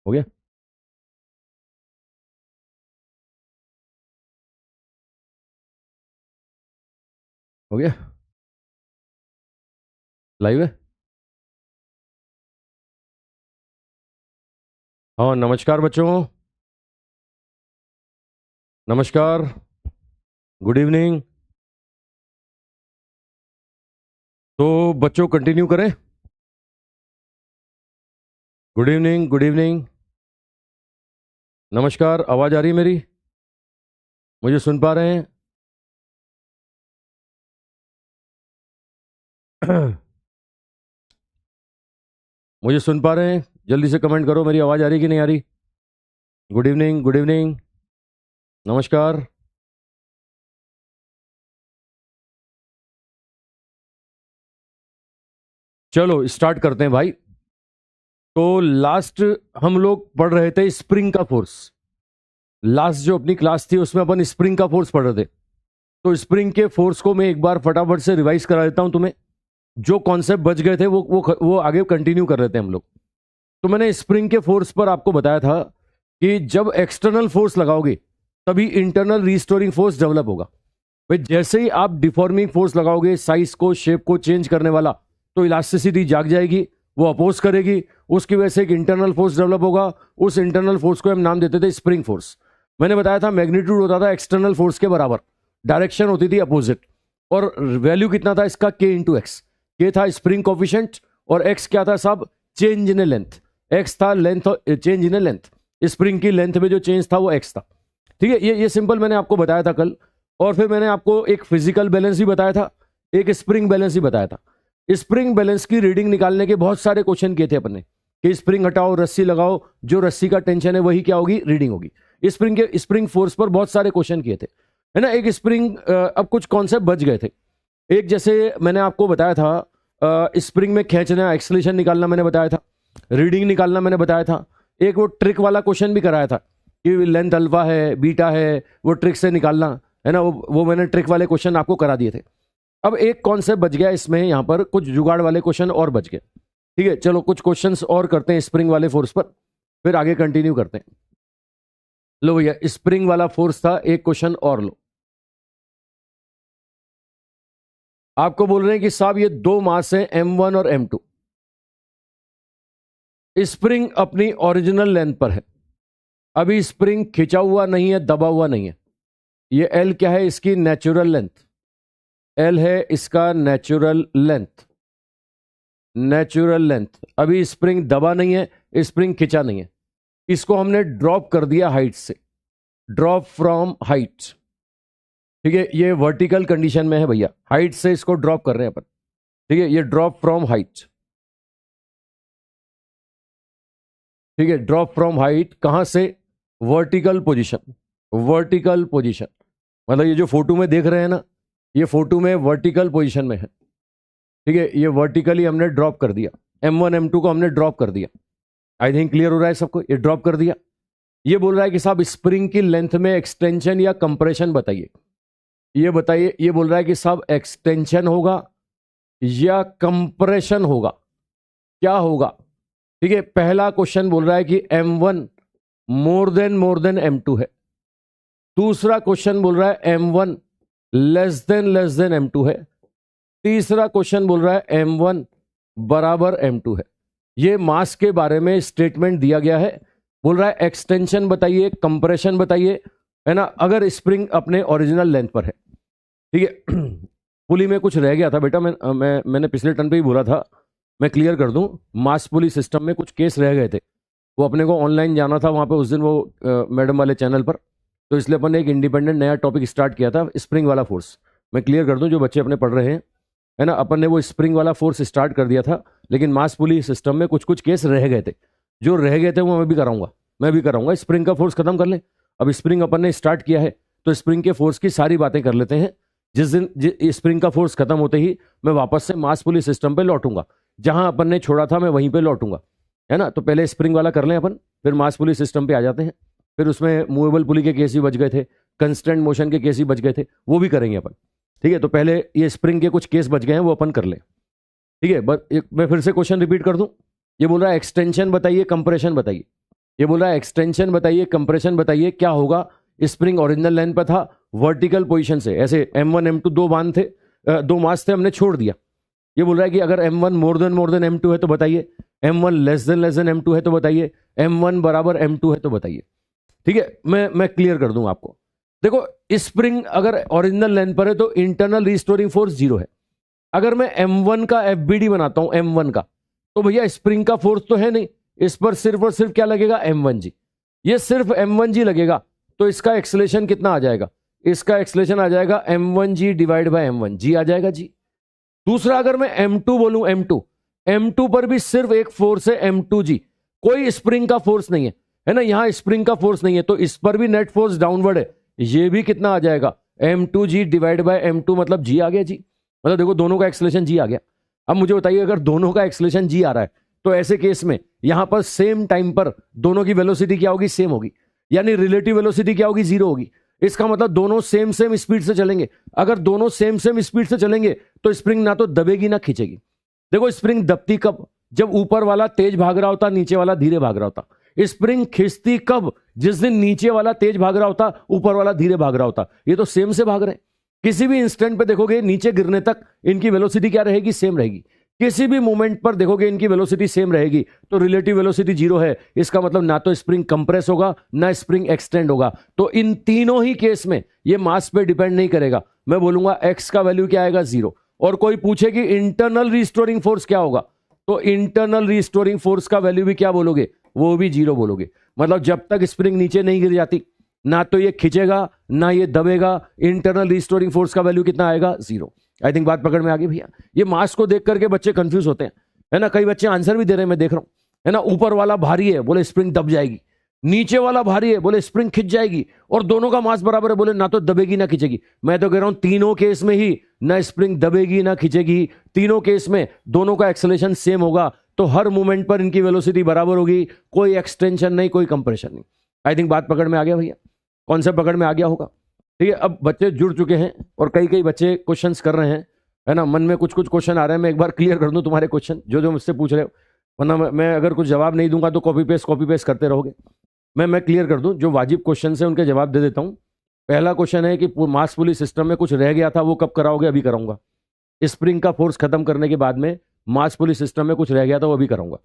हो गया? हो गया? लाइव है? हाँ, नमस्कार बच्चों। नमस्कार। Good evening. तो बच्चों कंटिन्यू करें। Good evening, good evening. नमस्कार, आवाज आ रही है मेरी? मुझे सुन पा रहे हैं? मुझे सुन पा रहे हैं? जल्दी से कमेंट करो, मेरी आवाज आ रही कि नहीं आ रही? Good evening, good evening. नमस्कार। चलो स्टार्ट करते हैं भाई। तो लास्ट हम लोग पढ़ रहे थे स्प्रिंग का फोर्स। लास्ट जो अपनी क्लास थी उसमें अपन स्प्रिंग का फोर्स पढ़ रहे थे। तो स्प्रिंग के फोर्स को मैं एक बार फटाफट से रिवाइज करा देता हूं तुम्हें। जो कॉन्सेप्ट बच गए थे वो आगे कंटिन्यू कर रहे थे हम लोग। तो मैंने स्प्रिंग के फोर्स पर आपको बताया था कि जब एक्सटर्नल फोर्स लगाओगे तभी इंटरनल रिस्टोरिंग फोर्स डेवलप होगा। भाई जैसे ही आप डिफॉर्मिंग फोर्स लगाओगे, साइज को, शेप को चेंज करने वाला, तो इलास्टिसिटी जाग जाएगी, वो अपोज करेगी, उसकी वजह से एक इंटरनल फोर्स डेवलप होगा। उस इंटरनल फोर्स को हम नाम देते थे स्प्रिंग फोर्स। मैंने बताया था मैग्नीट्यूड होता था एक्सटर्नल फोर्स के बराबर, डायरेक्शन होती थी अपोजिट, और वैल्यू कितना था इसका? के इंटू एक्स। के था स्प्रिंग कोफिशिएंट और एक्स क्या था साहब? Change in length. एक्स था length, change in length. Spring की लेंथ में जो चेंज था वो एक्स था। ठीक है, ये सिंपल मैंने आपको बताया था कल। और फिर मैंने आपको एक फिजिकल बैलेंस भी बताया था, एक स्प्रिंग बैलेंस भी बताया था। स्प्रिंग बैलेंस की रीडिंग निकालने के बहुत सारे क्वेश्चन किए थे अपन ने कि स्प्रिंग हटाओ, रस्सी लगाओ, जो रस्सी का टेंशन है वही क्या होगी? रीडिंग होगी। स्प्रिंग फोर्स पर बहुत सारे क्वेश्चन किए थे, है ना। एक स्प्रिंग, अब कुछ कॉन्सेप्ट बच गए थे। एक जैसे मैंने आपको बताया था स्प्रिंग में खींचना, एक्सलेशन निकालना मैंने बताया था, रीडिंग निकालना मैंने बताया था। एक वो ट्रिक वाला क्वेश्चन भी कराया था कि लेंथ अल्फा है, बीटा है, वो ट्रिक से निकालना, है ना। वो मैंने ट्रिक वाले क्वेश्चन आपको करा दिए थे। अब एक कॉन्सेप्ट बच गया इसमें, यहां पर कुछ जुगाड़ वाले क्वेश्चन और बच गए। ठीक है, चलो कुछ क्वेश्चंस और करते हैं स्प्रिंग वाले फोर्स पर, फिर आगे कंटिन्यू करते हैं। लो भैया, स्प्रिंग वाला फोर्स था, एक क्वेश्चन और लो। आपको बोल रहे हैं कि साहब ये दो मास है M1 और M2। स्प्रिंग अपनी ओरिजिनल लेंथ पर है। अभी स्प्रिंग खिंचा हुआ नहीं है, दबा हुआ नहीं है। ये L क्या है? इसकी नेचुरल लेंथ। L है इसका नेचुरल लेंथ। Natural length. अभी स्प्रिंग दबा नहीं है, स्प्रिंग खिंचा नहीं है। इसको हमने ड्रॉप कर दिया हाइट से, ड्रॉप फ्रॉम हाइट। ठीक है, ये वर्टिकल कंडीशन में है भैया, हाइट से इसको ड्रॉप कर रहे हैं अपन। ठीक है, ये ड्रॉप फ्रॉम हाइट। ठीक है, ड्रॉप फ्रॉम हाइट कहां से? Vertical position. वर्टिकल पोजीशन मतलब ये जो फोटो में देख रहे हैं ना, ये फोटो में वर्टिकल पोजीशन में है। ठीक है, ये वर्टिकली हमने ड्रॉप कर दिया, M1 M2 को हमने ड्रॉप कर दिया। आई थिंक क्लियर हो रहा है सबको? ये ड्रॉप कर दिया। ये बोल रहा है कि साहब स्प्रिंग की लेंथ में एक्सटेंशन या कंप्रेशन बताइए। ये बताइए, ये बोल रहा है कि साहब एक्सटेंशन होगा या कंप्रेशन होगा, क्या होगा? ठीक है, पहला क्वेश्चन बोल रहा है कि M1 मोर देन M2 है। दूसरा क्वेश्चन बोल रहा है M1 लेस देन M2 है। तीसरा क्वेश्चन बोल रहा है M1 बराबर M2 है। ये मास के बारे में स्टेटमेंट दिया गया है। बोल रहा है एक्सटेंशन बताइए, कंप्रेशन बताइए, है ना, अगर स्प्रिंग अपने ओरिजिनल लेंथ पर है। ठीक है, पुली में कुछ रह गया था बेटा, मैंने पिछले टर्न पे ही बोला था, मैं क्लियर कर दूं। मास पुली सिस्टम में कुछ केस रह गए थे, वो अपने को ऑनलाइन जाना था वहां पे उस दिन, वो मैडम वाले चैनल पर। तो इसलिए अपन ने एक इंडिपेंडेंट नया टॉपिक स्टार्ट किया था, स्प्रिंग वाला फोर्स। मैं क्लियर कर दूं जो बच्चे अपने पढ़ रहे हैं, है ना, अपन ने वो स्प्रिंग वाला फोर्स स्टार्ट कर दिया था, लेकिन मास पुली सिस्टम में कुछ कुछ केस रह गए थे। जो रह गए थे वो मैं भी कराऊंगा। स्प्रिंग का फोर्स खत्म कर लें। अब स्प्रिंग अपन ने स्टार्ट किया है तो स्प्रिंग के फोर्स की सारी बातें कर लेते हैं। जिस दिन स्प्रिंग का फोर्स खत्म होते ही मैं वापस से मास पुली सिस्टम पे लौटूंगा, जहां अपन ने छोड़ा था मैं वहीं पे लौटूंगा, है ना। तो पहले स्प्रिंग वाला कर लें अपन, फिर मास पुली सिस्टम पे आ जाते हैं। फिर उसमें मूवेबल पुली के केस भी बच गए थे, कंस्टेंट मोशन के केस भी बच गए थे, वो भी करेंगे अपन। ठीक है, तो पहले ये स्प्रिंग के कुछ केस बच गए हैं वो अपन कर लें। ठीक है, मैं फिर से क्वेश्चन रिपीट कर दूं। ये बोल रहा है एक्सटेंशन बताइए, कंप्रेशन बताइए। ये बोल रहा है एक्सटेंशन बताइए, कंप्रेशन बताइए, क्या होगा। स्प्रिंग ओरिजिनल लाइन पर था, वर्टिकल पोजीशन से ऐसे M1 M2 दो बांध थे, दो मास थे, हमने छोड़ दिया। ये बोल रहा है कि अगर M1 मोर देन M2 है तो बताइए, M1 लेस देन M2 है तो बताइए, M1 बराबर M2 है तो बताइए। ठीक है, मैं क्लियर कर दूंगा आपको। देखो, स्प्रिंग अगर ओरिजिनल लेंथ पर है तो इंटरनल रिस्टोरिंग फोर्स 0 है। अगर मैं M1 का FBD बनाता हूं M1 का, तो भैया स्प्रिंग का फोर्स तो है नहीं, इस पर सिर्फ और सिर्फ क्या लगेगा, M1G। ये सिर्फ M1G लगेगा, तो इसका एक्सेलेरेशन कितना आ जाएगा, इसका एक्सेलेरेशन आ जाएगा M1G डिवाइड बाय M1G आ जाएगा जी। दूसरा, अगर मैं M2 बोलूं, M2 पर भी सिर्फ एक फोर्स है M2G, कोई स्प्रिंग का फोर्स नहीं है ना, यहां स्प्रिंग का फोर्स नहीं है, तो इस पर भी नेट फोर्स डाउनवर्ड है, ये भी कितना आ जाएगा, M2G डिवाइड बाय M2, मतलब G आ गया जी। मतलब देखो, दोनों का एक्सेलेरेशन G आ गया। अब मुझे बताइए, अगर दोनों का एक्सेलेरेशन G आ रहा है तो ऐसे केस में यहां पर सेम टाइम पर दोनों की वेलोसिटी क्या होगी, सेम होगी, यानी रिलेटिव वेलोसिटी क्या होगी, 0 होगी। इसका मतलब दोनों सेम स्पीड से चलेंगे। अगर दोनों सेम स्पीड से चलेंगे तो स्प्रिंग ना तो दबेगी ना खींचेगी। देखो, स्प्रिंग दबती कब, जब ऊपर वाला तेज भाग रहा होता, नीचे वाला धीरे भाग रहा होता। स्प्रिंग खींचती कब, जिस दिन नीचे वाला तेज भाग रहा होता, ऊपर वाला धीरे भाग रहा होता। ये तो सेम से भाग रहे हैं। किसी भी इंस्टेंट पे देखोगे, नीचे गिरने तक इनकी वेलोसिटी क्या रहेगी, सेम रहेगी। किसी भी मोमेंट पर देखोगे इनकी वेलोसिटी सेम रहेगी, तो रिलेटिव वेलोसिटी 0 है। इसका मतलब ना तो स्प्रिंग कंप्रेस होगा, ना स्प्रिंग एक्सटेंड होगा। तो इन तीनों ही केस में ये मास पे डिपेंड नहीं करेगा। मैं बोलूंगा एक्स का वैल्यू क्या आएगा, 0। और कोई पूछे कि इंटरनल रिस्टोरिंग फोर्स क्या होगा, तो इंटरनल रिस्टोरिंग फोर्स का वैल्यू भी क्या बोलोगे, वो भी 0 बोलोगे। मतलब जब तक स्प्रिंग नीचे नहीं गिर जाती, ना तो ये खींचेगा ना ये दबेगा, इंटरनल रिस्टोरिंग फोर्स का वैल्यू कितना आएगा, 0। आई थिंक बात पकड़ में आ गई भैया। ये मास को देख करके बच्चे कंफ्यूज होते हैं, है ना। कई बच्चे आंसर भी दे रहे हैं, मैं देख रहा हूं, है ना। ऊपर वाला भारी है, बोले स्प्रिंग दब जाएगी, नीचे वाला भारी है, बोले स्प्रिंग खिंच जाएगी, और दोनों का मास बराबर है, बोले ना तो दबेगी ना खिंचेगी। मैं तो कह रहा हूं तीनों केस में ही ना स्प्रिंग दबेगी ना खिंचेगी, तीनों केस में दोनों का एक्सेलेरेशन सेम होगा, तो हर मूवमेंट पर इनकी वेलोसिटी बराबर होगी, कोई एक्सटेंशन नहीं, कोई कंप्रेशन नहीं। आई थिंक बात पकड़ में आ गया भैया, कॉन्सेप्ट पकड़ में आ गया होगा। ठीक है, अब बच्चे जुड़ चुके हैं और कई कई बच्चे क्वेश्चंस कर रहे हैं, है ना। मन में कुछ कुछ क्वेश्चन आ रहे हैं, मैं एक बार क्लियर कर दूं तुम्हारे क्वेश्चन जो जो मुझसे पूछ रहे हो, वरना मैं अगर कुछ जवाब नहीं दूंगा तो कॉपी पेस्ट करते रहोगे। मैं क्लियर कर दूं, जो वाजिब क्वेश्चन है उनके जवाब दे देता हूं। पहला क्वेश्चन है कि मास पुली सिस्टम में कुछ रह गया था, वो कब कराओगे, अभी कराऊंगा। स्प्रिंग का फोर्स खत्म करने के बाद में मास पुली सिस्टम में कुछ रह गया था, वो अभी कराऊंगा,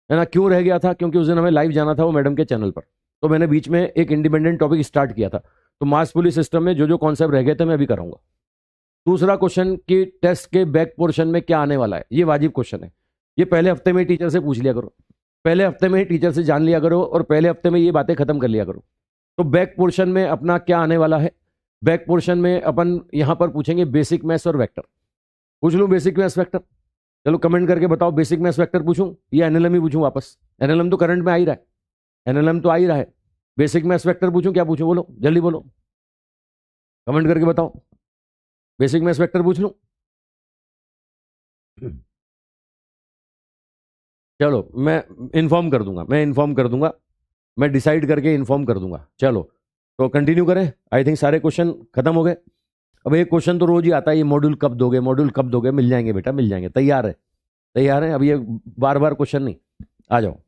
है ना। क्यों रह गया था, क्योंकि उस दिन हमें लाइव जाना था वो मैडम के चैनल पर, तो मैंने बीच में एक इंडिपेंडेंट टॉपिक स्टार्ट किया था। तो मास पुली सिस्टम में जो जो कॉन्सेप्ट रह गए थे मैं अभी कराऊंगा। दूसरा क्वेश्चन कि टेस्ट के बैक पोर्शन में क्या आने वाला है, ये वाजिब क्वेश्चन है। ये पहले हफ्ते में टीचर से पूछ लिया करो, पहले हफ्ते में टीचर से जान लिया करो, और पहले हफ्ते में ये बातें खत्म कर लिया करो। तो बैक पोर्शन में अपना क्या आने वाला है, बैक पोर्शन में अपन यहां पर पूछेंगे बेसिक मैथ्स और वेक्टर। पूछ लूं बेसिक मैथ्स वेक्टर, चलो कमेंट करके बताओ, बेसिक मैथ्स वेक्टर पूछूं या एनएलएम ही पूछूं वापस। एनएलएम तो करंट में आ ही रहा है, एनएलएम तो आ ही रहा है। बेसिक मैथ्स वेक्टर पूछूं, क्या पूछूं, बोलो जल्दी बोलो, कमेंट करके बताओ। बेसिक मैथ्स वेक्टर पूछ लूं, चलो मैं इन्फॉर्म कर दूंगा, मैं डिसाइड करके इन्फॉर्म कर दूंगा। चलो तो कंटिन्यू करें। आई थिंक सारे क्वेश्चन खत्म हो गए। अब एक क्वेश्चन तो रोज ही आता है, ये मॉड्यूल कब दोगे, मॉड्यूल कब दोगे। मिल जाएंगे बेटा, मिल जाएंगे, तैयार है। अब ये बार बार क्वेश्चन नहीं, आ जाओ।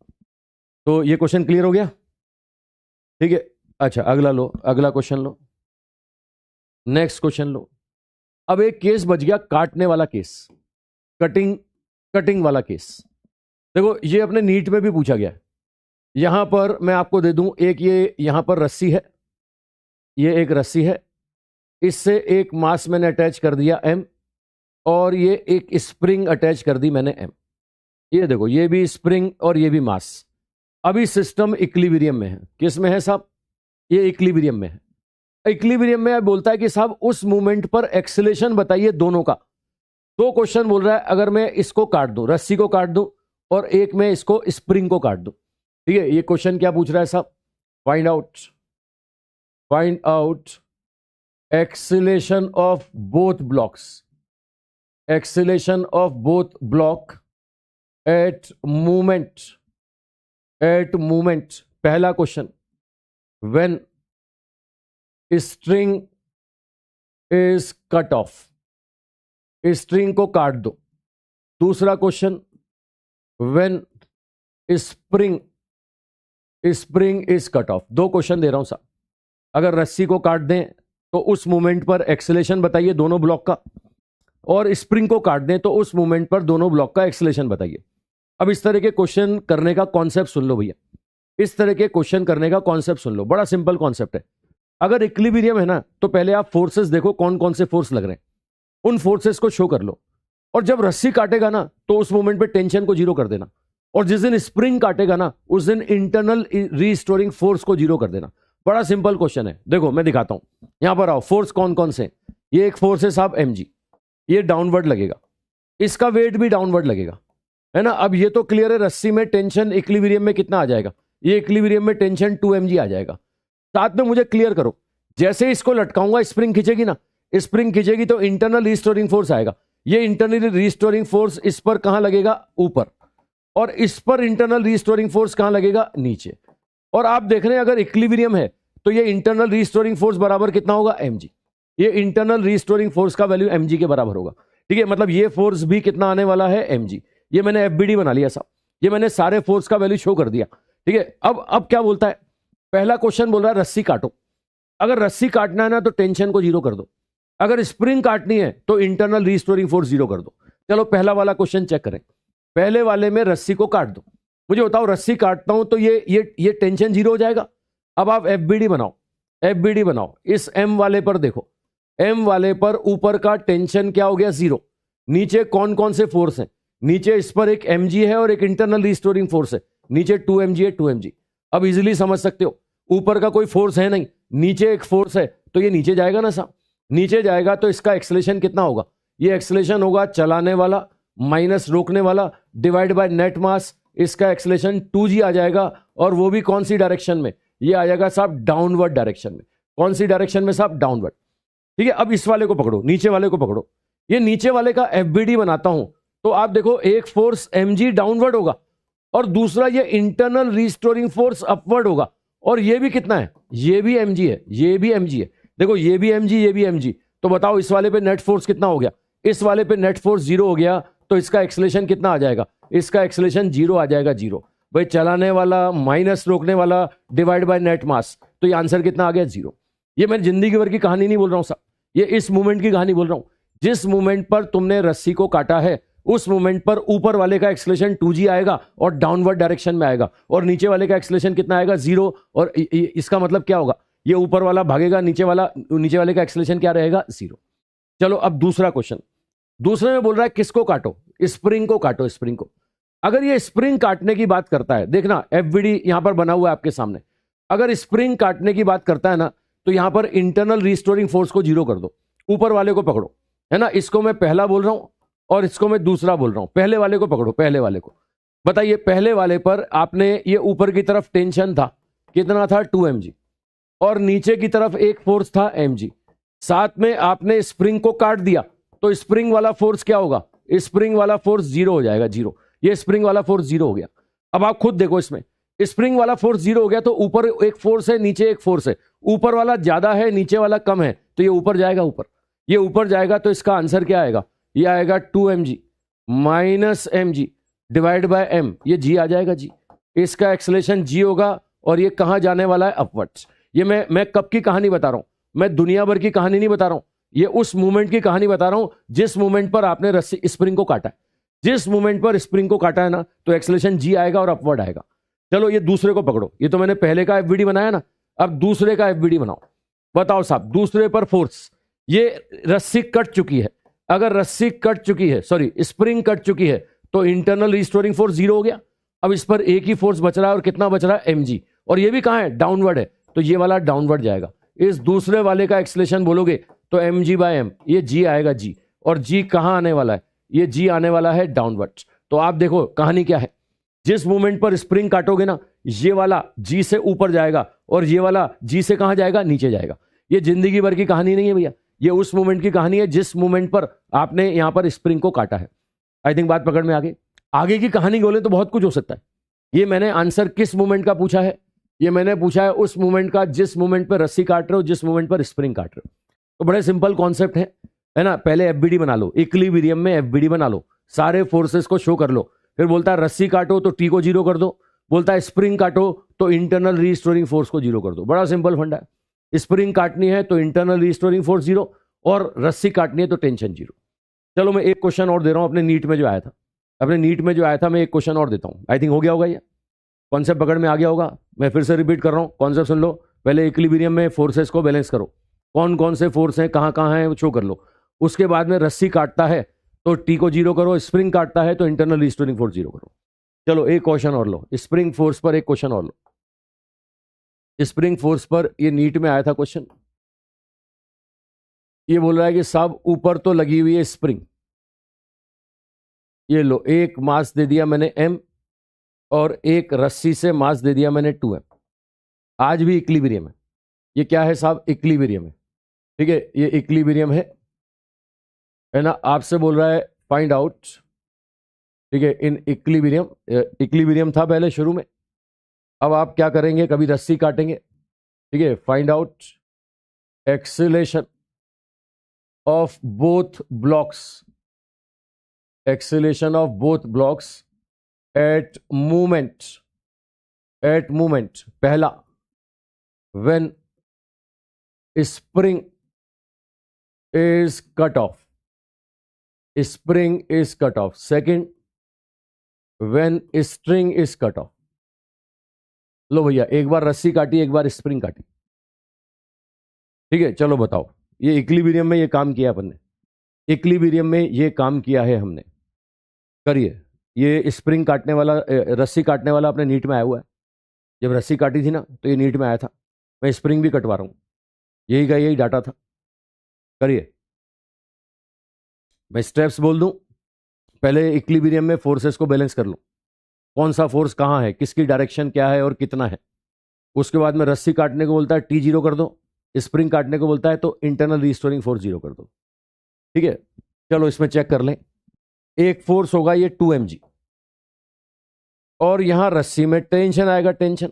तो ये क्वेश्चन क्लियर हो गया, ठीक है। अच्छा, अगला लो, अगला क्वेश्चन लो, नेक्स्ट क्वेश्चन लो। अब एक केस बच गया, काटने वाला केस, कटिंग वाला केस। देखो, ये अपने नीट में भी पूछा गया। यहां पर मैं आपको दे दूं एक, ये यहां पर रस्सी है, ये एक रस्सी है, इससे एक मास मैंने अटैच कर दिया M, और ये एक स्प्रिंग अटैच कर दी मैंने M। ये देखो, ये भी स्प्रिंग और ये भी मास। अभी सिस्टम इक्विलिब्रियम में है। किस में है साहब, ये इक्विलिब्रियम में है। इक्विलिब्रियम में बोलता है कि साहब उस मूवमेंट पर एक्सेलेरेशन बताइए दोनों का। दो क्वेश्चन बोल रहा है, अगर मैं इसको काट दूं, रस्सी को काट दूं, और एक में इसको स्प्रिंग को काट दूं, ठीक है। ये क्वेश्चन क्या पूछ रहा है साहब, find out acceleration of both blocks, acceleration of both block at movement. पहला question, when string is cut off, string को काट दो। दूसरा question, when spring spring is cut off. दो क्वेश्चन दे रहा हूं साहब, अगर रस्सी को काट दें तो उस मोमेंट पर एक्सेलेरेशन बताइए दोनों ब्लॉक का, और स्प्रिंग को काट दें तो उस मोमेंट पर दोनों ब्लॉक का एक्सेलेरेशन बताइए। अब इस तरह के क्वेश्चन करने का कॉन्सेप्ट सुन लो भैया, इस तरह के क्वेश्चन करने का कॉन्सेप्ट सुन लो, बड़ा सिंपल कॉन्सेप्ट है। अगर इक्विलिब्रियम है ना तो पहले आप फोर्सेस देखो कौन कौन से फोर्स लग रहे हैं, उन फोर्सेस को शो कर लो, और जब रस्सी काटेगा ना तो उस मोमेंट पे टेंशन को जीरो कर देना, और जिस दिन स्प्रिंग काटेगा ना उस दिन इंटरनल रीस्टोरिंग फोर्स को जीरो कर देना। बड़ा सिंपल क्वेश्चन है, देखो मैं दिखाता हूं, यहां पर आओ। फोर्स कौन कौन से? ये एक फोर्स है साहब mg, ये डाउनवर्ड लगेगा, इसका वेट भी डाउनवर्ड लगेगा, है ना। अब ये तो क्लियर है, रस्सी में टेंशन इक्विलिब्रियम में कितना आ जाएगा, ये इक्विलिब्रियम में टेंशन 2mg आ जाएगा। साथ में मुझे क्लियर करो, जैसे इसको लटकाऊंगा स्प्रिंग खींचेगी ना, स्प्रिंग खींचेगी तो इंटरनल रिस्टोरिंग फोर्स आएगा, ये इंटरनल रिस्टोरिंग फोर्स इस पर कहां लगेगा, ऊपर, और इस पर इंटरनल रिस्टोरिंग फोर्स कहां लगेगा, नीचे। और आप देख रहे हैं अगर इक्विलिब्रियम है तो ये इंटरनल रिस्टोरिंग फोर्स बराबर कितना होगा, mg। ये इंटरनल रिस्टोरिंग फोर्स का वैल्यू mg के बराबर होगा, ठीक है। मतलब ये फोर्स भी कितना आने वाला है, mg। ये मैंने FBD बना लिया साहब, ये मैंने सारे फोर्स का वैल्यू शो कर दिया, ठीक है। अब क्या बोलता है, पहला क्वेश्चन बोल रहा है रस्सी काटो। अगर रस्सी काटना है ना तो टेंशन को जीरो कर दो, अगर स्प्रिंग काटनी है तो इंटरनल रिस्टोरिंग फोर्स जीरो कर दो। चलो पहला वाला क्वेश्चन चेक करें, पहले वाले में रस्सी को काट दो, मुझे बताओ रस्सी काटता हूं तो ये टेंशन जीरो हो जाएगा। अब आप FBD बनाओ, FBD बनाओ, इस M वाले पर देखो, M वाले पर ऊपर का टेंशन क्या हो गया, जीरो। नीचे कौन कौन से फोर्स हैं, नीचे इस पर एक mg है और एक इंटरनल रिस्टोरिंग फोर्स है, नीचे 2mg है, 2mg। अब इजीली समझ सकते हो, ऊपर का कोई फोर्स है नहीं, नीचे एक फोर्स है, तो ये नीचे जाएगा ना साहब, नीचे जाएगा तो इसका एक्सेलेरेशन कितना होगा, ये एक्सेलेरेशन होगा चलाने वाला माइनस रोकने वाला डिवाइड बाय नेट मास, इसका एक्सेलेरेशन 2g आ जाएगा, और वो भी कौन सी डायरेक्शन में, ये आ जाएगा साहब डाउनवर्ड डायरेक्शन में। कौन सी डायरेक्शन में साहब, डाउनवर्ड, ठीक है। अब इस वाले को पकड़ो, नीचे वाले को पकड़ो, ये नीचे वाले का FBD बनाता हूं तो आप देखो एक फोर्स mg डाउनवर्ड होगा और दूसरा ये इंटरनल रिस्टोरिंग फोर्स अपवर्ड होगा, और ये भी कितना है, ये भी mg है, ये भी mg है, देखो ये भी mg, ये भी mg। तो बताओ इस वाले पे नेट फोर्स कितना हो गया, इस वाले पे नेट फोर्स जीरो हो गया, तो इसका एक्सेलेरेशन कितना आ जाएगा, इसका एक्सेलेरेशन जीरो आ जाएगा, जीरो। भाई चलाने वाला माइनस रोकने वाला डिवाइड बाय नेट मास, तो ये आंसर कितना आ गया, जीरो। ये मैं जिंदगी भर की कहानी नहीं बोल रहा हूं साहब, ये इस मूवमेंट की कहानी बोल रहा हूं। जिस मूवमेंट पर तुमने रस्सी को काटा है उस मूवमेंट पर ऊपर वाले का एक्सेलेरेशन 2g आएगा और डाउनवर्ड डायरेक्शन में आएगा, और नीचे वाले का एक्सेलेरेशन कितना आएगा, जीरो। और इसका मतलब क्या होगा, ये ऊपर वाला भागेगा, नीचे वाले का एक्सेलेरेशन क्या रहेगा, जीरो। चलो अब दूसरा क्वेश्चन, दूसरे में बोल रहा है किसको काटो, स्प्रिंग को काटो, स्प्रिंग को। अगर ये स्प्रिंग काटने की बात करता है, देखना FBD यहां पर बना हुआ है आपके सामने, अगर स्प्रिंग काटने की बात करता है ना तो यहां पर इंटरनल रिस्टोरिंग फोर्स को जीरो कर दो, ऊपर वाले को पकड़ो, है ना। इसको मैं पहला बोल रहा हूं और इसको मैं दूसरा बोल रहा हूं, पहले वाले को पकड़ो, पहले वाले को। बताइए पहले वाले पर आपने ये ऊपर की तरफ टेंशन था, कितना था, 2mg, और नीचे की तरफ एक फोर्स था mg, साथ में आपने स्प्रिंग को काट दिया, तो स्प्रिंग वाला फोर्स क्या होगा, स्प्रिंग वाला फोर्स जीरो हो जाएगा, जीरो। ये स्प्रिंग वाला फोर्स जीरो हो गया। अब आप खुद देखो, इसमें स्प्रिंग वाला फोर्स जीरो हो गया तो ऊपर एक फोर्स है, नीचे एक फोर्स है, ऊपर वाला ज्यादा है, नीचे वाला कम है, तो ये ऊपर जाएगा, ऊपर, ये ऊपर जाएगा, तो इसका आंसर क्या आएगा, ये आएगा 2mg minus mg divide by m, ये g आ जाएगा, g। इसका एक्सेलेरेशन g होगा, और ये कहां जाने वाला है, अपवर्ड्स। ये मैं कब की कहानी बता रहा हूं, मैं दुनिया भर की कहानी नहीं बता रहा हूं, ये उस मूवमेंट की कहानी बता रहा हूं जिस मूवमेंट पर आपने रस्सी स्प्रिंग को काटा है। जिस मूवमेंट पर स्प्रिंग को काटा है ना तो एक्सेलेरेशन g आएगा और अपवर्ड आएगा। चलो ये दूसरे को पकड़ो, ये तो मैंने पहले का FBD बनाया ना, अब दूसरे का FBD बनाओ। बताओ साहब, दूसरे पर फोर्स, ये रस्सी कट चुकी है, अगर रस्सी कट चुकी है, सॉरी स्प्रिंग कट चुकी है, तो इंटरनल रिस्टोरिंग फोर्स जीरो हो गया। अब इस पर एक ही फोर्स बच रहा है, और कितना बच रहा है, mg, और ये भी कहां है, डाउनवर्ड है, तो ये वाला डाउनवर्ड जाएगा। इस दूसरे वाले का एक्सेलेरेशन बोलोगे तो mg बाय m, ये g आएगा, g, और g कहां आने वाला है, ये g आने वाला है डाउनवर्ड। तो आप देखो कहानी क्या है, जिस मूवमेंट पर स्प्रिंग काटोगे ना, ये वाला g से ऊपर जाएगा और ये वाला g से कहां जाएगा, नीचे जाएगा। ये जिंदगी भर की कहानी नहीं है भैया, ये उस मूवमेंट की कहानी है जिस मूवमेंट पर आपने यहां पर स्प्रिंग को काटा है। आई थिंक बात पकड़ में आगे की कहानी बोले तो बहुत कुछ हो सकता है। ये मैंने आंसर किस मूवमेंट का पूछा है, ये मैंने पूछा है उस मूवमेंट का जिस मूवमेंट पर रस्सी काट रहे हो, जिस मूवमेंट पर स्प्रिंग काट रहे हो। तो बड़े सिंपल कॉन्सेप्ट है ना। पहले FBD बना लो, इक्विलिब्रियम में FBD बना लो, सारे फोर्सेस को शो कर लो, फिर बोलता है रस्सी काटो तो T को जीरो कर दो, बोलता है स्प्रिंग काटो तो इंटरनल रीस्टोरिंग फोर्स को जीरो कर दो। बड़ा सिंपल फंडा है। स्प्रिंग काटनी है तो इंटरनल रीस्टोरिंग फोर्स जीरो, और रस्सी काटनी है तो टेंशन जीरो। चलो मैं एक क्वेश्चन और दे रहा हूं अपने नीट में जो आया था। अपने नीट में जो आया था मैं एक क्वेश्चन और देता हूं। आई थिंक हो गया होगा, ये कॉन्सेप्ट पकड़ में आ गया होगा। मैं फिर से रिपीट कर रहा हूं, कॉन्सेप्ट सुन लो। पहले इक्विलिब्रियम में फोर्सेस को बैलेंस करो, कौन कौन से फोर्स हैं, कहां कहां हैं, शो कर लो। उसके बाद में रस्सी काटता है तो टी को जीरो करो, स्प्रिंग काटता है तो इंटरनल रिस्टोरिंग फोर्स जीरो करो। चलो एक क्वेश्चन और लो, स्प्रिंग फोर्स पर एक क्वेश्चन और लो। स्प्रिंग फोर्स पर ये नीट में आया था क्वेश्चन। ये बोल रहा है कि साहब ऊपर तो लगी हुई है स्प्रिंग, ये लो एक मास दे दिया मैंने m, और एक रस्सी से मास दे दिया मैंने 2m। आज भी इक्विलिब्रियम है। ये क्या है साहब? इक्विलिब्रियम है। ठीक है, ये इक्विलिब्रियम है ना। आपसे बोल रहा है फाइंड आउट, ठीक है, इन इक्विलिब्रियम। इक्विलिब्रियम था पहले शुरू में, अब आप क्या करेंगे, कभी रस्सी काटेंगे। ठीक है, find out acceleration of both blocks, acceleration of both blocks at movement, at movement. पहला, when spring is cut off, spring is cut off. Second, when string is cut off. लो भैया, एक बार रस्सी काटी, एक बार स्प्रिंग काटी। ठीक है, चलो बताओ, ये इक्विलिब्रियम में ये काम किया अपन ने, इक्विलिब्रियम में ये काम किया है हमने। करिए, ये स्प्रिंग काटने वाला, रस्सी काटने वाला अपने नीट में आया हुआ है। जब रस्सी काटी थी ना तो ये नीट में आया था। मैं स्प्रिंग भी कटवा रहा हूं, यही का यही डाटा था। करिए, मैं स्टेप्स बोल दूं। पहले इक्विलिब्रियम में फोर्सेस को बैलेंस कर लो, कौन सा फोर्स कहां है, किसकी डायरेक्शन क्या है और कितना है। उसके बाद में रस्सी काटने को बोलता है टी जीरो कर दो, स्प्रिंग काटने को बोलता है तो इंटरनल रिस्टोरिंग फोर्स जीरो कर दो। ठीक है, चलो इसमें चेक कर लें। एक फोर्स होगा ये 2mg, और यहां रस्सी में टेंशन आएगा, टेंशन।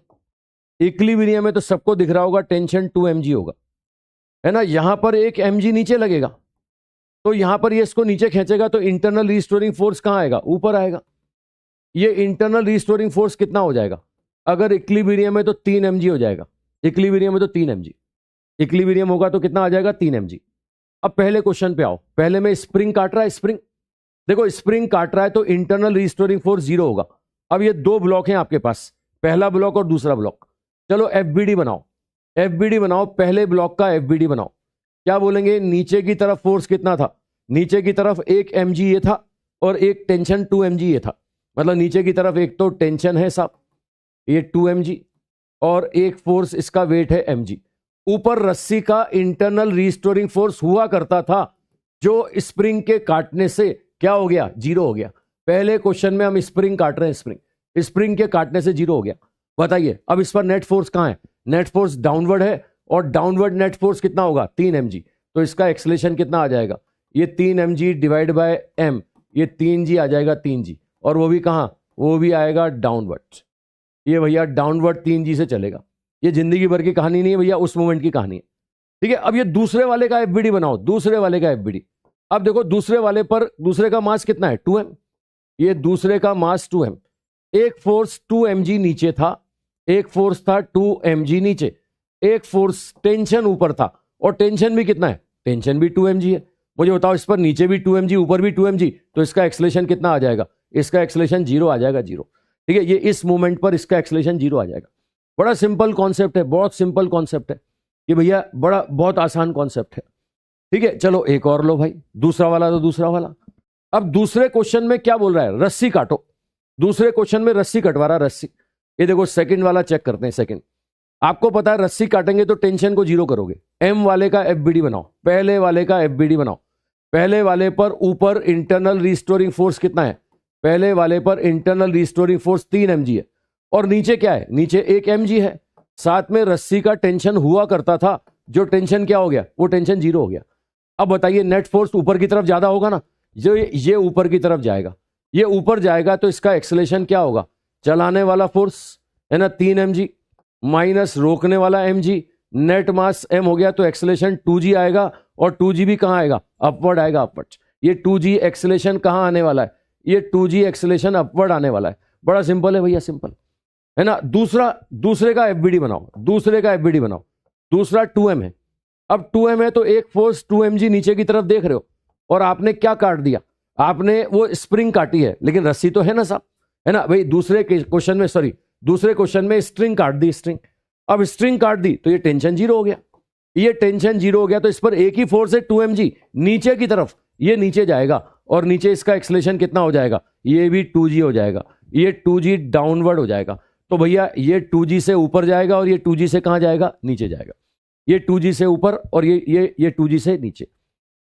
इक्विलिब्रियम में तो सबको दिख रहा होगा टेंशन 2mg होगा, है ना। यहां पर एक mg नीचे लगेगा, तो यहां पर ये इसको नीचे खींचेगा तो इंटरनल रिस्टोरिंग फोर्स कहां आएगा? ऊपर आएगा। ये इंटरनल रिस्टोरिंग फोर्स कितना हो जाएगा? अगर इक्विलिब्रियम है तो 3mg हो जाएगा। इक्विलिब्रियम है तो 3mg, इक्विलिब्रियम होगा तो कितना आ जाएगा? 3mg। अब पहले क्वेश्चन पे आओ। पहले में स्प्रिंग काट रहा है, स्प्रिंग देखो, स्प्रिंग काट रहा है तो इंटरनल रिस्टोरिंग फोर्स जीरो होगा। अब ये दो ब्लॉक हैं आपके पास, पहला ब्लॉक और दूसरा ब्लॉक। चलो एफबीडी बनाओ, एफबीडी बनाओ, पहले ब्लॉक का एफबीडी बनाओ। क्या बोलेंगे? नीचे की तरफ फोर्स कितना था? नीचे की तरफ एक mg ये था और एक टेंशन 2mg ये था। मतलब नीचे की तरफ एक तो टेंशन है साहब, ये 2mg, और एक फोर्स इसका वेट है mg। ऊपर रस्सी का इंटरनल रिस्टोरिंग फोर्स हुआ करता था, जो स्प्रिंग के काटने से क्या हो गया? जीरो हो गया। पहले क्वेश्चन में हम स्प्रिंग काट रहे हैं, स्प्रिंग, स्प्रिंग के काटने से जीरो हो गया। बताइए अब इस पर नेट फोर्स कहां है? नेट फोर्स डाउनवर्ड है, और डाउनवर्ड नेट फोर्स कितना होगा? 3mg। तो इसका एक्सेलेरेशन कितना आ जाएगा? ये 3mg डिवाइड बाय m, ये 3g आ जाएगा, 3g। और वो भी कहां? वो भी आएगा डाउनवर्ड। ये भैया डाउनवर्ड 3g से चलेगा। ये जिंदगी भर की कहानी नहीं है भैया, उस मोमेंट की कहानी है। ठीक है, अब ये दूसरे वाले का एफबीडी बनाओ, दूसरे वाले का एफबीडी। अब देखो दूसरे वाले पर दूसरे का मास कितना है? 2m। ये दूसरे का मास 2m। एक फोर्स 2mg नीचे था, एक फोर्स था 2mg नीचे, एक फोर्स टेंशन ऊपर था, और टेंशन भी कितना है? टेंशन भी 2mg है। मुझे बताओ, इस पर नीचे भी 2mg, ऊपर भी 2mg, तो इसका एक्सेलेरेशन कितना आ जाएगा? इसका एक्सेलेरेशन जीरो आ जाएगा, जीरो। ठीक है, ये इस मोमेंट पर इसका एक्सेलेरेशन जीरो आ जाएगा। बड़ा सिंपल कॉन्सेप्ट है, बहुत सिंपल कॉन्सेप्ट है ये भैया, बड़ा बहुत आसान कॉन्सेप्ट है। ठीक है, चलो एक और लो भाई, दूसरा वाला तो दूसरा वाला। अब दूसरे क्वेश्चन में क्या बोल रहा है? रस्सी काटो। दूसरे क्वेश्चन में रस्सी कटवा रहा, रस्सी। ये देखो सेकंड वाला चेक करते हैं। सेकंड, आपको पता है रस्सी काटेंगे तो टेंशन को जीरो करोगे। एम वाले का एफबीडी बनाओ, पहले वाले का एफबीडी बनाओ। पहले वाले पर ऊपर इंटरनल रिस्टोरिंग फोर्स कितना है? पहले वाले पर इंटरनल रिस्टोरिंग फोर्स 3mg है, और नीचे क्या है? नीचे एक mg है। साथ में रस्सी का टेंशन हुआ करता था, जो टेंशन क्या हो गया? वो टेंशन जीरो हो गया। अब बताइए, नेट फोर्स ऊपर की तरफ ज्यादा होगा ना, जो ये ऊपर की तरफ जाएगा, ये ऊपर जाएगा तो इसका एक्सेलेरेशन क्या होगा? चलाने वाला फोर्स है ना 3mg, माइनस रोकने वाला mg, नेट मास m हो गया, तो एक्सेलेरेशन 2g आएगा। और 2g भी कहां आएगा? अपवर्ड आएगा, अपवर्ड। ये 2g एक्सेलेरेशन कहां आने वाला है? ये 2g एक्सेलेरेशन अपवर्ड आने वाला है। बड़ा सिंपल है भैया, सिंपल। है ना। दूसरे का एफबीडी बनाओ, दूसरा 2m है। अब 2m है तो एक फोर्स 2mg नीचे की तरफ देख रहे हो, और आपने क्या काट दिया, आपने वो स्प्रिंग काटी है, लेकिन रस्सी तो है ना साहब, है ना भाई। दूसरे क्वेश्चन में स्ट्रिंग काट दी, स्ट्रिंग। अब स्ट्रिंग काट दी तो ये टेंशन जीरो हो गया, तो इस पर एक ही फोर्स है 2mg नीचे की तरफ, ये नीचे जाएगा, और नीचे इसका एक्सेलेरेशन कितना हो जाएगा, ये भी 2g हो जाएगा, ये 2g डाउनवर्ड हो जाएगा। तो भैया ये 2g से ऊपर जाएगा और ये 2g से कहां जाएगा, नीचे जाएगा। ये 2g से ऊपर और ये 2g से नीचे।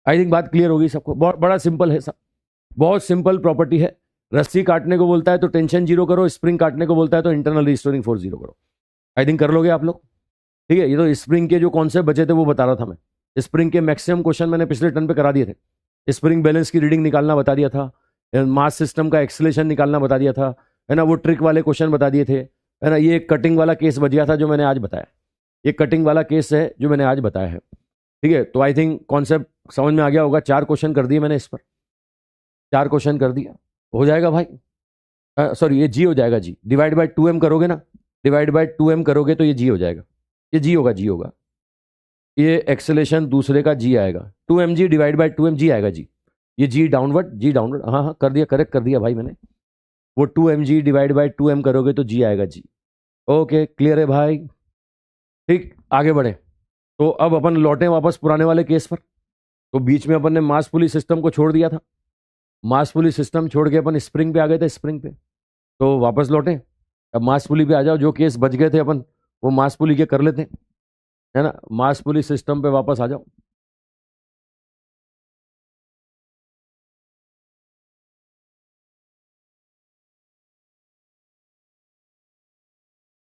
आई थिंक बात क्लियर होगी सबको। बहुत बड़ा सिंपल है सब, बहुत सिंपल प्रॉपर्टी है। रस्सी काटने को बोलता है तो टेंशन जीरो करो, स्प्रिंग काटने को बोलता है तो इंटरनल रिस्टोरिंग फोर्स जीरो करो। आई थिंक कर लोगे आप लोग, ठीक है। ये तो स्प्रिंग के जो कॉन्सेप्ट बचे थे वो बता रहा था मैं। स्प्रिंग के मैक्सिमम क्वेश्चन मैंने पिछले टर्न पे करा दिए थे। स्प्रिंग बैलेंस की रीडिंग निकालना बता दिया था, मास सिस्टम का एक्सेलेरेशन निकालना बता दिया था, है ना। वो ट्रिक वाले क्वेश्चन बता दिए थे, है ना। ये कटिंग वाला केस बच गया था जो मैंने आज बताया, ये कटिंग वाला केस है जो मैंने आज बताया है, ठीक है। तो आई थिंक कॉन्सेप्ट समझ में आ गया होगा। 4 क्वेश्चन कर दिए मैंने इस पर, 4 क्वेश्चन कर दिया, हो जाएगा भाई। सॉरी ये जी हो जाएगा, जी डिवाइड बाय 2m करोगे ना, डिवाइड बाय 2m करोगे तो ये जी हो जाएगा, ये जी होगा। ये एक्सेलेरेशन दूसरे का जी आएगा, 2mg डिवाइड बाय 2m जी आएगा जी। ये जी डाउनवर्ड, हाँ कर दिया, करेक्ट कर दिया भाई मैंने। वो 2mg डिवाइड बाय 2m करोगे तो जी आएगा जी। ओके क्लियर है भाई, ठीक। आगे बढ़े तो अब अपन लौटे वापस पुराने वाले केस पर। तो बीच में अपन ने मास पुली सिस्टम को छोड़ दिया था, मास पुली सिस्टम छोड़ के अपन स्प्रिंग पे आ गए थे, स्प्रिंग पे। तो वापस लौटे, अब मास पुली पे आ जाओ। जो केस बच गए थे अपन वो मास पुली के कर लेते हैं, है ना। मास पुली सिस्टम पे वापस आ जाओ।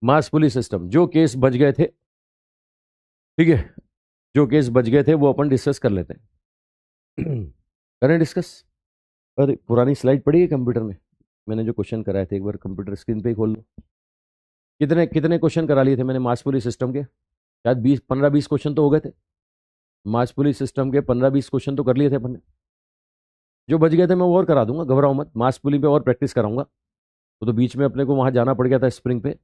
मास पुली सिस्टम जो केस बच गए थे, ठीक है, जो केस बच गए थे वो अपन डिस्कस कर लेते हैं। करें डिस्कस। अरे पुरानी स्लाइड पड़ी है कंप्यूटर में, मैंने जो क्वेश्चन कराए थे, एक बार कंप्यूटर स्क्रीन पे ही खोल लो। कितने कितने क्वेश्चन करा लिए थे मैंने मास पुली सिस्टम के, शायद 15-20 क्वेश्चन तो हो गए थे। मास पुली सिस्टम के 15-20 क्वेश्चन तो कर लिए थे अपन ने। जो बच गए थे मैं वो और करा दूंगा, घबराओ मत। मास पुली पे और प्रैक्टिस कराऊंगा। तो बीच में अपने को वहां जाना पड़ गया था स्प्रिंग पे।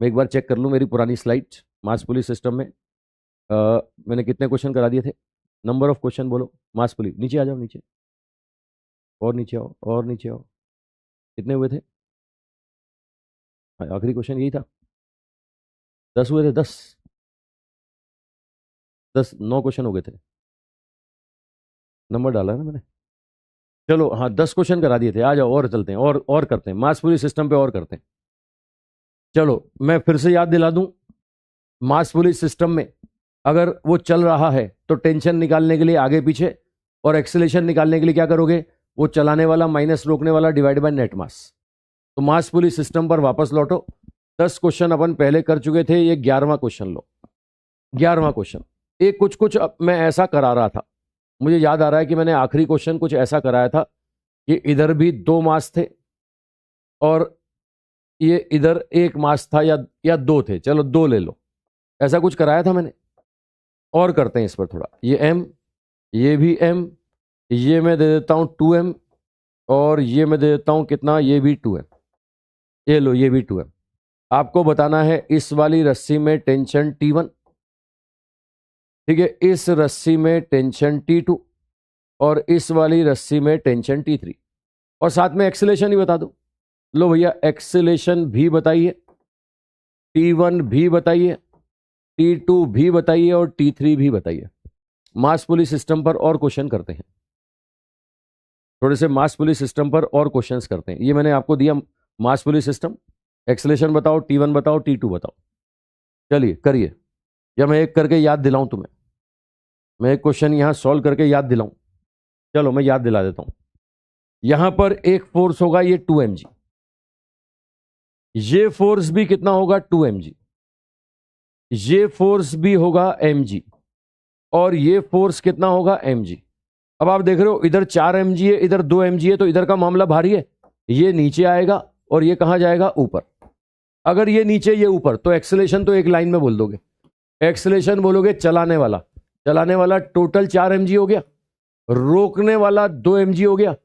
मैं एक बार चेक कर लूँ मेरी पुरानी स्लाइड। मास पुली सिस्टम में मैंने कितने क्वेश्चन करा दिए थे, नंबर ऑफ क्वेश्चन बोलो। मास पुली, नीचे आ जाओ, नीचे और नीचे आओ, और नीचे आओ। कितने हुए थे, आखिरी क्वेश्चन यही था, 10 हुए थे, 9 क्वेश्चन हो गए थे। नंबर डाला है ना मैंने, चलो हाँ 10 क्वेश्चन करा दिए थे। आ जाओ और चलते हैं, और करते हैं मास पुली सिस्टम पे और करते हैं। चलो मैं फिर से याद दिला दूं, मास पुली सिस्टम में अगर वो चल रहा है तो टेंशन निकालने के लिए आगे पीछे, और एक्सेलेरेशन निकालने के लिए क्या करोगे, वो चलाने वाला माइनस रोकने वाला डिवाइड बाय नेट मास। तो मास पुली सिस्टम पर वापस लौटो। 10 क्वेश्चन अपन पहले कर चुके थे, ये 11वां क्वेश्चन लो। 11वां क्वेश्चन, एक कुछ मैं ऐसा करा रहा था, मुझे याद आ रहा है कि मैंने आखिरी क्वेश्चन कुछ ऐसा कराया था कि इधर भी 2 मास थे और ये इधर 1 मास था, या 2 थे, चलो 2 ले लो, ऐसा कुछ कराया था मैंने। और करते हैं इस पर थोड़ा, ये m, ये भी m, ये मैं दे देता हूं 2m, और ये मैं दे देता हूं कितना, ये भी 2m। ये लो, ये भी 2m। आपको बताना है इस वाली रस्सी में टेंशन T1, ठीक है, इस रस्सी में टेंशन T2, और इस वाली रस्सी में टेंशन T3, और साथ में एक्सेलेरेशन ही बता दो। लो भैया एक्सेलेरेशन भी बताइए, T1 भी बताइए, T2 भी बताइए, और T3 भी बताइए। मास पुली सिस्टम पर और क्वेश्चन करते हैं, थोड़े से मास पुली सिस्टम पर और क्वेश्चंस करते हैं। ये मैंने आपको दिया मास पुली सिस्टम, एक्सेलेरेशन बताओ, T1 बताओ, T2 बताओ। चलिए करिए, या मैं एक करके याद दिलाऊं तुम्हें, मैं एक क्वेश्चन यहां सॉल्व करके याद दिलाऊं। चलो मैं याद दिला देता हूं। यहां पर एक फोर्स होगा ये 2mg, ये फोर्स भी कितना होगा 2mg, ये फोर्स भी होगा mg, और ये फोर्स कितना होगा mg। अब आप देख रहे हो इधर 4mg है, इधर 2mg है, तो इधर का मामला भारी है, ये नीचे आएगा और ये कहां जाएगा, ऊपर। अगर ये नीचे ये ऊपर, तो एक्सेलेरेशन तो एक लाइन में बोल दोगे। एक्सेलेरेशन बोलोगे चलाने वाला टोटल 4mg हो गया, रोकने वाला 2mg हो गया,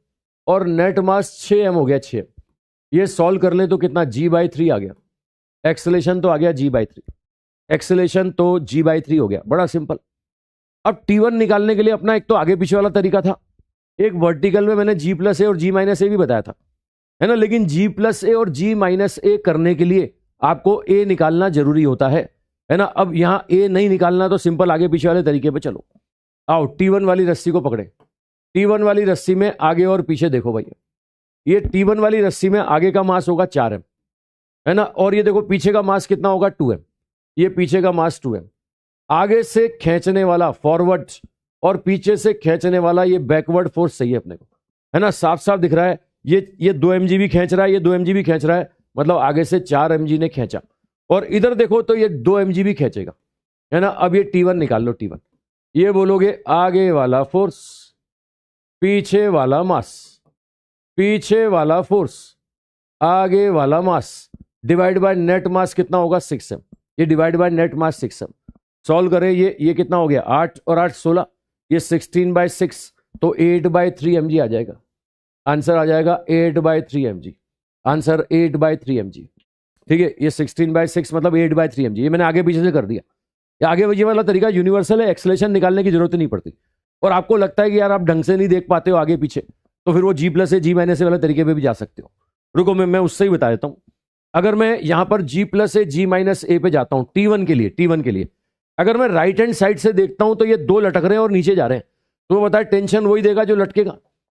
और नेट मास 6m हो गया, 6m। ये सॉल्व कर ले तो कितना g/3 आ गया, एक्सेलेरेशन तो आ गया g/3, एक्सेलेरेशन तो g/3 हो गया, बड़ा सिंपल। अब T1 निकालने के लिए अपना एक तो आगे पीछे वाला तरीका था, एक वर्टिकल में मैंने g+a और g-a भी बताया था, है ना, लेकिन g+a और g-a करने के लिए आपको a निकालना जरूरी होता है ना। अब यहां a नहीं निकालना तो सिंपल आगे पीछे वाले तरीके पे चलो। आओ T1 वाली रस्सी को पकड़े, T1 वाली रस्सी में आगे और पीछे देखो भैया, ये T1 वाली रस्सी में आगे का मास होगा 4m, है ना, और ये देखो पीछे का मास कितना होगा 2m, ये पीछे का मास 2m। आगे से खींचने वाला फॉरवर्ड और पीछे से खींचने वाला ये बैकवर्ड फोर्स सही है अपने को, है ना, साफ साफ दिख रहा है। ये 2 mg भी खींच रहा है, ये 2 mg भी खींच रहा है, मतलब आगे से 4 mg ने खींचा, और इधर देखो तो ये 2 mg भी खींचेगा, है ना। अब ये T1 निकाल लो, T1 ये बोलोगे आगे वाला फोर्स, पीछे वाला मास, पीछे वाला फोर्स, आगे वाला मास, डिवाइड बाय नेट मास कितना होगा 6m, ये divide by net mass 6m। Solve करें, ये कितना हो गया 8 और 8 16, ये 16/6 तो 8/3 mg आ जाएगा, आंसर आ जाएगा 8/3 mg, आंसर 8/3 mg। ठीक है, ये 16/6 मतलब 8/3 mg, ये मैंने आगे पीछे से कर दिया। ये आगे पीछे वाला तरीका यूनिवर्सल है, एक्सेलेरेशन निकालने की जरूरत नहीं पड़ती। और आपको लगता है कि यार आप ढंग से नहीं देख पाते हो आगे पीछे, तो फिर वो g+a g-a वाले तरीके पे भी जा सकते हो। रुको मैं उससे ही बता देता हूं। अगर मैं यहां पर g+a g-a पे जाता हूं T1 के लिए, अगर मैं राइट हैंड साइड से देखता हूं तो ये 2 लटक रहे हैं और नीचे जा रहे हैं, तो वो बताए टेंशन वही देगा जो लटकेगा,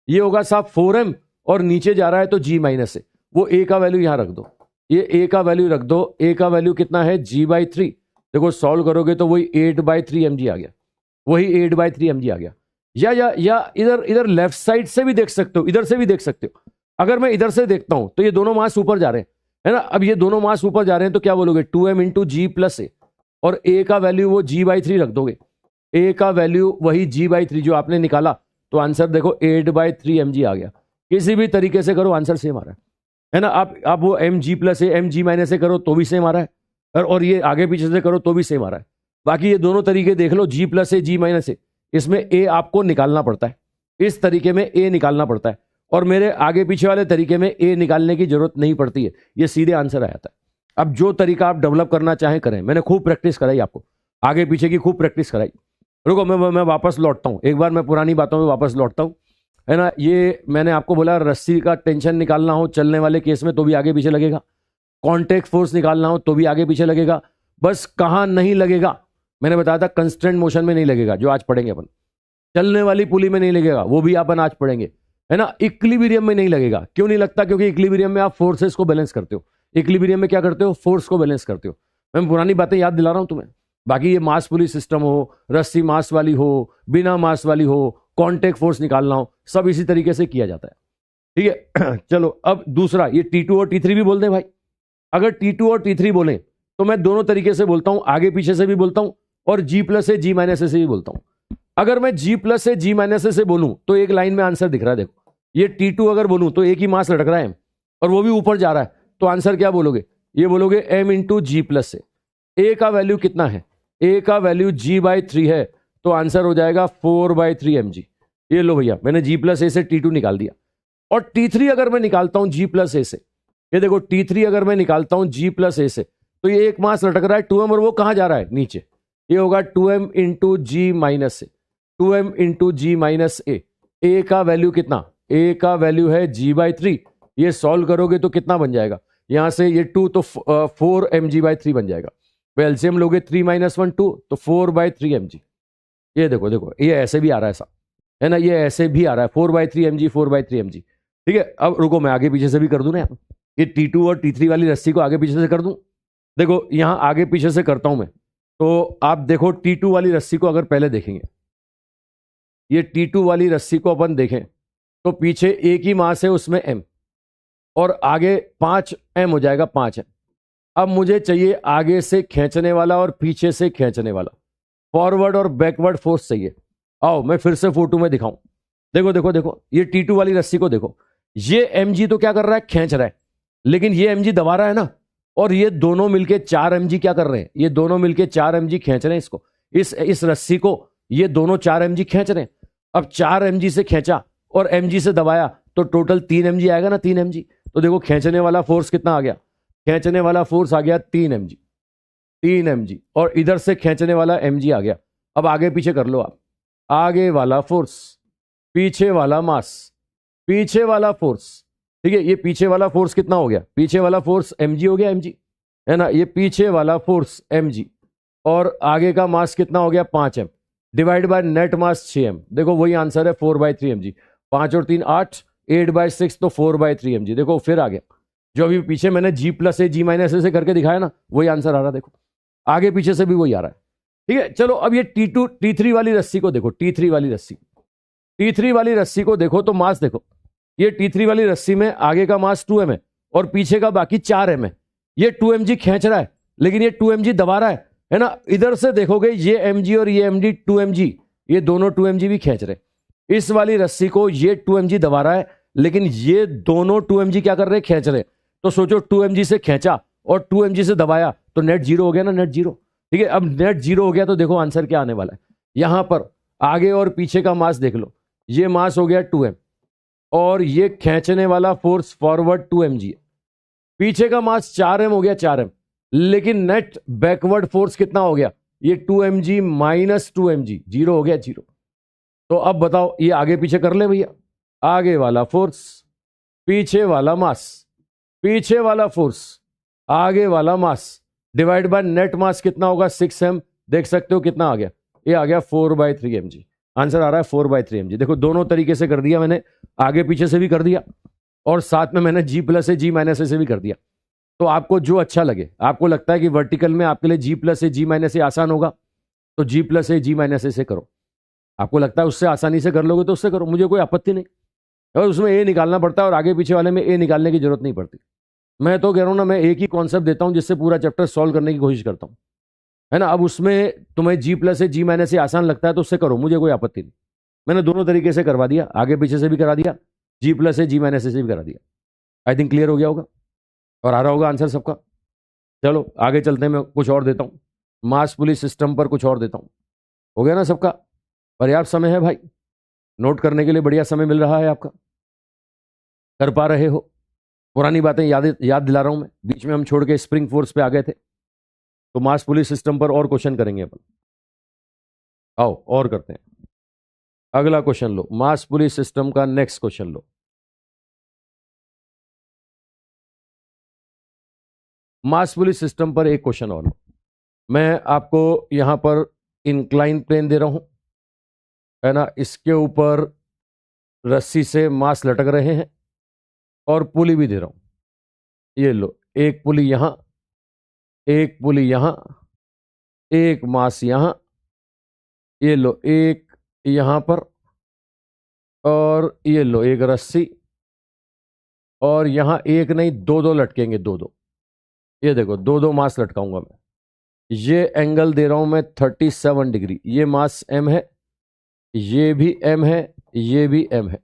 ये होगा साहब 4m, और नीचे जा रहा है तो g-a, वो a का वैल्यू यहां रख दो, ये a का वैल्यू रख दो, a का वैल्यू कितना है g/3, देखो सॉल्व करोगे तो वही 8/3 mg आ गया, वही 8/3 mg आ गया। या इधर लेफ्ट साइड से भी देख सकते हो, इधर से भी देख सकते हो। अगर मैं इधर से देखता हूं तो ये दोनों मास ऊपर जा रहे हैं, है ना। अब ये दोनों मास ऊपर जा रहे हैं तो क्या बोलोगे 2m × g+a, और a का वैल्यू वो g/3 रख दोगे, a का वैल्यू वही g/3 जो आपने निकाला, तो आंसर देखो 8/3 mg आ गया। किसी भी तरीके से करो आंसर सेम आ रहा है ना। आप वो mg+a mg- करो तो भी सेम आ रहा है, और ये आगे पीछे से करो तो भी सेम आ रहा है। बाकी ये दोनों तरीके देख लो, g+a g-a, इसमें a आपको निकालना पड़ता है, इस तरीके में a निकालना पड़ता है, और मेरे आगे पीछे वाले तरीके में a निकालने की जरूरत नहीं पड़ती है, ये सीधे आंसर आ जाता है। अब जो तरीका आप डेवलप करना चाहें करें, मैंने खूब प्रैक्टिस कराई आपको, आगे पीछे की खूब प्रैक्टिस कराई। रुको मैं वापस लौटता हूं, एक बार मैं पुरानी बातों में वापस लौटता हूं, है ना। ये मैंने आपको बोला रस्सी का टेंशन निकालना हो चलने वाले केस में तो भी आगे पीछे लगेगा, कॉन्टैक्ट फोर्स निकालना हो तो भी आगे पीछे लगेगा, बस कहां नहीं लगेगा मैंने बताया था, कंस्ट्रेंट मोशन में नहीं लगेगा जो आज पढ़ेंगे अपन, चलने वाली पुली में नहीं लगेगा वो भी अपन आज पढ़ेंगे, है ना। इक्विलिब्रियम में नहीं लगेगा, क्यों नहीं लगता, क्योंकि इक्विलिब्रियम में आप फोर्सेस को बैलेंस करते हो, इक्विलिब्रियम में क्या करते हो, फोर्स को बैलेंस करते हो। मैं पुरानी बातें याद दिला रहा हूं तुम्हें। बाकी ये मास पुली सिस्टम हो, रस्सी मास वाली हो, बिना मास वाली हो, कॉन्टैक्ट फोर्स निकालना हो, सब इसी तरीके से किया जाता है। ठीक है चलो अब दूसरा, ये T2 और T3 भी बोल दें भाई। अगर T2 और T3 बोले तो मैं दोनों तरीके से बोलता हूं, आगे पीछे से भी बोलता हूं और g+a g-a से भी बोलता हूं। अगर मैं g+a g-a से बोलूं तो एक लाइन में आंसर दिख रहा है, देखो ये T2 अगर बोलूं तो एक ही मास लटक रहा है और वो भी ऊपर जा रहा है, तो आंसर क्या बोलोगे, ये बोलोगे m × g+a। a का वैल्यू कितना है, a का वैल्यू g/3 है, तो आंसर हो जाएगा 4/3 mg। ये लो भैया, मैंने g+a से T2 निकाल दिया। और T3 अगर मैं निकालता हूं g+a से, ये देखो T3 अगर मैं निकालता हूं g+a से, तो ये एक मास लटक रहा है 2m, और वो कहां जा रहा है नीचे, ये होगा 2m × g-a, 2m × g-a। a का वैल्यू कितना, a का वैल्यू है g/3, ये सॉल्व करोगे तो कितना बन जाएगा, यहां से ये 2 तो 4 mg/3 बन जाएगा। एलसीएम लोगे 3 - 1 2 तो 4/3 mg। ये देखो ये ऐसे भी आ रहा है ऐसा, है ना, ये ऐसे भी आ रहा है 4/3 mg 4/3 mg। ठीक है, अब रुको मैं आगे पीछे से भी कर दूं ना, ये T2 और T3 वाली रस्सी को आगे पीछे से कर दूं। देखो यहां आगे पीछे से करता हूं मैं, तो आप देखो T2 वाली रस्सी को अगर पहले देखेंगे, ये T2 वाली रस्सी को अपन देखें तो पीछे एक ही मास है उसमें m, और आगे 5m हो जाएगा 5m। अब मुझे चाहिए आगे से खींचने वाला और पीछे से खींचने वाला, फॉरवर्ड और बैकवर्ड फोर्स चाहिए। आओ मैं फिर से फोटो में दिखाऊं, देखो ये T2 वाली रस्सी को देखो, ये mg तो क्या कर रहा है, खींच रहा है, लेकिन ये mg दबा रहा है ना, और ये दोनों मिलके 4 mg क्या कर रहे हैं, ये दोनों मिलके 4 mg खींच रहे हैं इसको, इस रस्सी को ये दोनों 4 mg खींच रहे हैं। अब 4 mg से खींचा और mg से दबाया तो टोटल 3 mg आएगा ना, 3 mg, तो देखो खींचने वाला फोर्स कितना आ गया, खींचने वाला फोर्स आ गया 3 mg, 3 mg, और इधर से खींचने वाला mg आ गया। अब आगे पीछे कर लो आप, आगे वाला फोर्स, पीछे वाला मास, पीछे वाला फोर्स, ठीक है, ये पीछे वाला फोर्स कितना हो गया, पीछे वाला फोर्स mg हो गया, mg है ना, ये पीछे वाला फोर्स mg, और आगे का मास कितना हो गया 5m, divide by net mass 6m। देखो वही आंसर है 4/3 mg, 5 और 3 8, 8/6 तो 4/3 mg। देखो फिर आ गया, जो अभी पीछे मैंने g प्लस ए जी माइनस ए से करके दिखाया ना, वही आंसर आ रहा है। देखो आगे पीछे से भी वही आ रहा है, ठीक है। चलो अब ये T2 T3 वाली रस्सी को देखो, T3 वाली रस्सी, T3 वाली रस्सी को देखो तो मास देखो, ये T3 वाली रस्सी में आगे का मास 2m है और पीछे का बाकी 4m है। ये 2mg खींच रहा है लेकिन ये 2mg दबा रहा है ना। इधर से देखोगे ये mg और ये md 2mg, ये दोनों 2mg भी खींच रहे। इस वाली रस्सी को ये 2mg दबा रहा है लेकिन ये दोनों 2mg क्या कर रहे हैं, खींच रहे। तो सोचो 2mg से खींचा और 2mg से दबाया तो नेट जीरो हो गया ना, नेट जीरो, ठीक है। अब नेट जीरो हो गया तो देखो आंसर क्या आने वाला है। यहां पर आगे और पीछे का मास देख लो, ये मास हो गया 2m और ये खींचने वाला फोर्स फॉरवर्ड 2mg है, पीछे का मास 4m हो गया 4m, लेकिन नेट बैकवर्ड फोर्स कितना हो गया, ये 2mg माइनस 2mg, जीरो हो गया, जीरो। तो अब बताओ ये आगे पीछे कर ले भैया, आगे वाला फोर्स, पीछे वाला मास, पीछे वाला फोर्स, आगे वाला मास, डिवाइड बाय नेट मास कितना होगा 6m। देख सकते हो कितना आ गया, ये आ गया 4/3 mg। आंसर आ रहा है 4/3 mg। देखो दोनों तरीके से कर दिया मैंने, आगे पीछे से भी कर दिया और साथ में मैंने g प्लस ए जी माइनस ए से भी कर दिया। तो आपको जो अच्छा लगे, आपको लगता है कि वर्टिकल में आपके लिए g प्लस ए जी माइनस ए आसान होगा तो g प्लस ए जी माइनस ए से करो, आपको लगता है उससे आसानी से कर लोगे तो उससे करो, मुझे कोई आपत्ति नहीं। और उसमें ए निकालना पड़ता है और आगे पीछे वाले में ए निकालने की जरूरत नहीं पड़ती। मैं तो कह रहा हूं ना, मैं एक ही कॉन्सेप्ट देता हूं जिससे पूरा चैप्टर सॉल्व करने की कोशिश करता हूं, है ना। अब उसमें तुम्हें g प्लस ए जी माइनस ए आसान लगता है तो उससे करो, मुझे कोई आपत्ति नहीं। मैंने दोनों तरीके से करवा दिया, आगे पीछे से भी करा दिया, g प्लस ए जी माइनस ए से भी करा दिया। आई थिंक क्लियर हो गया होगा और आ रहा होगा आंसर सबका। चलो आगे चलते हैं, मैं कुछ और देता हूं, मास पुलिस सिस्टम पर कुछ और देता हूं। हो गया ना सबका, पर्याप्त समय है भाई, नोट करने के लिए बढ़िया समय मिल रहा है आपका, कर पा रहे हो। पुरानी बातें याद दिला रहा हूं मैं, बीच में हम छोड़ के स्प्रिंग फोर्स पे आ गए थे, तो मास पुलिस सिस्टम पर और क्वेश्चन करेंगे अपन। आओ और करते हैं, अगला क्वेश्चन लो, मास पुलिस सिस्टम का नेक्स्ट क्वेश्चन लो। मास पुलिस सिस्टम पर एक क्वेश्चन और लो। मैं आपको यहां पर इंक्लाइन प्लेन दे रहा हूं, है ना, इसके ऊपर रस्सी से मास लटक रहे हैं और पुली भी दे रहा हूं। ये लो, एक पुली यहां, एक पुली यहां, एक मास यहां, ये लो एक यहां पर, और ये लो एक रस्सी, और यहां एक नहीं दो दो लटकेंगे, दो दो। ये देखो दो दो मास लटकाऊंगा मैं। ये एंगल दे रहा हूं मैं 37 डिग्री, ये मास m है, ये भी m है, ये भी m है।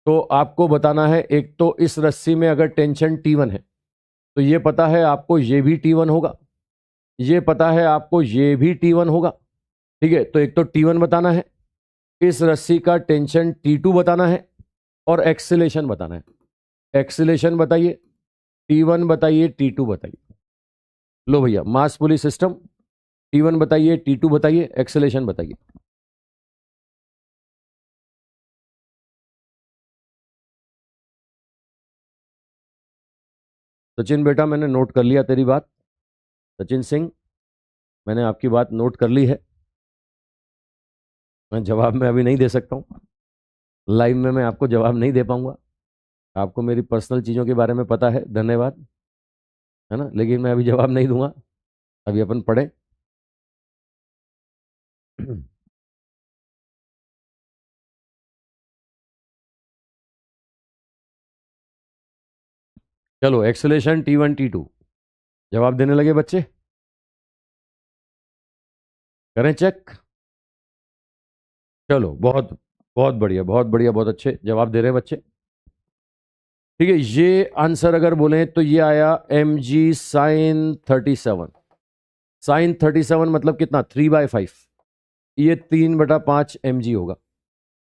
तो आपको बताना है, एक तो इस रस्सी में अगर टेंशन T1 है तो ये पता है आपको ये भी T1 होगा, ये पता है आपको ये भी T1 होगा, ठीक है। तो एक तो T1 बताना है, इस रस्सी का टेंशन T2 बताना है और एक्सीलेशन बताना है। एक्सीलेशन बताइए, T1 बताइए, T2 बताइए। लो भैया, मास पुली सिस्टम, T1 बताइए, T2 बताइए, एक्सीलेशन बताइए। सचिन बेटा मैंने नोट कर लिया तेरी बात, सचिन सिंह मैंने आपकी बात नोट कर ली है। मैं जवाब में अभी नहीं दे सकता हूँ, लाइव में मैं आपको जवाब नहीं दे पाऊंगा, आपको मेरी पर्सनल चीज़ों के बारे में पता है, धन्यवाद, है ना, लेकिन मैं अभी जवाब नहीं दूंगा, अभी अपन पढ़ें। चलो एक्सेलेशन T1 T2, जवाब देने लगे बच्चे, करें चेक। चलो बहुत बहुत बढ़िया, बहुत बढ़िया, बहुत अच्छे जवाब दे रहे हैं बच्चे, ठीक है। ये आंसर अगर बोले तो ये आया mg sin 37, sin 37 मतलब कितना 3/5, ये 3/5 mg होगा,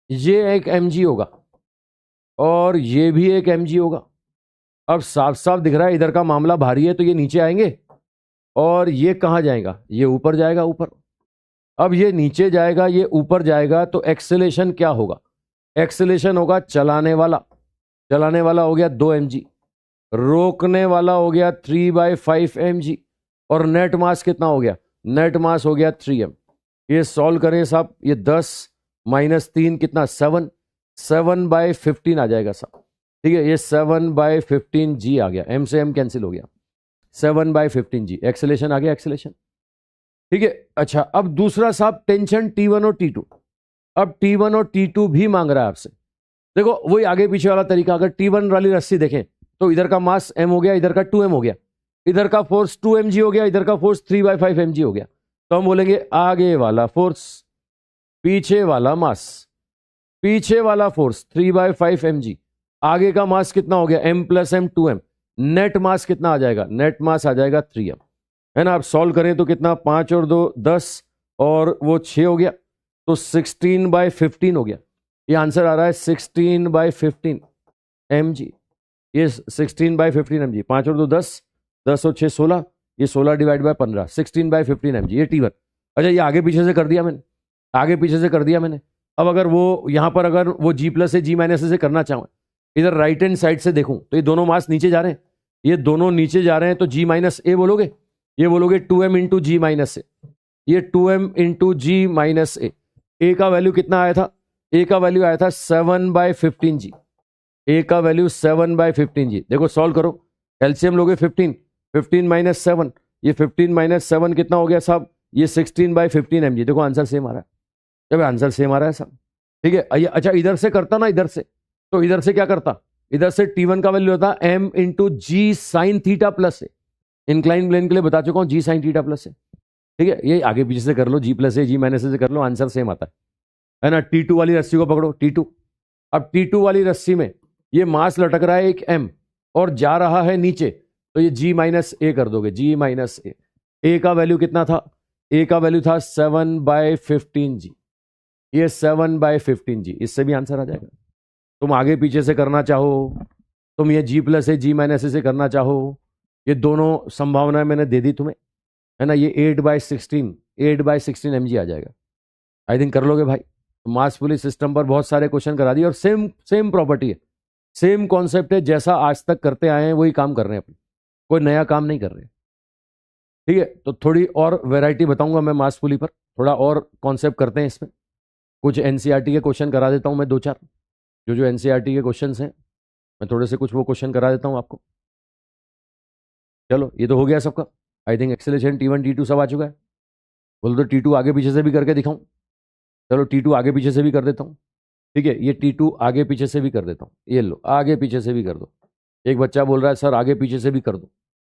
ये एक mg होगा और ये भी एक mg होगा, अब साफ साफ दिख रहा है इधर का मामला भारी है, तो ये नीचे आएंगे और ये कहाँ जाएगा, ये ऊपर जाएगा, ऊपर। अब ये नीचे जाएगा, ये ऊपर जाएगा, तो एक्सेलेरेशन क्या होगा, एक्सेलेरेशन होगा चलाने वाला, चलाने वाला हो गया 2 mg, रोकने वाला हो गया 3/5 mg, और नेट मास कितना हो गया, नेट मास हो गया 3m। ये सॉल्व करें साहब, ये 10 - 3 कितना 7, 7/15 आ जाएगा साहब। ठीक है, ये 7/15 g आ गया, m से m कैंसिल हो गया, 7/15 g एक्सेलेरेशन आ गया, एक्सेलेरेशन। ठीक है, अच्छा अब दूसरा साहब टेंशन T1 और T2। अब T1 और T2 भी मांग रहा है आपसे। देखो वही आगे पीछे वाला तरीका, अगर T1 वाली रस्सी देखें तो इधर का मास m हो गया, इधर का 2m हो गया, इधर का फोर्स 2 mg हो गया, इधर का फोर्स 3/5 mg हो गया। तो हम बोलेंगे आगे वाला फोर्स, पीछे वाला मास, पीछे वाला फोर्स 3/5 mg, आगे का मास कितना हो गया m + m 2m, नेट मास कितना आ जाएगा, नेट मास आ जाएगा 3m, है ना। आप सॉल्व करें तो कितना, 5 और 2 10 और वो 6 हो गया, तो 16/15 हो गया। ये आंसर आ रहा है 16/15 mg, ये 16/15 mg, 5 और 2 10, 10 और 6 16, ये 16 / 15, 16/15 mg, ये T1। अच्छा ये आगे पीछे से कर दिया मैंने, आगे पीछे से कर दिया मैंने। अब अगर वो यहां पर अगर वो G+ से G- से करना चाहूँ, इधर राइट हैंड साइड से देखूं तो ये दोनों मास नीचे जा रहे हैं, ये दोनों नीचे जा रहे हैं, तो G- a बोलोगे, ये बोलोगे 2m × G- a, ये 2m × G- a। a का वैल्यू कितना आया था, a का वैल्यू आया था 7/15 g, a का वैल्यू 7/15 g। देखो सॉल्व करो, एलसीएम लोगे 15, 15 - 7, ये 15 - 7 कितना हो गया साहब, ये 16/15 mg। देखो आंसर सेम आ रहा है, जब आंसर सेम आ रहा है साहब। ठीक है, अच्छा इधर से करता ना, इधर से, तो इधर से क्या करता, इधर से T1 का वैल्यू होता m × G sin θ + a, incline plane के लिए बता चुका हूं G sin θ + a। ठीक है, ये आगे पीछे से कर लो, G+ a G- a से कर लो, आंसर सेम आता है ना। T2 वाली रस्सी को पकड़ो, T2। अब T2 वाली रस्सी में ये मास लटक रहा है एक m और जा रहा है नीचे, तो ये G- a कर दोगे, G- a। a का वैल्यू कितना था, a का वैल्यू था 7/15 g, ये 7/15 g, इससे भी आंसर आ जाएगा। तुम आगे पीछे से करना चाहो, तुम ये G+ a G- a से करना चाहो, ये दोनों संभावनाएं मैंने दे दी तुम्हें, है ना। ये 8/16 mg आ जाएगा। आई थिंक कर लोगे भाई। मास पुलिस सिस्टम पर बहुत सारे क्वेश्चन करा दिए और सेम सेम प्रॉपर्टी है, सेम कॉन्सेप्ट है, जैसा आज तक करते आए हैं वही काम कर रहे हैं अपन, कोई नया काम नहीं कर रहे। ठीक है, तो थोड़ी और वैरायटी बताऊंगा मैं मास पुली पर, थोड़ा और कॉन्सेप्ट करते हैं इसमें। कुछ एनसीईआरटी के क्वेश्चन करा देता हूं मैं, 2-4 जो एनसीईआरटी के क्वेश्चन हैं, मैं थोड़े से कुछ वो क्वेश्चन करा देता हूं आपको। चलो ये तो हो गया सबका। I think acceleration T1 T2 सब आ चुका है। बोल दो T2 आगे पीछे से भी करके दिखाऊं, चलो T2 आगे पीछे से भी कर देता हूं। ठीक है, ये T2 आगे पीछे से भी कर देता हूं, ये लो आगे पीछे से भी कर दो। एक बच्चा बोल रहा है सर आगे पीछे से भी कर दो,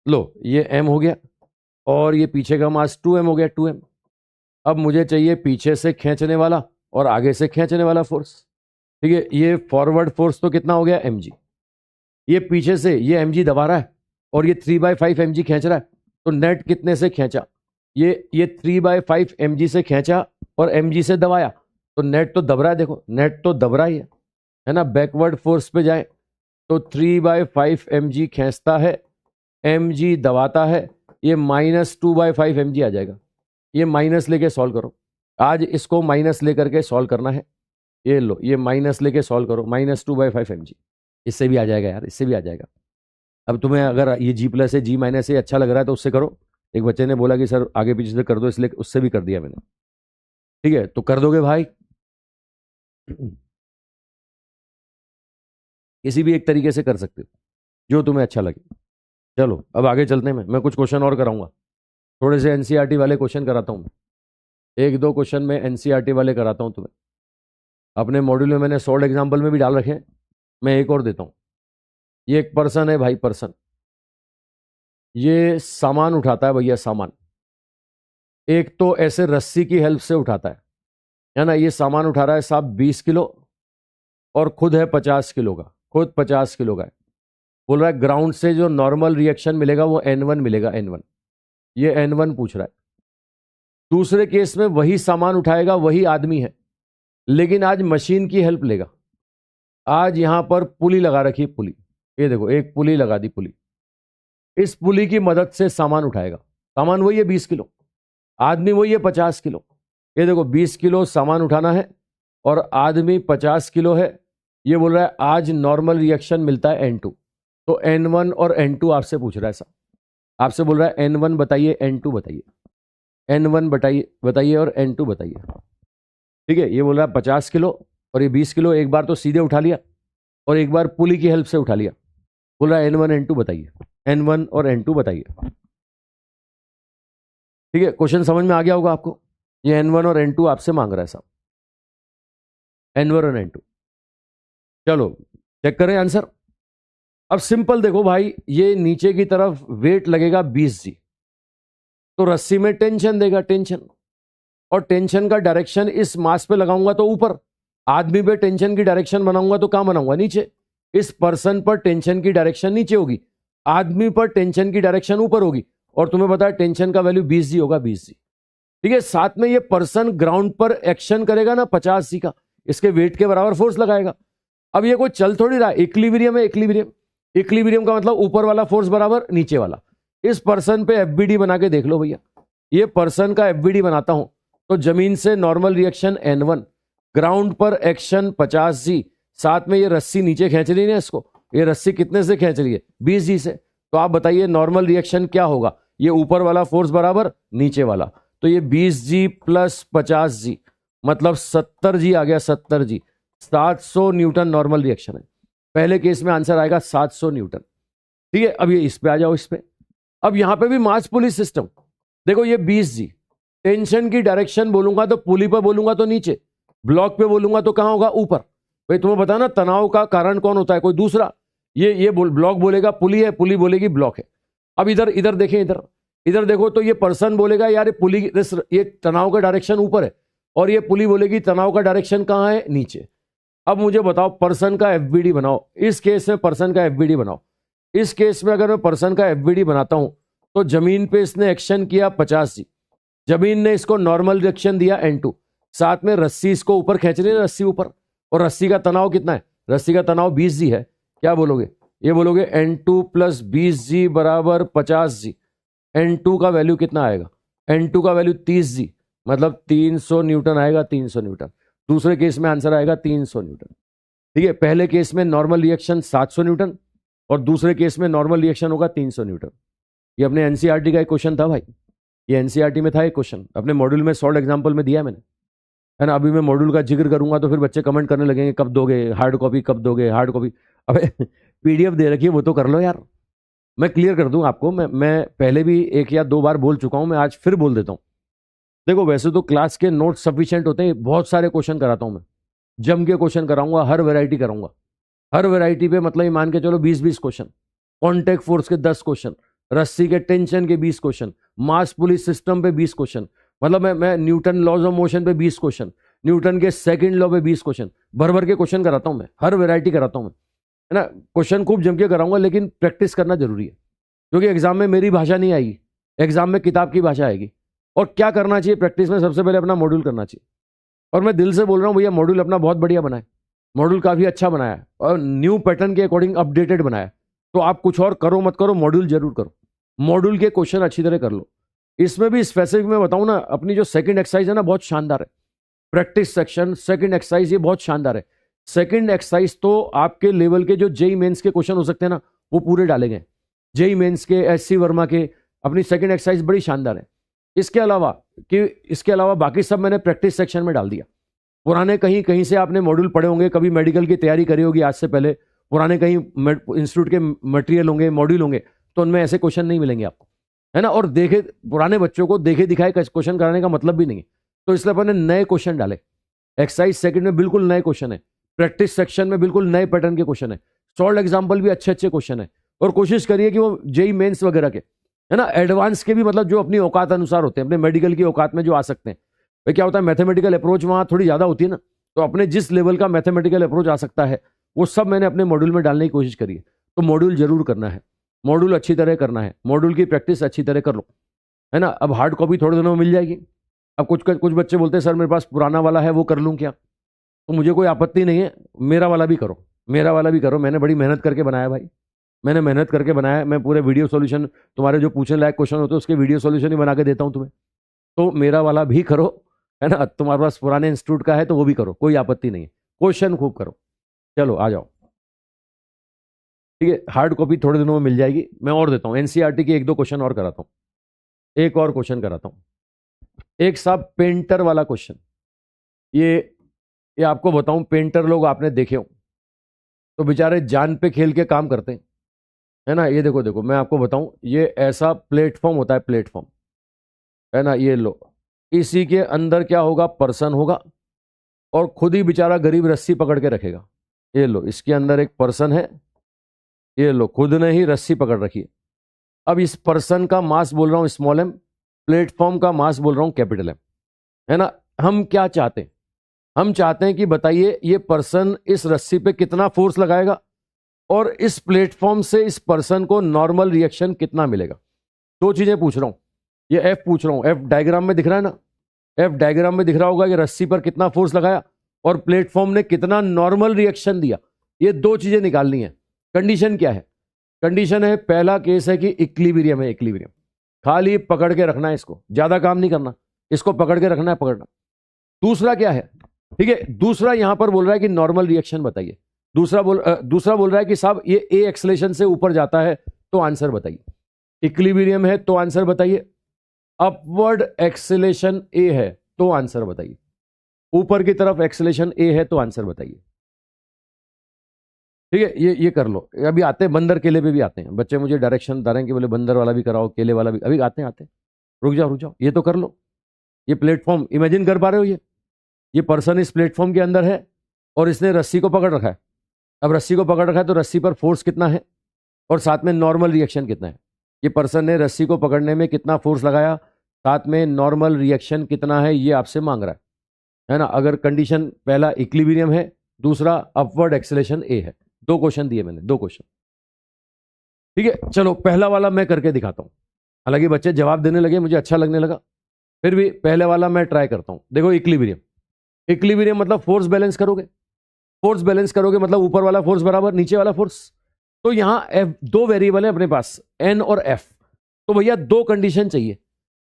लो ये m हो गया और ये पीछे का मास 2m हो गया, 2m। अब मुझे चाहिए पीछे से खींचने वाला और आगे से खींचने वाला फोर्स। ठीक है, ये फॉरवर्ड फोर्स तो कितना हो गया mg, ये पीछे से ये mg दबा रहा है और ये 3/5 mg खींच रहा है, तो नेट कितने से खींचा, ये 3/5 mg से खींचा और mg से दबाया, तो नेट तो दब रहा है, देखो नेट तो दब रहा ही है ना। बैकवर्ड फोर्स पे जाए तो 3/5 mg खींचता है, mg दबाता है, ये -2/5 mg आ जाएगा। ये माइनस लेके सॉल्व करो, आज इसको माइनस लेकर के सॉल्व करना है। ये लो ये माइनस लेके सॉल्व करो, -2/5 mg, इससे भी आ जाएगा यार, इससे भी आ जाएगा। अब तुम्हें अगर ये G+ है G- से अच्छा लग रहा है तो उससे करो। एक बच्चे ने बोला कि सर आगे पीछे से कर दो, इसलिए उससे भी कर दिया मैंने। ठीक है, तो कर दोगे भाई, किसी भी एक तरीके से कर सकते हो जो तुम्हें अच्छा लगे। चलो अब आगे चलते हैं, मैं कुछ क्वेश्चन और कराऊंगा, थोड़े से एनसीईआरटी वाले क्वेश्चन कराता हूं, 1-2 क्वेश्चन में एनसीईआरटी वाले कराता हूं तुम्हें। अपने मॉड्यूल में मैंने सॉल्ड एग्जाम्पल में भी डाल रखे हैं, मैं एक और देता हूं। ये एक पर्सन है भाई, पर्सन ये सामान उठाता है भैया, सामान। एक तो ऐसे रस्सी की हेल्प से उठाता है ना। ये सामान उठा रहा है साहब 20 किलो और खुद है 50 किलो का, खुद 50 किलो का है। बोल रहा है ग्राउंड से जो नॉर्मल रिएक्शन मिलेगा वो N1 मिलेगा, N1। ये N1 पूछ रहा है। दूसरे केस में वही सामान उठाएगा, वही आदमी है, लेकिन आज मशीन की हेल्प लेगा। आज यहां पर पुली लगा रखी है, पुली, ये देखो एक पुली लगा दी, पुली, इस पुली की मदद से सामान उठाएगा। सामान वही है 20 किलो, आदमी वही है 50 किलो। ये देखो 20 किलो सामान उठाना है और आदमी 50 किलो है। ये बोल रहा है आज नॉर्मल रिएक्शन मिलता है N2। तो N1 और N2 आपसे पूछ रहा है साहब, आपसे बोल रहा है N1 बताइए, N2 बताइए, N1 बताइए और N2 बताइए। ठीक है, ये बोल रहा है 50 किलो और ये 20 किलो। एक बार तो सीधे उठा लिया और एक बार पुली की हेल्प से उठा लिया। बोल रहा है N1 N2 बताइए, N1 और N2 बताइए। ठीक है, क्वेश्चन समझ में आ गया होगा आपको। ये N1 और N2 आपसे मांग रहा है साहब, N1 और N2। चलो चेक करें आंसर। अब सिंपल देखो भाई, ये नीचे की तरफ वेट लगेगा 20G, तो रस्सी में टेंशन देगा, टेंशन, और टेंशन का डायरेक्शन इस मास पे लगाऊंगा तो ऊपर, आदमी पे टेंशन की डायरेक्शन बनाऊंगा तो कहां बनाऊंगा, नीचे। इस पर्सन पर टेंशन की डायरेक्शन नीचे होगी, आदमी पर टेंशन की डायरेक्शन ऊपर होगी, और तुम्हें पता है टेंशन का वैल्यू 20G होगा, 20G। ठीक है, साथ में ये पर्सन ग्राउंड पर एक्शन करेगा ना 50G का, इसके वेट के बराबर फोर्स लगाएगा। अब ये कोई चल थोड़ी रहा है, इक्विलिब्रियम है, इक्विलिब्रियम। इक्विलिब्रियम का मतलब ऊपर वाला फोर्स बराबर नीचे वाला। इस पर्सन पे एफबीडी बना के देख लो भैया, ये पर्सन का एफबीडी बनाता हूं तो जमीन से नॉर्मल रिएक्शन N1, ग्राउंड पर एक्शन 50G, साथ में ये रस्सी नीचे खींच रही है इसको, ये रस्सी कितने से खींच रही है, 20G से। तो आप बताइए नॉर्मल रिएक्शन क्या होगा, ये ऊपर वाला फोर्स बराबर नीचे वाला, तो ये 20G प्लस 50G मतलब 70G आ गया, 70G, 700 न्यूटन नॉर्मल रिएक्शन है। पहले केस में आंसर आएगा 700 न्यूटन। ठीक है, अब ये इस पे आ जाओ, इस पे। अब यहां पे भी मास पुली सिस्टम, देखो ये 20G, टेंशन की डायरेक्शन बोलूंगा तो पुली पर बोलूंगा तो नीचे, ब्लॉक पे बोलूंगा तो कहां होगा, ऊपर। भाई तुम्हें पता ना तनाव का कारण कौन होता है, कोई दूसरा। ये ब्लॉक बोलेगा पुली है, पुली बोलेगी ब्लॉक है। अब इधर इधर देखें, इधर इधर देखो, तो ये पर्सन बोलेगा यार ये पुली, ये तनाव का डायरेक्शन ऊपर है, और ये पुली बोलेगी तनाव का डायरेक्शन कहां है, नीचे। अब मुझे बताओ पर्सन का एफबीडी बनाओ, इस केस में पर्सन का एफबीडी बनाओ। इस केस में अगर मैं पर्सन का एफबीडी बनाता हूं तो जमीन पे इसने एक्शन किया 50G, जमीन ने इसको नॉर्मल रिएक्शन दिया N2, साथ में रस्सी इसको ऊपर खींच रही है, रस्सी ऊपर, और रस्सी का तनाव कितना है, रस्सी का तनाव 20G है। क्या बोलोगे, ये बोलोगे N2 प्लस 20G बराबर 50G। N2 का वैल्यू कितना आएगा, N2 का वैल्यू 30G, मतलब 300 न्यूटन आएगा, 300 न्यूटन। दूसरे केस में आंसर आएगा 300 न्यूटन। ठीक है, पहले केस में नॉर्मल रिएक्शन 700 न्यूटन और दूसरे केस में नॉर्मल रिएक्शन होगा 300 न्यूटन। ये अपने एनसीईआरटी का एक क्वेश्चन था भाई, ये एनसीईआरटी में था एक क्वेश्चन, अपने मॉड्यूल में सॉल्व एग्जांपल में दिया है मैंने, है ना। अभी मैं मॉड्यूल का जिक्र करूंगा तो फिर बच्चे कमेंट करने लगेंगे कब दोगे हार्ड कॉपी, कब दोगे हार्ड कॉपी। अबे पीडीएफ दे रखी है, वो तो कर लो यार। मैं क्लियर कर दूं आपको, मैं पहले भी 1 या 2 बार बोल चुका हूं, मैं आज फिर बोल देता हूं। देखो वैसे तो क्लास के नोट्स सफिशिएंट होते हैं, बहुत सारे क्वेश्चन कराता हूं मैं, जम के क्वेश्चन कराऊंगा, हर वैरायटी कराऊंगा। हर वैरायटी पे मतलब ये मान के चलो 20-20 क्वेश्चन, कॉन्टैक्ट फोर्स के 10 क्वेश्चन, रस्सी के टेंशन के 20 क्वेश्चन, मास पुलिस सिस्टम पे 20 क्वेश्चन, मतलब मैं न्यूटन लॉज ऑफ मोशन पे 20 क्वेश्चन, न्यूटन के सेकंड लॉ पे 20 क्वेश्चन, भर भर के क्वेश्चन कराता हूं मैं, हर वैरायटी कराता हूं मैं, है ना। क्वेश्चन खूब जम के कराऊंगा, लेकिन प्रैक्टिस करना जरूरी है, क्योंकि एग्जाम में मेरी भाषा नहीं आएगी, एग्जाम में किताब की भाषा आएगी। और क्या करना चाहिए प्रैक्टिस में, सबसे पहले अपना मॉड्यूल करना चाहिए। और मैं दिल से बोल रहा हूं भैया, मॉड्यूल अपना बहुत बढ़िया बनाए, मॉड्यूल काफी अच्छा बनाया है और न्यू पैटर्न के अकॉर्डिंग अपडेटेड बनाया है। तो आप कुछ और करो मत करो, मॉड्यूल जरूर करो, मॉड्यूल के क्वेश्चन अच्छी तरह कर लो। इसमें भी स्पेसिफिक में बताऊं ना, अपनी जो सेकंड एक्सरसाइज है ना, बहुत शानदार है। प्रैक्टिस सेक्शन सेकंड एक्सरसाइज ये बहुत शानदार है। सेकंड एक्सरसाइज तो आपके लेवल के जो जेई मेंस के क्वेश्चन हो सकते हैं ना, वो पूरे डाले गए, जेई मेंस के, एससी वर्मा के। अपनी सेकंड एक्सरसाइज बड़ी शानदार है। इसके अलावा बाकी सब मैंने प्रैक्टिस सेक्शन में डाल दिया। पुराने कहीं कहीं से आपने मॉड्यूल पढ़े होंगे, कभी मेडिकल की तैयारी करी होगी आज से पहले, पुराने कहीं इंस्टीट्यूट के मटेरियल होंगे, मॉड्यूल होंगे, तो उनमें ऐसे क्वेश्चन नहीं मिलेंगे आपको, है ना। और देखे पुराने बच्चों को देखे दिखाए क्वेश्चन कराने का मतलब भी नहीं है, तो इसलिए अपन ने नए क्वेश्चन डाले। एक्सरसाइज सेकंड में बिल्कुल नए क्वेश्चन है, प्रैक्टिस सेक्शन में बिल्कुल नए पैटर्न के क्वेश्चन है, सॉल्व एग्जाम्पल भी अच्छे अच्छे क्वेश्चन है। और कोशिश करिए कि वो जेई मेंस वगैरह के, है ना, एडवांस के भी, मतलब जो अपनी औकात अनुसार होते हैं, अपने मेडिकल की औकात में जो आ सकते हैं। भाई क्या होता है, मैथमेटिकल अप्रोच वहां थोड़ी ज्यादा होती है ना, तो अपने जिस लेवल का मैथमेटिकल अप्रोच आ सकता है वो सब मैंने अपने मॉड्यूल में डालने की कोशिश करी है। तो मॉड्यूल जरूर करना है, मॉड्यूल अच्छी तरह करना है, मॉड्यूल की प्रैक्टिस अच्छी तरह कर लो, है ना। अब हार्ड कॉपी थोड़े दिनों में मिल जाएगी। अब कुछ बच्चे बोलते हैं सर मेरे पास पुराना वाला है, वो कर लूँ क्या, तो मुझे कोई आपत्ति नहीं है, मेरा वाला भी करो, मेरा वाला भी करो, मैंने बड़ी मेहनत करके बनाया भाई, मैंने मेहनत करके बनाया है, मैं पूरे वीडियो सॉल्यूशन, तुम्हारे जो पूछने लायक क्वेश्चन होते हैं उसके वीडियो सॉल्यूशन ही बना के देता हूँ तुम्हें। तो मेरा वाला भी करो, है ना, तुम्हारे पास पुराने इंस्टीट्यूट का है तो वो भी करो, कोई आपत्ति नहीं है, क्वेश्चन खूब करो। चलो आ जाओ, ठीक है, हार्ड कॉपी थोड़े दिनों में मिल जाएगी, मैं और देता हूँ एनसीईआरटी के 1-2 क्वेश्चन और कराता हूँ, एक और क्वेश्चन कराता हूँ। एक साहब पेंटर वाला क्वेश्चन, ये आपको बताऊं, पेंटर लोग आपने देखे हो तो बेचारे जान पे खेल के काम करते हैं, है ना। ये देखो देखो, मैं आपको बताऊं, ये ऐसा प्लेटफॉर्म होता है, प्लेटफॉर्म, है ना, ये लो, इसी के अंदर क्या होगा, पर्सन होगा, और खुद ही बेचारा गरीब रस्सी पकड़ के रखेगा। ये लो, इसके अंदर एक पर्सन है, ये लो, खुद ने ही रस्सी पकड़ रखी है। अब इस पर्सन का मास बोल रहा हूं स्मॉल एम, प्लेटफॉर्म का मास बोल रहा हूं कैपिटल एम, है ना। हम क्या चाहते हैं, हम चाहते हैं कि बताइए ये पर्सन इस रस्सी पे कितना फोर्स लगाएगा और इस प्लेटफॉर्म से इस पर्सन को नॉर्मल रिएक्शन कितना मिलेगा। दो चीजें पूछ रहा हूं, ये एफ पूछ रहा हूं, एफ डायग्राम में दिख रहा है ना, एफ डायग्राम में दिख रहा होगा कि रस्सी पर कितना फोर्स लगाया और प्लेटफॉर्म ने कितना नॉर्मल रिएक्शन दिया। ये दो चीजें निकालनी है। कंडीशन क्या है, कंडीशन है, पहला केस है कि इक्विलिब्रियम है, इक्विलिब्रियम, खाली पकड़ के रखना है, इसको ज्यादा काम नहीं करना, इसको पकड़ के रखना है, पकड़ना। दूसरा क्या है, ठीक है, दूसरा यहां पर बोल रहा है कि नॉर्मल रिएक्शन बताइए। दूसरा बोल रहा है कि साहब ये ए एक्सेलेरेशन से ऊपर जाता है तो आंसर बताइए। इक्विलिब्रियम है तो आंसर बताइए, अपवर्ड एक्सेलेरेशन ए है तो आंसर बताइए, ऊपर की तरफ एक्सेलेरेशन ए है तो आंसर बताइए। ठीक है, ये कर लो। अभी आते हैं बंदर केले पे भी आते हैं, बच्चे मुझे डायरेक्शन बता रहे हैं कि बोले बंदर वाला भी कराओ, केले वाला भी, अभी आते हैं। रुक जाओ, ये तो कर लो। ये प्लेटफॉर्म इमेजिन कर पा रहे हो, ये पर्सन इस प्लेटफॉर्म के अंदर है और इसने रस्सी को पकड़ रखा है। अब रस्सी को पकड़ रखा है तो रस्सी पर फोर्स कितना है और साथ में नॉर्मल रिएक्शन कितना है। ये पर्सन ने रस्सी को पकड़ने में कितना फोर्स लगाया, साथ में नॉर्मल रिएक्शन कितना है, ये आपसे मांग रहा है ना। अगर कंडीशन पहला इक्विलिब्रियम है, दूसरा अपवर्ड एक्सेलेरेशन ए है, दो क्वेश्चन दिए मैंने, दो क्वेश्चन। ठीक है, चलो पहला वाला मैं करके दिखाता हूं। हालांकि बच्चे जवाब देने लगे, मुझे अच्छा लगने लगा, फिर भी पहले वाला मैं ट्राई करता हूं। देखो इक्विलिब्रियम, इक्विलिब्रियम मतलब फोर्स बैलेंस करोगे, फोर्स बैलेंस करोगे मतलब ऊपर वाला फोर्स बराबर नीचे वाला फोर्स। तो यहां एफ, दो वेरिएबल है अपने पास, एन और एफ। तो भैया दो कंडीशन चाहिए,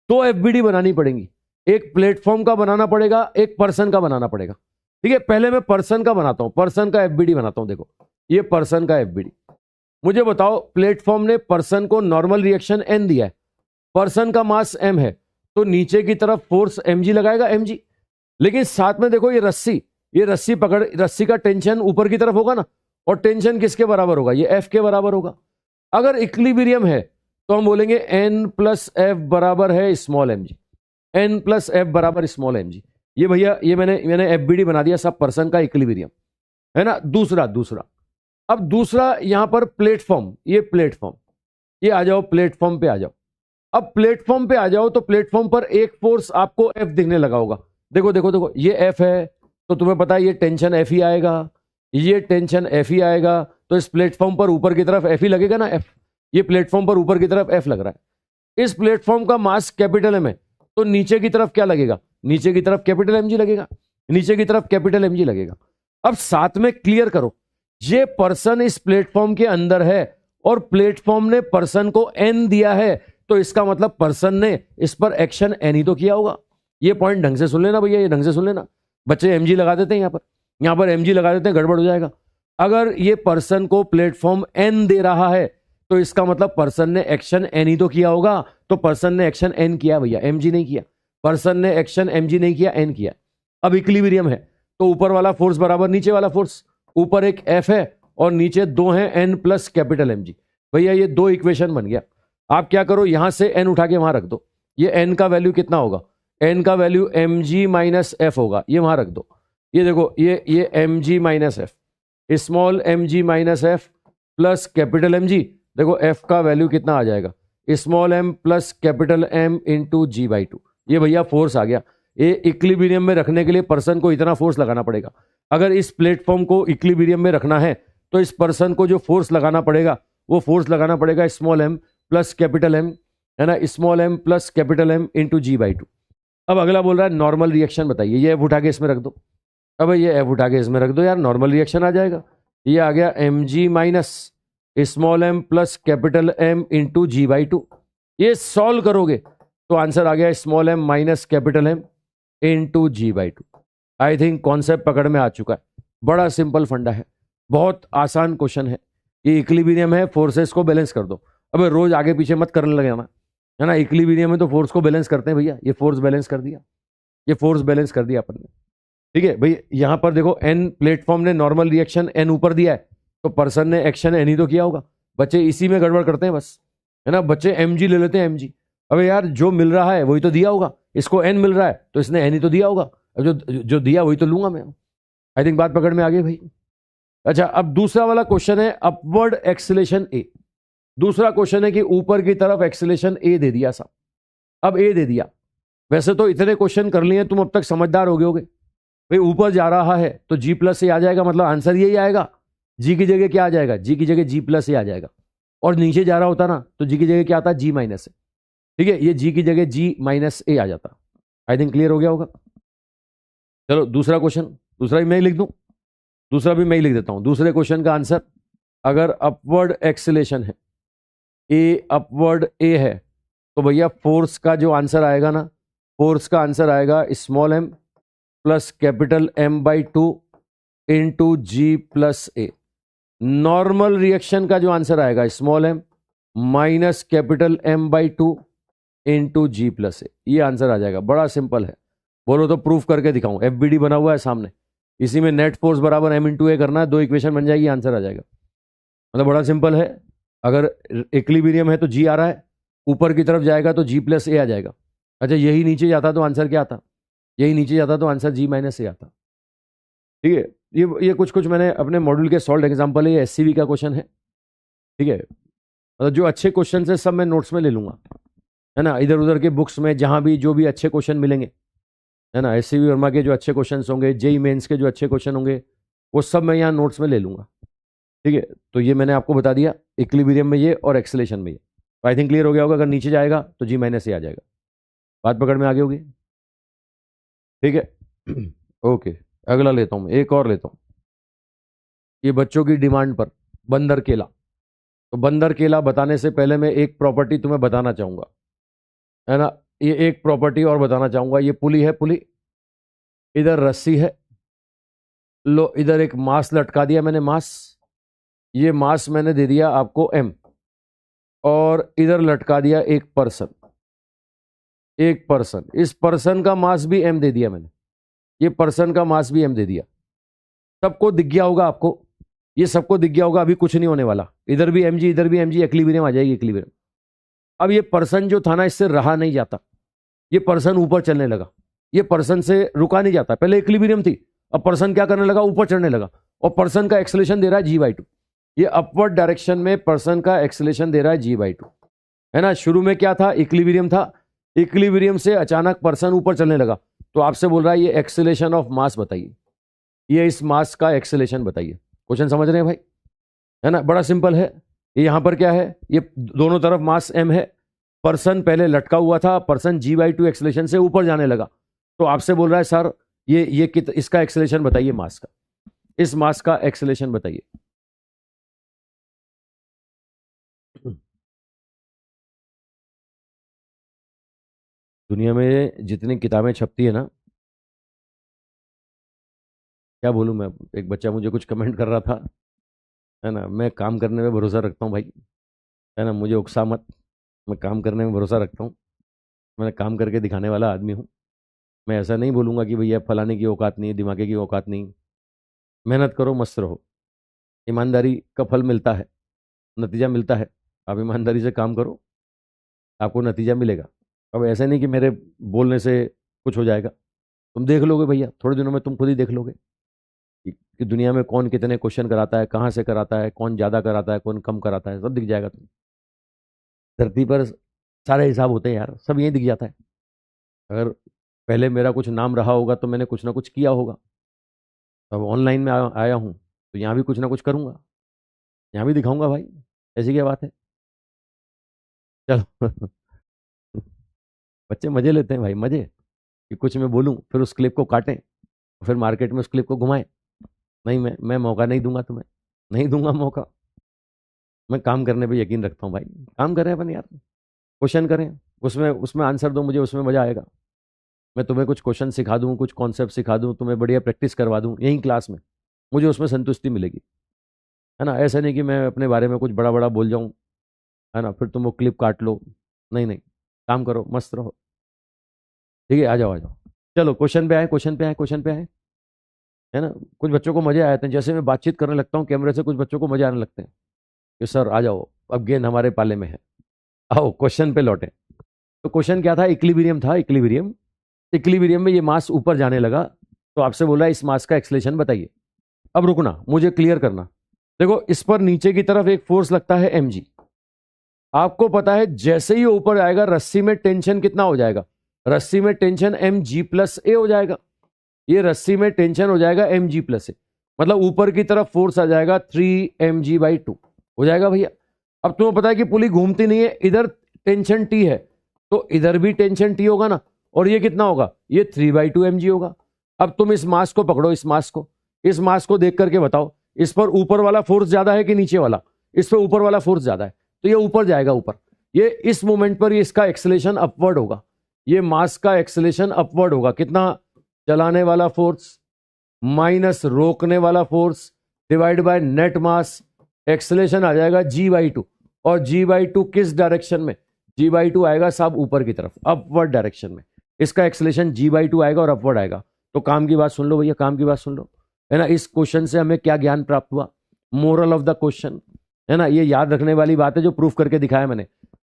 दो एफबीडी बनानी पड़ेंगी, एक प्लेटफॉर्म का बनाना पड़ेगा, एक पर्सन का बनाना पड़ेगा। ठीक है, पहले मैं पर्सन का बनाता हूं, पर्सन का एफबीडी बनाता हूं। देखो ये पर्सन का एफबीडी, मुझे बताओ प्लेटफॉर्म ने पर्सन को नॉर्मल रिएक्शन एन दिया है, पर्सन का मास एम है, तो नीचे की तरफ फोर्स एमजी लगाएगा, एमजी। लेकिन साथ में देखो ये रस्सी पकड़, रस्सी का टेंशन ऊपर की तरफ होगा ना, और टेंशन किसके बराबर होगा, ये एफ के बराबर होगा। अगर इक्विलिब्रियम है तो हम बोलेंगे एन प्लस एफ बराबर है small M G, N plus F बराबर स्मॉल एम जी। ये भैया ये मैंने एफबीडी बना दिया सब पर्सन का इक्विलिब्रियम, है ना। दूसरा अब दूसरा यहां पर प्लेटफॉर्म, ये प्लेटफॉर्म, ये आ जाओ प्लेटफॉर्म पे आ जाओ। अब प्लेटफॉर्म पे आ जाओ तो प्लेटफॉर्म पर एक फोर्स आपको एफ दिखने लगा होगा। देखो ये एफ है तो तुम्हें पता है ये टेंशन एफ ही आएगा, ये टेंशन एफ ही आएगा, तो इस प्लेटफॉर्म पर ऊपर की तरफ एफ ही लगेगा ना, एफ। ये प्लेटफॉर्म पर ऊपर की तरफ एफ लग रहा है, इस प्लेटफॉर्म का मास कैपिटल एम है, तो नीचे की तरफ क्या लगेगा, नीचे की तरफ कैपिटल एम जी लगेगा, नीचे की तरफ कैपिटल एम जी लगेगा। अब साथ में क्लियर करो, ये पर्सन इस प्लेटफॉर्म के अंदर है और प्लेटफॉर्म ने पर्सन को एन दिया है, तो इसका मतलब पर्सन ने इस पर एक्शन एन ही तो किया होगा। ये पॉइंट ढंग से सुन लेना भैया, ये ढंग से सुन लेना। बच्चे एमजी लगा देते हैं यहां पर एमजी लगा देते हैं, गड़बड़ हो जाएगा। अगर ये पर्सन को प्लेटफॉर्म एन दे रहा है तो इसका मतलब पर्सन ने एक्शन एन ही तो किया होगा, तो पर्सन ने एक्शन एन किया भैया, एमजी नहीं किया। पर्सन ने एक्शन एमजी नहीं किया, एन किया। अब इक्विलिब्रियम है तो ऊपर वाला फोर्स बराबर नीचे वाला फोर्स, ऊपर एक एफ है और नीचे दो हैं एन प्लस कैपिटल एमजी। भैया ये दो इक्वेशन बन गया। आप क्या करो, यहां से एन उठा के वहां रख दो, ये एन का वैल्यू कितना होगा, एन का value M G minus F होगा, ये वहां रख दो। ये देखो ये M G minus F, small M G minus F plus capital M G. देखो एफ का वैल्यू कितना आ जाएगा, small M plus capital M into G by two. ये भैया फोर्स आ गया। ये इक्विलिब्रियम में रखने के लिए पर्सन को इतना फोर्स लगाना पड़ेगा। अगर इस प्लेटफॉर्म को इक्विलिब्रियम में रखना है तो इस पर्सन को जो फोर्स लगाना पड़ेगा वो फोर्स लगाना पड़ेगा small M plus capital M, है ना, small M plus capital M into G by two. अब अगला बोल रहा है नॉर्मल रिएक्शन बताइए, ये एफ उठा के इसमें रख दो। अब ये एफ उठा के इसमें रख दो यार, नॉर्मल रिएक्शन आ जाएगा। ये आ गया M G minus small M plus capital M into G by two. ये सॉल्व करोगे तो आंसर आ गया small M minus capital M into G by two. I think concept पकड़ में आ चुका है। बड़ा सिंपल फंडा है, बहुत आसान क्वेश्चन है। ये इक्विलिब्रियम है, फोर्सेस को बैलेंस कर दो। अब रोज आगे पीछे मत करने लगे ना, है ना। इक्विलिब्रियम में तो फोर्स को बैलेंस करते हैं भैया। ये फोर्स बैलेंस कर दिया, ये फोर्स बैलेंस कर दिया अपन ने। ठीक है भाई, यहां पर देखो एन प्लेटफॉर्म ने नॉर्मल रिएक्शन एन ऊपर दिया है, तो पर्सन ने एक्शन एन ही तो किया होगा। बच्चे इसी में गड़बड़ करते हैं बस, है ना। बच्चे एम जी ले लेते हैं, एम जी। अबे यार जो मिल रहा है वही तो दिया होगा, इसको एन मिल रहा है तो इसने एन ही तो दिया होगा। अब जो दिया वही तो लूंगा मैं। आई थिंक बात पकड़ में आ गई भाई। अच्छा, अब दूसरा वाला क्वेश्चन है अपवर्ड एक्सेलेरेशन ए। दूसरा क्वेश्चन है कि ऊपर की तरफ एक्सेलेरेशन ए दे दिया साहब। अब ए दे दिया, वैसे तो इतने क्वेश्चन कर लिए तुम अब तक, समझदार हो गए होगे भाई। ऊपर जा रहा है तो जी प्लस ए आ जाएगा, मतलब आंसर यही आएगा। जी की जगह क्या आ जाएगा, जी की जगह जी प्लस ए आ जाएगा। और नीचे जा रहा होता ना तो जी की जगह क्या आता, जी माइनस ए। ठीक है, ये जी की जगह जी माइनस ए आ जाता। आई थिंक क्लियर हो गया होगा। चलो दूसरा क्वेश्चन, दूसरा भी मैं ही लिख दूं, दूसरा भी मैं ही लिख देता हूं। दूसरे क्वेश्चन का आंसर, अगर अपवर्ड एक्सेलेरेशन है ए, अपवर्ड ए है, तो भैया फोर्स का जो आंसर आएगा ना, फोर्स का आंसर आएगा small M plus capital M by two into G plus A. Normal reaction का जो आंसर आएगा small M minus capital M by two into G plus A. ये आंसर आ जाएगा। बड़ा सिंपल है, बोलो तो प्रूफ करके दिखाऊं। एफबीडी बना हुआ है सामने, इसी में नेट फोर्स बराबर एम इंटू ए करना है, दो इक्वेशन बन जाएगी, आंसर आ जाएगा। मतलब बड़ा सिंपल है। अगर इक्विलिब्रियम है तो जी आ रहा है, ऊपर की तरफ जाएगा तो जी प्लस ए आ जाएगा। अच्छा, यही नीचे जाता तो आंसर क्या आता, यही नीचे जाता तो आंसर जी माइनस ए आता। ठीक है, ये कुछ कुछ मैंने अपने मॉड्यूल के सॉल्व एग्जांपल है। ये एससीवी का क्वेश्चन है। ठीक है, मतलब जो अच्छे क्वेश्चन है सब मैं नोट्स में ले लूंगा, है ना। इधर उधर के बुक्स में जहां भी जो भी अच्छे क्वेश्चन मिलेंगे, है ना, एससीवी वर्मा के जो अच्छे क्वेश्चन होंगे, जेई मेंस के जो अच्छे क्वेश्चन होंगे, वो सब मैं यहाँ नोट्स में ले लूंगा। ठीक है, तो ये मैंने आपको बता दिया, इक्विलिब्रियम में ये और एक्सेलेरेशन में ये। तो आई थिंक क्लियर हो गया होगा। अगर नीचे जाएगा तो जी माइनस ए आ जाएगा। बात पकड़ में आगे होगी। ठीक है ओके, अगला लेता हूं मैं, एक और लेता हूं। ये बच्चों की डिमांड पर बंदर केला। तो बंदर केला बताने से पहले मैं एक प्रॉपर्टी तुम्हें बताना चाहूंगा, है ना। ये एक प्रॉपर्टी और बताना चाहूंगा। ये पुली है, पुली, इधर रस्सी है, लो इधर एक मास लटका दिया मैंने, मास। ये मास मैंने दे दिया आपको एम, और इधर लटका दिया एक पर्सन, एक पर्सन। इस पर्सन का मास भी एम दे दिया मैंने, ये पर्सन का मास भी एम दे दिया। सबको दिख गया होगा आपको, ये सबको दिख गया होगा। अभी कुछ नहीं होने वाला, इधर भी एम जी, इधर भी एम जी, इक्विलिब्रियम आ जाएगी, इक्विलिब्रियम। अब ये पर्सन जो था ना, इससे रहा नहीं जाता, ये पर्सन ऊपर चलने लगा। ये पर्सन से रुका नहीं जाता, पहले इक्विलिब्रियम थी, अब पर्सन क्या करने लगा, ऊपर चढ़ने लगा। और पर्सन का एक्सेलेरेशन दे रहा है जी बाई टू। ये अपवर्ड डायरेक्शन में पर्सन का एक्सेलेरेशन दे रहा है जी बाई टू, है ना। शुरू में क्या था, इक्विलिब्रियम था, इक्विलिब्रियम से अचानक पर्सन ऊपर चलने लगा। तो आपसे बोल रहा है ये एक्सेलेरेशन ऑफ मास बताइए, ये इस मास का एक्सेलेरेशन बताइए। क्वेश्चन समझ रहे हैं भाई, है ना। बड़ा सिंपल है। ये यहां पर क्या है, ये दोनों तरफ मास एम है, पर्सन पहले लटका हुआ था, person G by two acceleration से ऊपर जाने लगा। तो आपसे बोल रहा है सर ये इसका एक्सेलेरेशन बताइए, मास का, इस मास का एक्सेलेरेशन बताइए। दुनिया में जितनी किताबें छपती है ना, क्या बोलूं मैं। एक बच्चा मुझे कुछ कमेंट कर रहा था, है ना। मैं काम करने में भरोसा रखता हूँ भाई, है ना, मुझे उकसा मत। मैं काम करने में भरोसा रखता हूँ, मैं काम करके दिखाने वाला आदमी हूँ। मैं ऐसा नहीं बोलूंगा कि भैया फलाने की औकात नहीं, दिमागे की औकात नहीं। मेहनत करो, मस्त रहो, ईमानदारी का फल मिलता है, नतीजा मिलता है। आप ईमानदारी से काम करो, आपको नतीजा मिलेगा। अब ऐसा नहीं कि मेरे बोलने से कुछ हो जाएगा, तुम देख लोगे भैया, थोड़े दिनों में तुम खुद ही देख लोगे कि दुनिया में कौन कितने क्वेश्चन कराता है, कहाँ से कराता है, कौन ज़्यादा कराता है, कौन कम कराता है, सब दिख जाएगा तुम्हें। धरती पर सारे हिसाब होते हैं यार, सब यही दिख जाता है। अगर पहले मेरा कुछ नाम रहा होगा तो मैंने कुछ ना कुछ किया होगा। अब ऑनलाइन में आया हूँ तो यहाँ भी कुछ ना कुछ करूँगा, यहाँ भी दिखाऊंगा भाई। ऐसी क्या बात है। चलो बच्चे मजे लेते हैं भाई, मजे, कि कुछ मैं बोलूँ फिर उस क्लिप को काटें, फिर मार्केट में उस क्लिप को घुमाएं। नहीं, मैं मौका नहीं दूंगा तुम्हें, नहीं दूंगा मौका। मैं काम करने पे यकीन रखता हूँ भाई, काम करें अपन यार, क्वेश्चन करें, उसमें उसमें आंसर दो, मुझे उसमें मजा आएगा। मैं तुम्हें कुछ क्वेश्चन सिखा दूँ, कुछ कॉन्सेप्ट सिखा दूँ, तुम्हें बढ़िया प्रैक्टिस करवा दूँ यहीं क्लास में, मुझे उसमें संतुष्टि मिलेगी, है ना। ऐसा नहीं कि मैं अपने बारे में कुछ बड़ा बड़ा बोल जाऊँ, है ना, फिर तुम वो क्लिप काट लो। नहीं नहीं, काम करो, मस्त रहो। ठीक है, आ जाओ आ जाओ। चलो क्वेश्चन पे आए, क्वेश्चन पे आए, क्वेश्चन पे आए, है ना। कुछ बच्चों को मजे आते हैं, जैसे मैं बातचीत करने लगता हूँ कैमरे से, कुछ बच्चों को मजे आने लगते हैं कि सर आ जाओ, अब गेंद हमारे पाले में है। आओ क्वेश्चन पे लौटे। तो क्वेश्चन क्या था? इक्विलिब्रियम था, इक्विलिब्रियम। इक्विलिब्रियम में ये मास ऊपर जाने लगा, तो आपसे बोला इस मास का एक्सेलेरेशन बताइए। अब रुकना, मुझे क्लियर करना। देखो इस पर नीचे की तरफ एक फोर्स लगता है mg। आपको पता है जैसे ही ऊपर आएगा रस्सी में टेंशन कितना हो जाएगा? रस्सी में टेंशन mg प्लस ए हो जाएगा। ये रस्सी में टेंशन हो जाएगा mg प्लस ए, मतलब ऊपर की तरफ फोर्स आ जाएगा 3mg/2 हो जाएगा भैया। अब तुम्हें पता है कि पुली घूमती नहीं है, इधर टेंशन टी है, तो इधर भी टेंशन टी होगा ना, और ये कितना होगा? ये 3/2 mg होगा। अब तुम इस मास को पकड़ो, इस मास को देख करके बताओ, इस पर ऊपर वाला फोर्स ज्यादा है कि नीचे वाला? इस पर ऊपर वाला फोर्स ज्यादा है, तो ये ऊपर जाएगा ऊपर। ये इस मोमेंट पर ये इसका एक्सेलेरेशन अपवर्ड होगा, ये मास का एक्सेलेरेशन अपवर्ड होगा। कितना? चलाने वाला फोर्स माइनस रोकने वाला force divide by net mass, acceleration आ जाएगा g/2। और g/2 किस डायरेक्शन में? g/2 आएगा साहब ऊपर की तरफ, अपवर्ड डायरेक्शन में। इसका एक्सेलेरेशन g/2 आएगा और अपवर्ड आएगा। तो काम की बात सुन लो भैया, काम की बात सुन लो, है ना। इस क्वेश्चन से हमें क्या ज्ञान प्राप्त हुआ? मोरल ऑफ द क्वेश्चन, है ना, ये याद रखने वाली बात है जो प्रूफ करके दिखाया मैंने।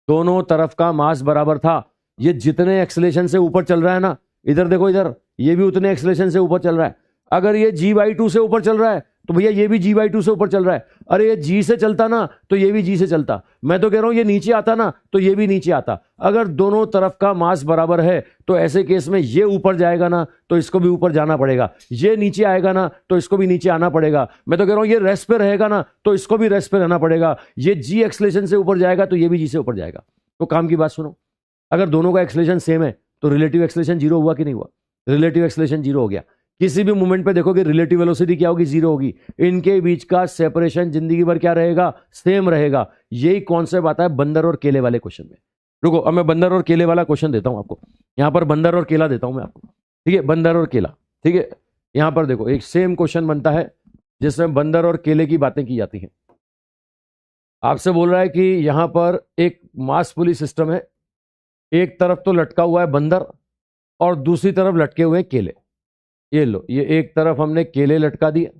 दोनों तरफ का मास बराबर था। ये जितने एक्सेलेरेशन से ऊपर चल रहा है ना, इधर देखो, इधर ये भी उतने एक्सेलेरेशन से ऊपर चल रहा है। अगर ये g/2 से ऊपर चल रहा है तो भैया ये भी g/2 से ऊपर चल रहा है। अरे ये g से चलता ना तो ये भी g से चलता। मैं तो कह रहा हूं ये नीचे आता ना तो ये भी नीचे आता। अगर दोनों तरफ का मास बराबर है तो ऐसे केस में ये ऊपर जाएगा ना तो इसको भी ऊपर जाना पड़ेगा, ये नीचे आएगा ना तो इसको भी नीचे आना पड़ेगा। मैं तो कह रहा हूं ये रेस्ट पे रहेगा ना तो इसको भी रेस्ट पे रहना पड़ेगा। ये g एक्सेलेरेशन से ऊपर जाएगा तो ये भी g से ऊपर जाएगा। तो काम की बात सुनो, अगर दोनों का एक्सेलेरेशन सेम है तो रिलेटिव एक्सेलेरेशन जीरो हुआ कि नहीं हुआ? रिलेटिव एक्सेलेरेशन जीरो हो गया। किसी भी मोमेंट पे देखोगे रिलेटिव वेलोसिटी क्या होगी? जीरो होगी। इनके बीच का सेपरेशन जिंदगी भर क्या रहेगा? सेम रहेगा। यही कॉन्सेप्ट आता है बंदर और केले वाले क्वेश्चन में। रुको, अब मैं बंदर और केले वाला क्वेश्चन देता हूं आपको। यहां पर बंदर और केला देता हूं मैं आपको, ठीक है, बंदर और केला। ठीक है, यहां पर देखो एक सेम क्वेश्चन बनता है जिसमें बंदर और केले की बातें की जाती हैं। आपसे बोल रहा है कि यहां पर एक मास पुली सिस्टम है, एक तरफ तो लटका हुआ है बंदर और दूसरी तरफ लटके हुए हैं केले। ये लो, ये एक तरफ हमने केले लटका दिए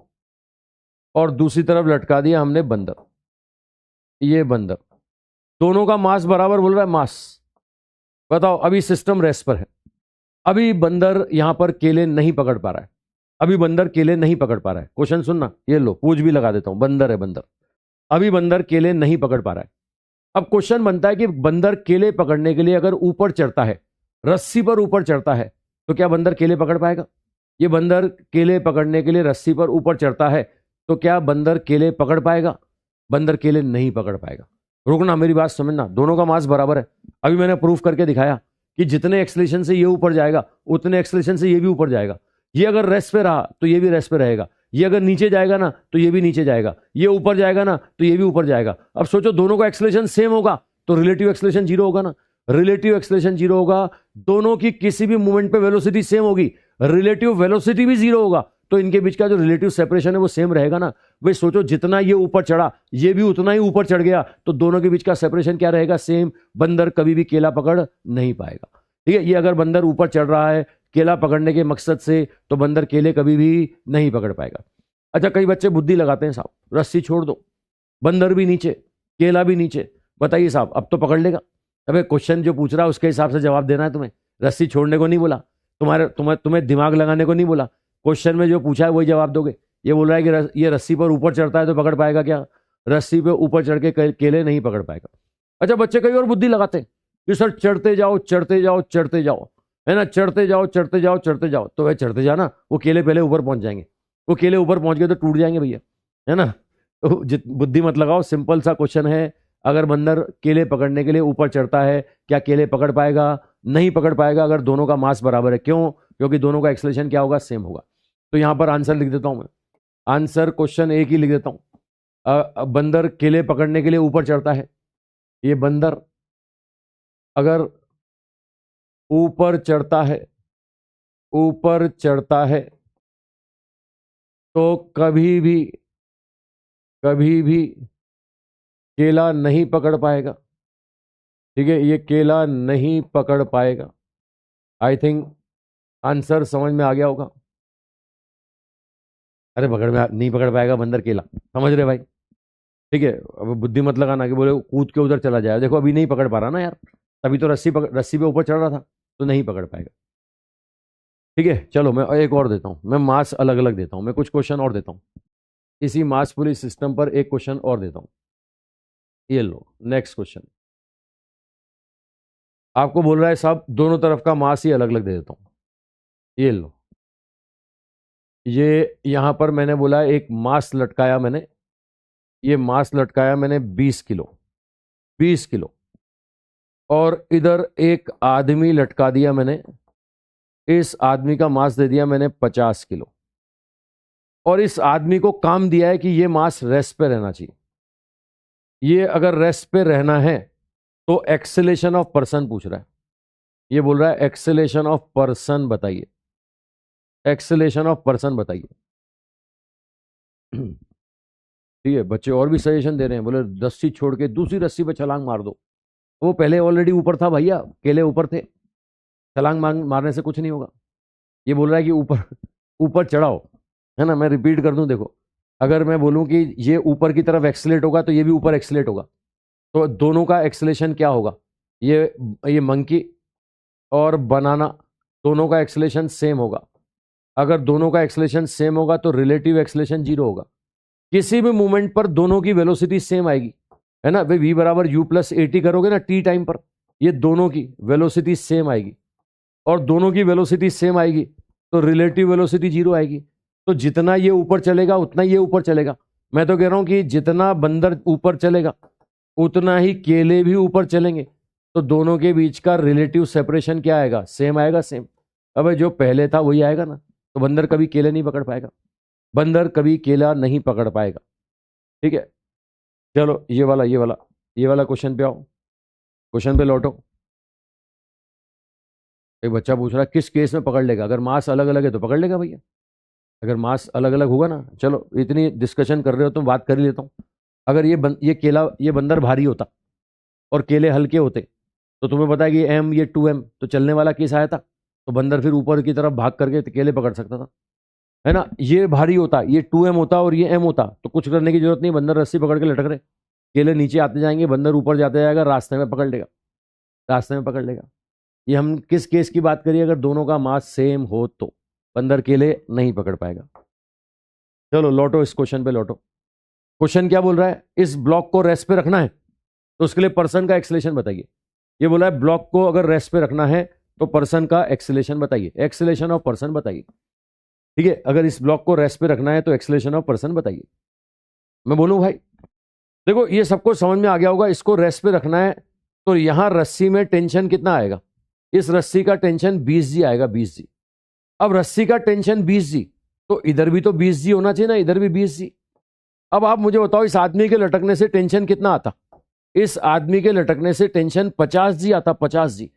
और दूसरी तरफ लटका दिया हमने बंदर। ये बंदर, दोनों का मास बराबर बोल रहा है, मास। बताओ, अभी सिस्टम रेस्ट पर है, अभी बंदर यहां पर केले नहीं पकड़ पा रहा है, अभी बंदर केले नहीं पकड़ पा रहा है। क्वेश्चन सुनना, ये लो पूछ भी लगा देता हूं, बंदर है बंदर, अभी बंदर केले नहीं पकड़ पा रहा है। अब क्वेश्चन बनता है कि बंदर केले पकड़ने के लिए अगर ऊपर चढ़ता है, रस्सी पर ऊपर चढ़ता है, तो क्या बंदर केले पकड़ पाएगा? ये बंदर केले पकड़ने के लिए रस्सी पर ऊपर चढ़ता है, तो क्या बंदर केले पकड़ पाएगा? बंदर केले नहीं पकड़ पाएगा। रुकना, मेरी बात समझना, दोनों का मास बराबर है। अभी मैंने प्रूफ करके दिखाया कि जितने एक्सेलेरेशन से ये ऊपर जाएगा उतने एक्सेलेरेशन से ये भी ऊपर जाएगा। ये अगर रेस्ट पे रहा तो ये भी रेस्ट पे रहेगा, ये अगर नीचे जाएगा ना तो ये भी नीचे जाएगा, ये ऊपर जाएगा ना तो ये भी ऊपर जाएगा। अब सोचो, दोनों का एक्सेलेरेशन सेम होगा तो रिलेटिव एक्सेलेरेशन जीरो होगा ना। रिलेटिव एक्सेलेरेशन जीरो होगा, दोनों की किसी भी मूवमेंट पे वेलोसिटी सेम होगी, रिलेटिव वेलोसिटी भी जीरो होगा, तो इनके बीच का जो रिलेटिव सेपरेशन है वो सेम रहेगा ना। भाई सोचो, जितना ये ऊपर चढ़ा ये भी उतना ही ऊपर चढ़ गया, तो दोनों के बीच का सेपरेशन क्या रहेगा? सेम। बंदर कभी भी केला पकड़ नहीं पाएगा। ठीक है, ये अगर बंदर ऊपर चढ़ रहा है केला पकड़ने के मकसद से, तो बंदर केले कभी भी नहीं पकड़ पाएगा। अच्छा, कई बच्चे बुद्धि लगाते हैं, साहब रस्सी छोड़ दो, बंदर भी नीचे केला भी नीचे, बताइए साहब अब तो पकड़ लेगा। अबे क्वेश्चन जो पूछ रहा है उसके हिसाब से जवाब देना है तुम्हें, रस्सी छोड़ने को नहीं बोला, तुम्हें दिमाग लगाने को नहीं बोला। क्वेश्चन में जो पूछा है वही जवाब दोगे। ये बोल रहा है कि ये रस्सी पर ऊपर चढ़ता है तो पकड़ पाएगा क्या? रस्सी पे ऊपर चढ़ के केले नहीं पकड़ पाएगा। अच्छा, बच्चे कई और बुद्धि लगाते हैं कि सर चढ़ते जाओ चढ़ते जाओ चढ़ते जाओ, है ना, चढ़ते जाओ चढ़ते जाओ चढ़ते जाओ। तो भाई चढ़ते जाना, वो केले पहले ऊपर पहुंच जाएंगे, वो केले ऊपर पहुंच गए तो टूट जाएंगे भैया, है ना। तो बुद्धि मत लगाओ, सिंपल सा क्वेश्चन है। अगर बंदर केले पकड़ने के लिए ऊपर चढ़ता है, क्या केले पकड़ पाएगा? नहीं पकड़ पाएगा अगर दोनों का मास बराबर है। क्यों? क्योंकि दोनों का एक्सेलेरेशन क्या होगा? सेम होगा। तो यहां पर आंसर लिख देता हूं मैं, आंसर क्वेश्चन ए की लिख देता हूं। बंदर केले पकड़ने के लिए ऊपर चढ़ता है, ये बंदर अगर ऊपर चढ़ता है, ऊपर चढ़ता है तो कभी भी केला नहीं पकड़ पाएगा। ठीक है, ये केला नहीं पकड़ पाएगा। आई थिंक आंसर समझ में आ गया होगा। अरे नहीं पकड़ पाएगा बंदर केला, समझ रहे भाई? ठीक है, अब बुद्धि मत लगाना कि बोले कूद के उधर चला जाए। देखो अभी नहीं पकड़ पा रहा ना यार, तभी तो रस्सी पे ऊपर चढ़ रहा था, तो नहीं पकड़ पाएगा। ठीक है, चलो मैं एक और देता हूं, मैं मास अलग अलग देता हूं, मैं कुछ क्वेश्चन और देता हूं, इसी मास पुलिस सिस्टम पर एक क्वेश्चन और देता हूं। ये लो नेक्स्ट क्वेश्चन। आपको बोल रहा है साहब दोनों तरफ का मास ही अलग अलग दे देता हूं। ये लो, ये यहां पर मैंने बोला एक मास लटकाया मैंने, ये मास लटकाया मैंने 20 किलो, 20 किलो, और इधर एक आदमी लटका दिया मैंने, इस आदमी का मास दे दिया मैंने 50 किलो, और इस आदमी को काम दिया है कि ये मास रेस्ट पे रहना चाहिए। ये अगर रेस्ट पे रहना है तो एक्सेलेरेशन ऑफ पर्सन पूछ रहा है, ये बोल रहा है एक्सेलेरेशन ऑफ पर्सन बताइए, एक्सेलेरेशन ऑफ पर्सन बताइए। ठीक है, बच्चे और भी सजेशन दे रहे हैं, बोले रस्सी छोड़ के दूसरी रस्सी पे छलांग मार दो। वो पहले ऑलरेडी ऊपर था भैया, केले ऊपर थे, छलांग मारने से कुछ नहीं होगा। ये बोल रहा है कि ऊपर ऊपर चढ़ाओ, है ना। मैं रिपीट कर दूं, देखो अगर मैं बोलूं कि ये ऊपर की तरफ एक्सीलेट होगा तो ये भी ऊपर एक्सीलेट होगा, तो दोनों का एक्सेलेरेशन क्या होगा? ये मंकी और बनाना, दोनों का एक्सेलेरेशन सेम होगा। अगर दोनों का एक्सेलेरेशन सेम होगा तो रिलेटिव एक्सेलेरेशन 0 होगा। किसी भी मूवमेंट पर दोनों की वेलोसिटी सेम आएगी, है ना भाई। v बराबर u प्लस AT करोगे ना t टाइम पर, ये दोनों की वेलोसिटी सेम आएगी, और दोनों की वेलोसिटी सेम आएगी तो रिलेटिव वेलोसिटी 0 आएगी। तो जितना ये ऊपर चलेगा उतना ये ऊपर चलेगा। मैं तो कह रहा हूं कि जितना बंदर ऊपर चलेगा उतना ही केले भी ऊपर चलेंगे, तो दोनों के बीच का रिलेटिव सेपरेशन क्या आएगा? सेम आएगा, सेम। अब जो पहले था वही आएगा ना, तो बंदर कभी केले नहीं पकड़ पाएगा, बंदर कभी केला नहीं पकड़ पाएगा। ठीक है, चलो ये वाला क्वेश्चन पे आओ, क्वेश्चन पे लौटो। एक बच्चा पूछ रहा है किस केस में पकड़ लेगा? अगर मास अलग अलग है तो पकड़ लेगा भैया, अगर मास अलग अलग होगा ना। चलो इतनी डिस्कशन कर रहे हो तो बात कर ही लेता हूं। अगर ये बंदर भारी होता और केले हल्के होते तो तुम्हें पता है कि m ये 2m, तो चलने वाला केस आया था, तो बंदर फिर ऊपर की तरफ भाग करके केले पकड़ सकता था, है ना। ये भारी होता, ये 2m होता और ये m होता, तो कुछ करने की जरूरत नहीं, बंदर रस्सी पकड़ के लटक रहे, केले नीचे आते जाएंगे, बंदर ऊपर जाते जाएगा, रास्ते में पकड़ लेगा, रास्ते में पकड़ लेगा। ये हम किस केस की बात करिए? अगर दोनों का मास सेम हो तो बंदर केले नहीं पकड़ पाएगा। चलो लौटो इस क्वेश्चन पे लौटो। क्वेश्चन क्या बोल रहा है? इस ब्लॉक को रेस्ट पे रखना है तो उसके लिए पर्सन का एक्सेलेरेशन बताइए। ये बोला है ब्लॉक को अगर रेस्ट पे रखना है तो पर्सन का एक्सेलेरेशन बताइए, एक्सेलेरेशन ऑफ पर्सन बताइए। ठीक है, अगर इस ब्लॉक को रेस्ट पे रखना है तो एक्सेलेरेशन ऑफ पर्सन बताइए। मैं बोलूं भाई, देखो ये सबको समझ में आ गया होगा। इसको रेस्ट पे रखना है तो यहां रस्सी में टेंशन कितना आएगा? इस रस्सी का टेंशन 20G आएगा, 20G। अब रस्सी का टेंशन 20G, तो इधर भी तो 20G होना चाहिए ना, इधर भी 20G। अब आप मुझे बताओ इस आदमी के लटकने से टेंशन कितना आता? इस आदमी के लटकने से टेंशन 50G आता, 50G।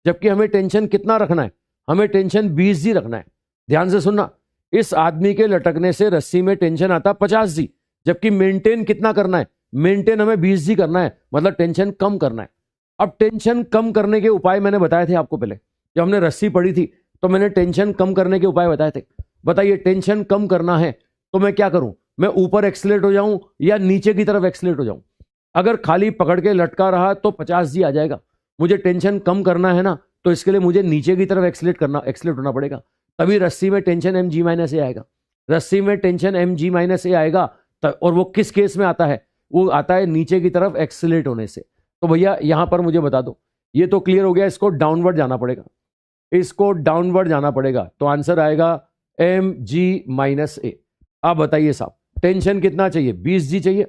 जबकि हमें टेंशन कितना रखना है? हमें टेंशन 20G रखना है। ध्यान से सुनना, इस आदमी के लटकने से रस्सी में टेंशन आता 50G, जबकि मेंटेन कितना करना है? मेंटेन हमें 20G करना है, मतलब टेंशन कम करना है। अब टेंशन कम करने के उपाय मैंने बताए थे आपको पहले, जब हमने रस्सी पड़ी थी तो मैंने टेंशन कम करने के उपाय बताए थे। बताइए टेंशन कम करना है तो मैं क्या करूं? मैं ऊपर एक्सीलेट हो जाऊं या नीचे की तरफ एक्सीलेट हो जाऊं? अगर खाली पकड़ के लटका रहा तो 50G आ जाएगा। मुझे टेंशन कम करना है ना, तो इसके लिए मुझे नीचे की तरफ एक्सीलेट होना पड़ेगा, तभी रस्सी में टेंशन mg-a आएगा। रस्सी में टेंशन mg-a आएगा, और वो किस केस में आता है? वो आता है नीचे की तरफ एक्सीलेट होने से। तो भैया यहां पर मुझे बता दो, ये तो क्लियर हो गया, इसको डाउनवर्ड जाना पड़ेगा, इसको डाउनवर्ड जाना पड़ेगा, तो आंसर आएगा mg-a। आप बताइए साहब टेंशन कितना चाहिए? 20G चाहिए।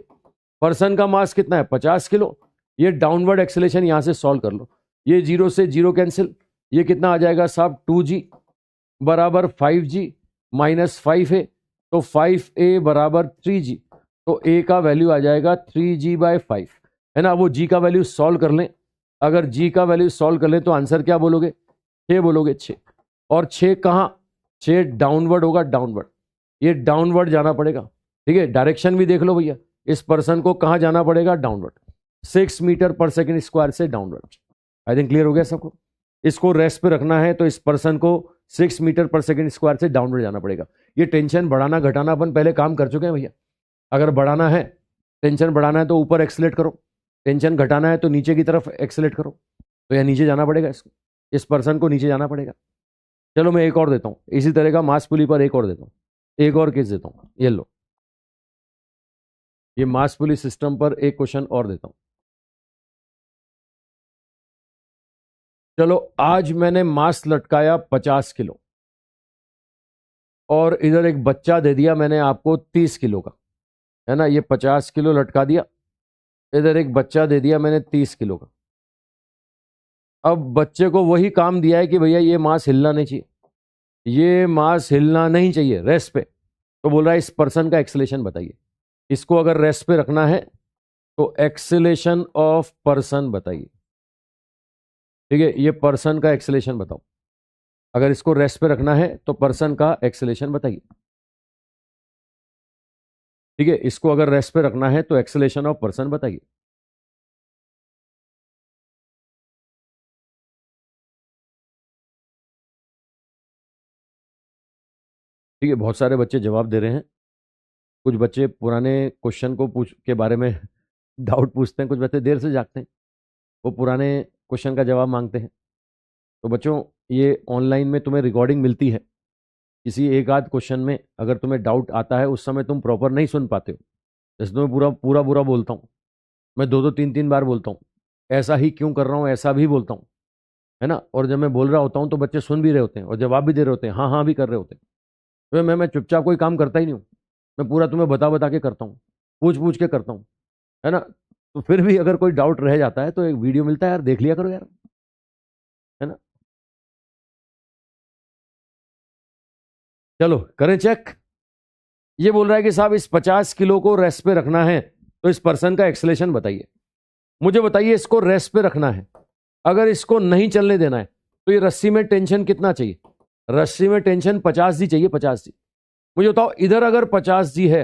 पर्सन का मास कितना है? 50 किलो। ये डाउनवर्ड एक्सेलेरेशन यहां से सॉल्व कर लो, ये 0 से 0 कैंसिल, ये कितना आ जाएगा साहब? 2G बराबर 5G माइनस 5A, तो 5A बराबर 3G, तो ए का वैल्यू आ जाएगा 3g/5, है ना। वो जी का वैल्यू सॉल्व कर लें। अगर जी का वैल्यू सॉल्व कर लें तो आंसर क्या बोलोगे? 6 बोलोगे, 6। और 6 कहाँ? 6 डाउनवर्ड होगा, डाउनवर्ड। ये डाउनवर्ड जाना पड़ेगा, ठीक है। डायरेक्शन भी देख लो भैया, इस पर्सन को कहाँ जाना पड़ेगा? डाउनवर्ड, 6 मीटर पर सेकेंड स्क्वायर से डाउनवर्ड। आई थिंक क्लियर हो गया सबको। इसको रेस्ट पे रखना है तो इस पर्सन को 6 मीटर पर सेकेंड स्क्वायर से डाउनवर्ड जाना पड़ेगा। ये टेंशन बढ़ाना घटाना अपन पहले काम कर चुके हैं भैया। अगर बढ़ाना है, टेंशन बढ़ाना है तो ऊपर एक्सेलेट करो, टेंशन घटाना है तो नीचे की तरफ एक्सेलेट करो। तो यह नीचे जाना पड़ेगा, इसको, इस पर्सन को नीचे जाना पड़ेगा। चलो मैं एक और देता हूं, इसी तरह का मास पुली पर एक और देता हूं, एक और केस देता हूं। ये लो, ये मास पुली सिस्टम पर एक क्वेश्चन और देता हूं। चलो, आज मैंने मास लटकाया 50 किलो और इधर एक बच्चा दे दिया मैंने आपको 30 किलो का, है ना। ये 50 किलो लटका दिया, इधर एक बच्चा दे दिया मैंने 30 किलो का। अब बच्चे को वही काम दिया है कि भैया ये मास हिलना नहीं चाहिए, ये मास हिलना नहीं चाहिए, रेस्ट पे। तो बोल रहा है इस पर्सन का एक्सेलेरेशन बताइए। इसको अगर रेस्ट पे रखना है तो एक्सेलेरेशन ऑफ पर्सन बताइए, ठीक है। ये पर्सन का एक्सेलेरेशन बताओ। अगर इसको रेस्ट पे रखना है तो पर्सन का एक्सेलेरेशन बताइए, ठीक है। इसको अगर रेस्ट पे रखना है तो एक्सेलेरेशन ऑफ पर्सन बताइए। ठीक है, बहुत सारे बच्चे जवाब दे रहे हैं। कुछ बच्चे पुराने क्वेश्चन को पूछ के बारे में डाउट पूछते हैं, कुछ बच्चे देर से जागते हैं, वो पुराने क्वेश्चन का जवाब मांगते हैं। तो बच्चों, ये ऑनलाइन में तुम्हें रिकॉर्डिंग मिलती है। किसी एक आध क्वेश्चन में अगर तुम्हें डाउट आता है, उस समय तुम प्रॉपर नहीं सुन पाते हो, जैसे तुम्हें पूरा पूरा पूरा बोलता हूँ मैं, 2 2 3 3 बार बोलता हूँ, ऐसा ही क्यों कर रहा हूँ, ऐसा भी बोलता हूँ, है ना। और जब मैं बोल रहा होता हूँ तो बच्चे सुन भी रहे होते हैं और जवाब भी दे रहे होते हैं, हाँ हाँ भी कर रहे होते हैं। तो मैं चुपचाप कोई काम करता ही नहीं हूँ, मैं पूरा तुम्हें बता बता के करता हूँ, पूछ पूछ के करता हूँ, है ना। तो फिर भी अगर कोई डाउट रह जाता है तो एक वीडियो मिलता है यार, देख लिया करो यार, है ना। चलो करें चेक। ये बोल रहा है कि साहब इस 50 किलो को रेस्ट पे रखना है तो इस पर्सन का एक्सेलेरेशन बताइए। मुझे बताइए, इसको रेस्ट पे रखना है, अगर इसको नहीं चलने देना है तो ये रस्सी में टेंशन कितना चाहिए? रस्सी में टेंशन 50 जी चाहिए, 50 जी। मुझे बताओ, इधर अगर 50 जी है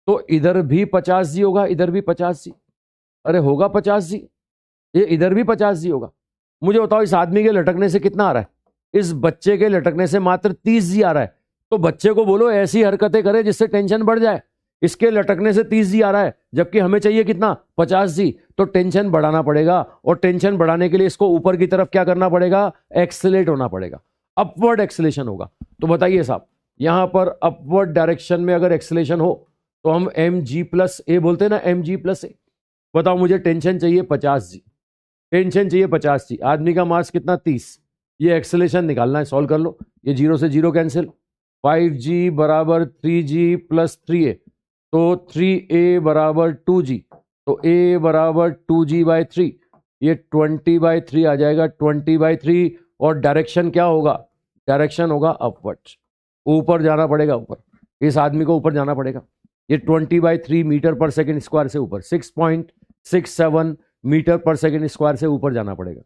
तो इधर भी 50 जी होगा, इधर भी 50 जी। अरे होगा 50 जी, ये इधर भी 50 जी होगा। मुझे बताओ, इस आदमी के लटकने से कितना आ रहा है? इस बच्चे के लटकने से मात्र 30 जी आ रहा है। तो बच्चे को बोलो ऐसी हरकतें करे जिससे टेंशन बढ़ जाए। इसके लटकने से 30 जी आ रहा है, जबकि हमें चाहिए कितना? 50 जी। तो टेंशन बढ़ाना पड़ेगा, और टेंशन बढ़ाने के लिए इसको ऊपर की तरफ क्या करना पड़ेगा? एक्सेलेरेट होना पड़ेगा, अपवर्ड एक्सेलेरेशन होगा। तो बताइए साहब, यहां पर अपवर्ड डायरेक्शन में अगर एक्सेलेरेशन हो तो हम mg+a बोलते हैं ना, mg+a। बताओ, मुझे टेंशन चाहिए 50 जी, टेंशन चाहिए 50 जी। आदमी का मास कितना? 30। ये एक्सेलेरेशन निकालना है, सॉल्व कर लो। ये 0 से 0 कैंसिल, 5g बराबर 3g प्लस 3a, तो 3a बराबर 2g, तो a बराबर 2g/3। ये 20/3 आ जाएगा, 20/3। और डायरेक्शन क्या होगा? डायरेक्शन होगा अपवर्ड, ऊपर जाना पड़ेगा, ऊपर। इस आदमी को ऊपर जाना पड़ेगा। ये 20/3 मीटर पर सेकेंड स्क्वायर से ऊपर, 6.67 मीटर पर सेकेंड स्क्वायर से ऊपर जाना पड़ेगा।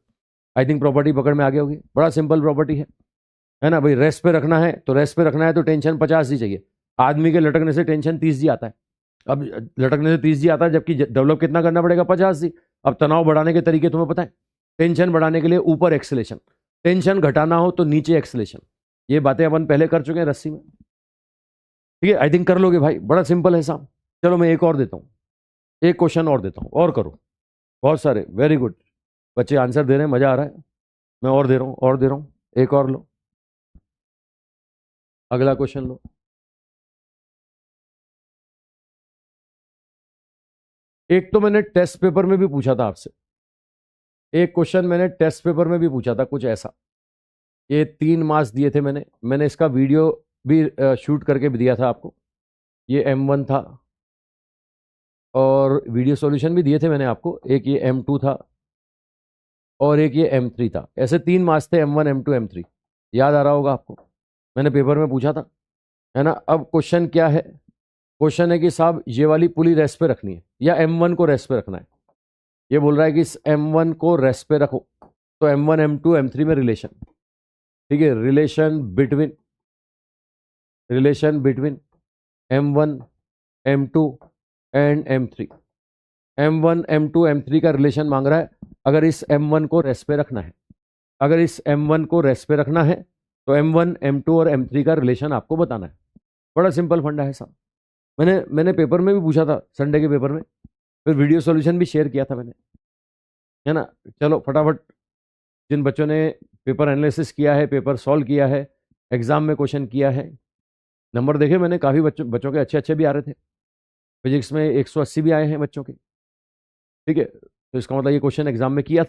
आई थिंक प्रॉपर्टी पकड़ में आ गई होगी, बड़ा सिंपल प्रॉपर्टी है ना भाई। रेस्ट पे रखना है तो रेस्ट पे रखना है तो टेंशन 50 जी चाहिए। आदमी के लटकने से टेंशन 30 जी आता है। अब लटकने से 30 जी आता है, जबकि डेवलप कितना करना पड़ेगा? 50 जी। अब तनाव बढ़ाने के तरीके तुम्हें पता है। टेंशन बढ़ाने के लिए ऊपर एक्सेलेरेशन, टेंशन घटाना हो तो नीचे एक्सेलेरेशन। ये बातें अपन पहले कर चुके हैं रस्सी में, ठीक है। आई थिंक कर लोगे भाई, बड़ा सिंपल है साहब। चलो मैं एक और देता हूं, एक क्वेश्चन और देता हूं, और करो। बहुत सारे, वेरी गुड बच्चे आंसर दे रहे हैं, मजा आ रहा है। मैं और दे रहा हूं, और दे रहा हूं, एक और लो, अगला क्वेश्चन लो। एक तो मैंने टेस्ट पेपर में भी पूछा था आपसे, एक क्वेश्चन मैंने टेस्ट पेपर में भी पूछा था कुछ ऐसा। ये 3 मार्क्स दिए थे मैंने इसका वीडियो भी शूट करके भी दिया था आपको। ये M1 था, और वीडियो सॉल्यूशन भी दिए थे मैंने आपको। एक ये M2 था, और एक ये M3 था। ऐसे 3 मार्क्स थे, M1 M2 M3। याद आ रहा होगा आपको, मैंने पेपर में पूछा था, है ना। अब क्वेश्चन क्या है? क्वेश्चन है कि साहब ये वाली पुली रेस्ट पे रखनी है या M1 को रेस्ट पे रखना है। ये बोल रहा है कि इस M1 को रेस्ट पे रखो, तो M1 M2 M3 में रिलेशन, ठीक है, relation between M1 M2 and M3। M1 M2 M3 का रिलेशन मांग रहा है। अगर इस M1 को रेस्ट पे रखना है, अगर इस M1 को रेस्ट पे रखना है तो M1 M2 और M3 का रिलेशन आपको बताना है। बड़ा सिंपल फंडा है साहब। मैंने पेपर में भी पूछा था, संडे के पेपर में, फिर वीडियो सॉल्यूशन भी शेयर किया था मैंने, है ना। चलो फटाफट, जिन बच्चों ने पेपर एनालिसिस किया है, पेपर सॉल्व किया है, एग्जाम में क्वेश्चन किया है, नंबर देखे मैंने, काफ़ी बच्चों के अच्छे अच्छे भी आ रहे थे। फिजिक्स में 180 भी आए हैं बच्चों के, ठीक है। तो इसका मतलब ये क्वेश्चन एग्जाम में किया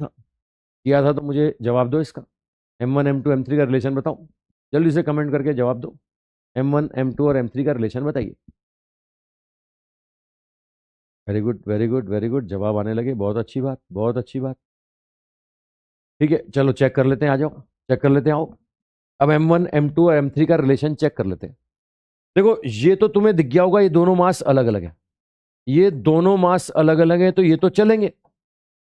था तो मुझे जवाब दो इसका। M1 M2 M3 का रिलेशन बताओ, जल्दी से कमेंट करके जवाब दो। M1 M2 और M3 का रिलेशन बताइए। Very good very good very good, जवाब आने लगे, बहुत अच्छी बात बहुत अच्छी बात। ठीक है, चलो चेक कर लेते हैं, आ जाओ चेक कर लेते हैं, आओ। अब M1 M2 और M3 का रिलेशन चेक कर लेते हैं। देखो ये तो तुम्हें दिख गया होगा, ये दोनों मास अलग अलग है, ये दोनों मास अलग अलग है, तो ये तो चलेंगे,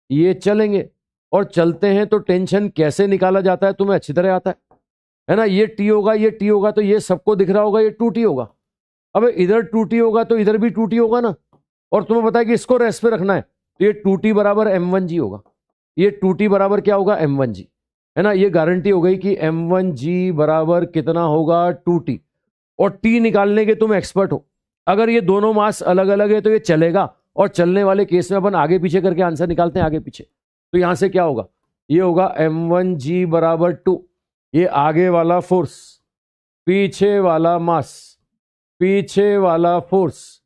ये चलेंगे, और चलते हैं तो टेंशन कैसे निकाला जाता है तुम्हें अच्छी तरह आता है ना। ये T होगा, ये T होगा, तो ये सबको दिख रहा होगा ये 2T होगा। अब इधर 2T होगा तो इधर भी 2T होगा ना, और तुम्हें पता है कि इसको रेस्ट पे रखना है, तो ये 2T बराबर M1G होगा, ये 2T बराबर क्या होगा M1G, है ना। ये गारंटी हो गई कि M1G बराबर कितना होगा 2T, और T निकालने के तुम एक्सपर्ट हो। अगर ये दोनों मास अलग अलग है तो ये चलेगा, और चलने वाले केस में अपन आगे पीछे करके आंसर निकालते हैं आगे पीछे। तो यहां से क्या होगा, ये होगा M1G बराबर 2, ये आगे वाला फोर्स, पीछे वाला मास, पीछे वाला फोर्स,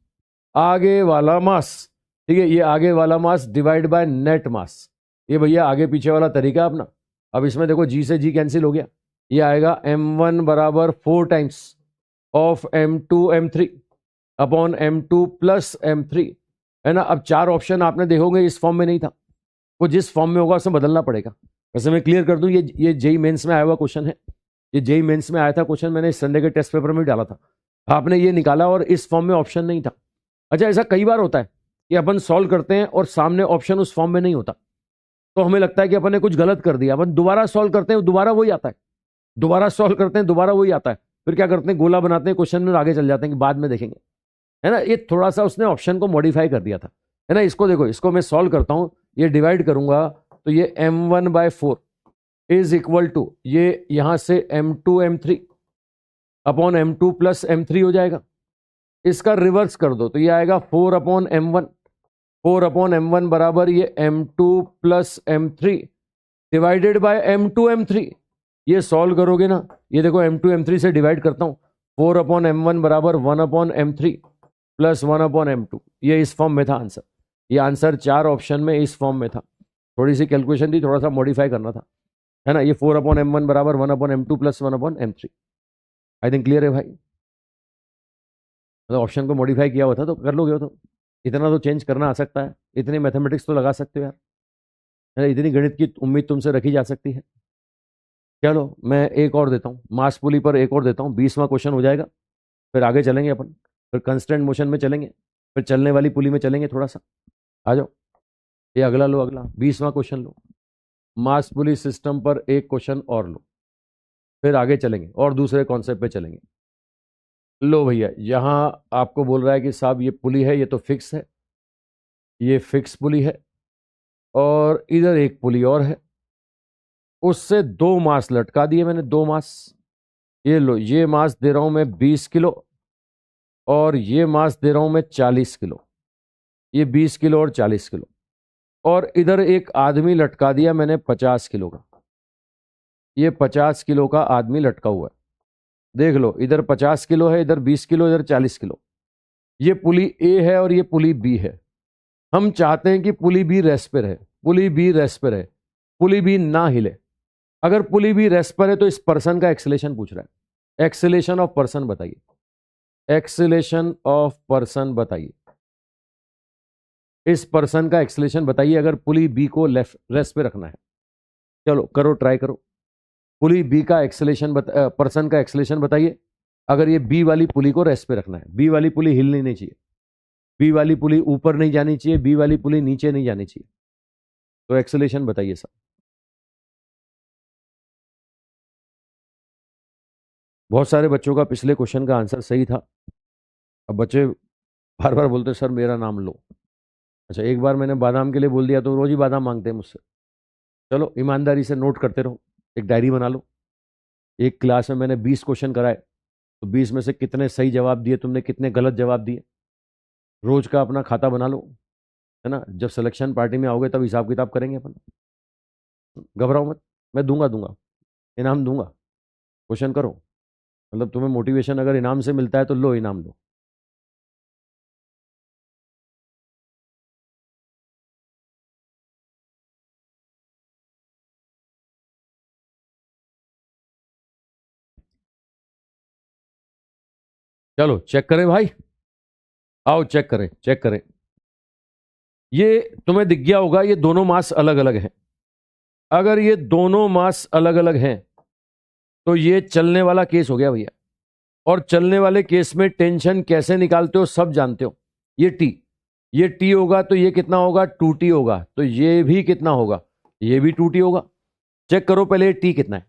आगे वाला मास, ठीक है, ये आगे वाला मास डिवाइड बाय नेट मास। ये भैया आगे पीछे वाला तरीका अपना। अब इसमें देखो G से G कैंसिल हो गया, ये आएगा M1 बराबर 4 times of M2 M3 upon M2 plus M3, है ना। अब 4 ऑप्शन आपने देखोगे इस फॉर्म में नहीं था, वो जिस फॉर्म में होगा उसमें बदलना पड़ेगा। वैसे मैं क्लियर कर दूं, ये जेई मेंस में आया हुआ क्वेश्चन है, ये जेई मेंस में आया था क्वेश्चन, मैंने इस संडे के टेस्ट पेपर में भी डाला था, आपने ये निकाला और इस फॉर्म में ऑप्शन नहीं था। अच्छा, ऐसा कई बार होता है कि अपन सॉल्व करते हैं और सामने ऑप्शन उस फॉर्म में नहीं होता, तो हमें लगता है कि अपन ने कुछ गलत कर दिया, अपन दोबारा सॉल्व करते हैं, दोबारा वही आता है, दोबारा सॉल्व करते हैं, दोबारा वही आता है, फिर क्या करते हैं, गोला बनाते हैं क्वेश्चन में, आगे चल जाते हैं कि बाद में देखेंगे, है ना। ये थोड़ा सा उसने ऑप्शन को मॉडिफाई कर दिया था, है ना। इसको देखो, इसको मैं सॉल्व करता हूं, ये डिवाइड करूंगा तो ये M1/4 इज इक्वल टू, ये यहां से M2 M3 upon M2 plus M3 हो जाएगा। इसका रिवर्स कर दो तो ये आएगा 4/M1, 4/M1 बराबर ये M2 plus M3 divided by M2 M3। ये सॉल्व करोगे ना, ये देखो M2 M3 से डिवाइड करता हूं, 4/M1 बराबर 1/M3 प्लस 1/M2। ये इस फॉर्म में था आंसर, ये आंसर 4 ऑप्शन में इस फॉर्म में था। थोड़ी सी कैलकुलेशन थी, थोड़ा सा मॉडिफाई करना था, है ना। ये 4/M1 बराबर 1/M2 plus 1/M3। I think clear है भाई, मतलब ऑप्शन को मॉडिफाई किया हुआ था तो कर लोगे हो, तो इतना तो चेंज करना आ सकता है, इतनी मैथमेटिक्स तो लगा सकते हो यार, है ना? इतनी गणित की उम्मीद तुमसे रखी जा सकती है। चलो मैं एक और देता हूँ, मास पुली पर एक और देता हूँ, 20वां क्वेश्चन हो जाएगा, फिर आगे चलेंगे अपन, फिर कंस्टेंट मोशन में चलेंगे, फिर चलने वाली पुली में चलेंगे थोड़ा सा। आ जाओ, ये अगला लो, अगला 20वां क्वेश्चन लो, मास पुली सिस्टम पर एक क्वेश्चन और लो, फिर आगे चलेंगे और दूसरे कॉन्सेप्ट पे चलेंगे। लो भैया, यहां आपको बोल रहा है कि साहब ये पुली है, ये तो फिक्स है, ये फिक्स पुली है, और इधर एक पुली और है, उससे 2 मास लटका दिए मैंने, 2 मास। ये लो, ये मास दे रहा हूं मैं 20 किलो, और ये मास दे रहा हूं मैं 40 किलो, ये 20 किलो और 40 किलो, और इधर एक आदमी लटका दिया मैंने 50 किलो का, ये 50 किलो का आदमी लटका हुआ है। देख लो, इधर 50 किलो है, इधर 20 किलो, इधर 40 किलो। ये पुली ए है और ये पुली बी है। हम चाहते हैं कि पुली बी रेस्ट पे रहे, पुली बी रेस्ट पे रहे, पुली बी ना हिले। अगर पुली बी रेस्ट पर है तो इस पर्सन का एक्सेलेरेशन पूछ रहा है, एक्सेलेरेशन ऑफ पर्सन बताइए, एक्सेलेरेशन ऑफ पर्सन बताइए, इस पर्सन का एक्सेलेरेशन बताइए अगर पुली बी को लेफ्ट रेस्ट पे रखना है। चलो करो, ट्राई करो, पुली बी का एक्सेलेरेशन पर्सन का एक्सेलेरेशन बताइए। अगर ये बी वाली पुली को रेस्ट पे रखना है, बी वाली पुली हिलनी नहीं चाहिए, बी वाली पुली ऊपर नहीं जानी चाहिए, बी वाली पुली नीचे नहीं जानी चाहिए, तो एक्सेलेरेशन बताइए सर। बहुत सारे बच्चों का पिछले क्वेश्चन का आंसर सही था। अब बच्चे बार बार बोलते सर मेरा नाम लो। अच्छा, एक बार मैंने बादाम के लिए बोल दिया तो रोज ही बादाम मांगते हैं मुझसे। चलो ईमानदारी से नोट करते रहो, एक डायरी बना लो। एक क्लास में मैंने 20 क्वेश्चन कराए, तो 20 में से कितने सही जवाब दिए तुमने, कितने गलत जवाब दिए, रोज का अपना खाता बना लो, है ना। जब सिलेक्शन पार्टी में आओगे तब हिसाब किताब करेंगे अपन। घबराओ मत, मैं दूंगा दूंगा इनाम दूंगा, क्वेश्चन करो। मतलब तुम्हें मोटिवेशन अगर इनाम से मिलता है तो लो इनाम लो। चलो चेक करें भाई, आओ चेक करें चेक करें। ये तुम्हें दिख गया होगा, ये दोनों मास अलग अलग हैं। अगर ये दोनों मास अलग अलग हैं तो ये चलने वाला केस हो गया भैया। और चलने वाले केस में टेंशन कैसे निकालते हो सब जानते हो। ये टी होगा तो ये कितना होगा, 2t होगा, तो ये भी कितना होगा, ये भी 2t होगा। चेक करो पहले ये टी कितना है।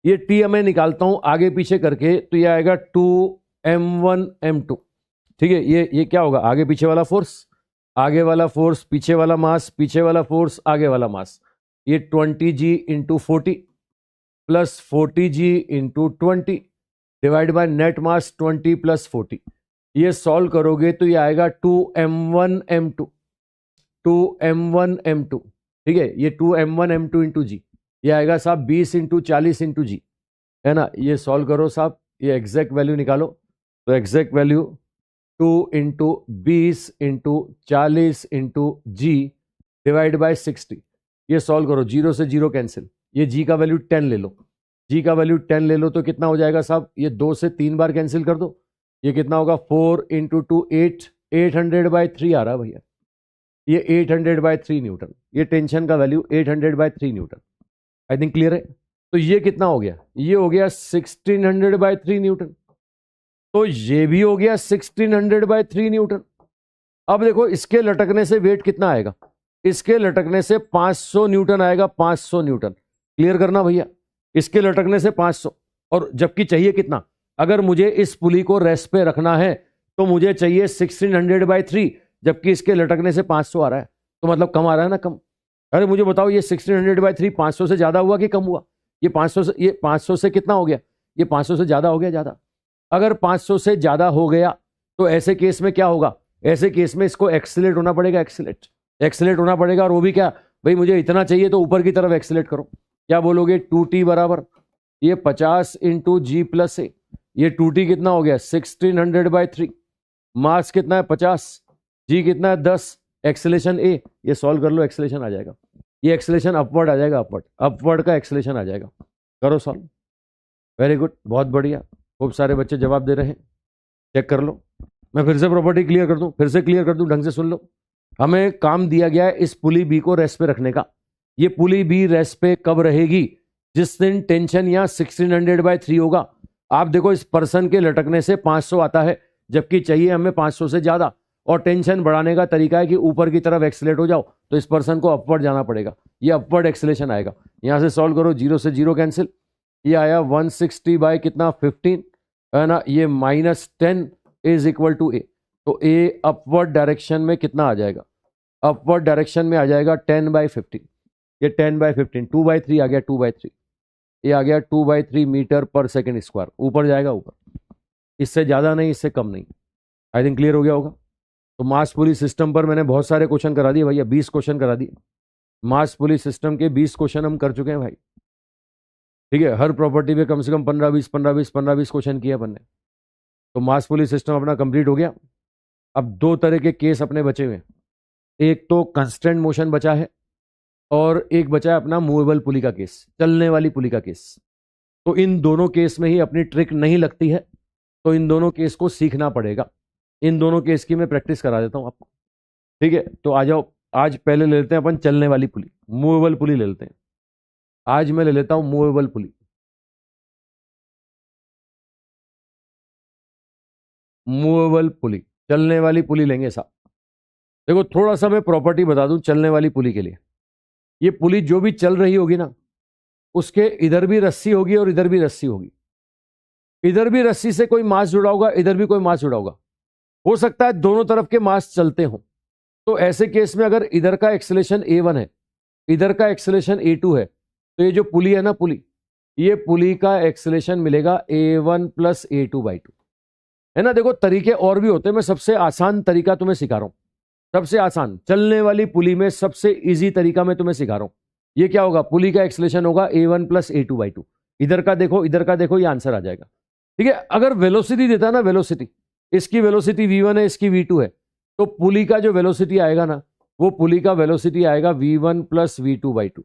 ये टी मैं निकालता हूं आगे पीछे करके, तो ये आएगा 2m1m2। ठीक है, ये क्या होगा, आगे पीछे वाला फोर्स, आगे वाला फोर्स, पीछे वाला मास, पीछे वाला फोर्स, आगे वाला मास। ये 20g into 40 plus 40g into 20 divide by net mass 20 plus 40। ये सॉल्व करोगे तो ये आएगा 2m1m2, 2m1m2। ठीक है, ये 2m1m2 इंटू जी, ये आएगा साहब 20 इंटू 40 इंटू जी, है ना। ये सॉल्व करो साहब, ये एग्जैक्ट वैल्यू निकालो। तो exact value 2 into 20 into 40 into G divide by 60। ये सॉल्व करो, जीरो से जीरो कैंसिल, ये जी का वैल्यू 10 ले लो, जी का वैल्यू 10 ले लो तो कितना हो जाएगा साहब, ये 2 से 3 बार कैंसिल कर दो, ये कितना होगा 4 इंटू 2 8, 800/3 आ रहा है भैया। ये 800/3 न्यूटन, ये टेंशन का value 800/3 Newton. I think clear है। तो ये कितना हो गया, ये हो गया 1600/3 न्यूटन। तो ये भी हो गया 1600/3 न्यूटन। अब देखो इसके लटकने से वेट कितना आएगा, इसके लटकने से 500 न्यूटन आएगा, 500 न्यूटन। क्लियर करना भैया, इसके लटकने से 500, और जबकि चाहिए कितना, अगर मुझे इस पुली को रेस्ट पे रखना है तो मुझे चाहिए 1600/3, जबकि इसके लटकने से 500 आ रहा है, तो मतलब कम आ रहा है ना, कम। अरे मुझे बताओ ये 1600/3 500 से ज्यादा हुआ कि कम हुआ, ये 500 से कितना हो गया, ये 500 से ज्यादा हो गया, ज्यादा। अगर 500 से ज्यादा हो गया तो ऐसे केस में क्या होगा, ऐसे केस में इसको एक्सीलेट होना पड़ेगा, एक्सीलेट होना पड़ेगा। और वो भी क्या भाई, मुझे इतना चाहिए तो ऊपर की तरफ एक्सीलेट करो। क्या बोलोगे, 2t बराबर ये 50 इंटू जी प्लस ए, ये 2t कितना हो गया 1600/3, मास कितना है 50, जी कितना है 10, एक्सेलेरेशन ए, ये सॉल्व कर लो, एक्सेलेरेशन आ जाएगा, ये एक्सेलेरेशन अपवर्ड आ जाएगा, अपवर्ड का एक्सेलेरेशन आ जाएगा। करो सॉल्व, वेरी गुड, बहुत बढ़िया, खूब सारे बच्चे जवाब दे रहे हैं। चेक कर लो, मैं फिर से प्रॉपर्टी क्लियर कर दूं, फिर से क्लियर कर दूं, ढंग से सुन लो। हमें काम दिया गया है इस पुली बी को रेस्ट पे रखने का। ये पुली बी रेस्ट पे कब रहेगी, जिस दिन टेंशन यहां 1600/3 होगा। आप देखो इस पर्सन के लटकने से 500 आता है, जबकि चाहिए हमें 500 से ज्यादा, और टेंशन बढ़ाने का तरीका है कि ऊपर की तरफ एक्सीलेट हो जाओ, तो इस पर्सन को अपवर्ड जाना पड़ेगा, ये अपवर्ड एक्सीलेशन आएगा। यहां से सॉल्व करो, जीरो से जीरो कैंसिल, ये आया 160 बाय कितना 15, है ना, ये -10 इज इक्वल टू ए। तो ए अपवर्ड डायरेक्शन में कितना आ जाएगा, अपवर्ड डायरेक्शन में आ जाएगा 10/15, ये 10/15, 2/3 आ गया, 2/3, ये आ गया 2/3 मीटर पर सेकेंड स्क्वायर, ऊपर जाएगा ऊपर, इससे ज्यादा नहीं, इससे कम नहीं। आई थिंक क्लियर हो गया होगा। तो मास पुली सिस्टम पर मैंने बहुत सारे क्वेश्चन करा दिए भैया, 20 क्वेश्चन करा दिए। मास पुली सिस्टम के 20 क्वेश्चन हम कर चुके हैं भाई। ठीक है, हर प्रॉपर्टी पे कम से कम 15-20 क्वेश्चन किए अपन ने। तो मास पुली सिस्टम अपना कंप्लीट हो गया। अब दो तरह के केस अपने बचे हुए हैं, एक तो कंस्टेंट मोशन बचा है, और एक बचा है अपना मूवेबल पुली का केस, चलने वाली पुली का केस। तो इन दोनों केस में ही अपनी ट्रिक नहीं लगती है, तो इन दोनों केस को सीखना पड़ेगा। इन दोनों केस की मैं प्रैक्टिस करा देता हूं आपको। ठीक है, तो आ जाओ, आज पहले ले लेते हैं अपन चलने वाली पुली, मूवेबल पुली ले लेते हैं। आज मैं ले लेता हूं मूवेबल पुली। मूवेबल पुली, चलने वाली पुली लेंगे साहब। देखो थोड़ा सा मैं प्रॉपर्टी बता दूं चलने वाली पुली के लिए। ये पुली जो भी चल रही होगी ना, उसके इधर भी रस्सी होगी और इधर भी रस्सी होगी। इधर भी रस्सी से कोई मास जुड़ा होगा, इधर भी कोई मास जुड़ा होगा। हो सकता है दोनों तरफ के मास चलते हों। तो ऐसे केस में अगर इधर का एक्सेलेरेशन a1 है, इधर का एक्सेलेरेशन a2 है, तो ये जो पुली है ना पुली, ये पुली का एक्सेलेरेशन मिलेगा a1 प्लस a2/2, है ना। देखो तरीके और भी होते हैं, मैं सबसे आसान तरीका तुम्हें सिखा रहा हूं। सबसे आसान चलने वाली पुली में सबसे इजी तरीका मैं तुम्हें सिखा रहा हूं। ये क्या होगा, पुली का एक्सेलेरेशन होगा a1 प्लस a2/2। इधर का देखो, इधर का देखो, ये आंसर आ जाएगा। ठीक है, अगर वेलोसिटी देता है ना, वेलोसिटी, इसकी वेलोसिटी v1 है, इसकी v2 है, तो पुली का जो वेलोसिटी आएगा ना, वो पुली का वेलोसिटी आएगा v1 प्लस v2/2।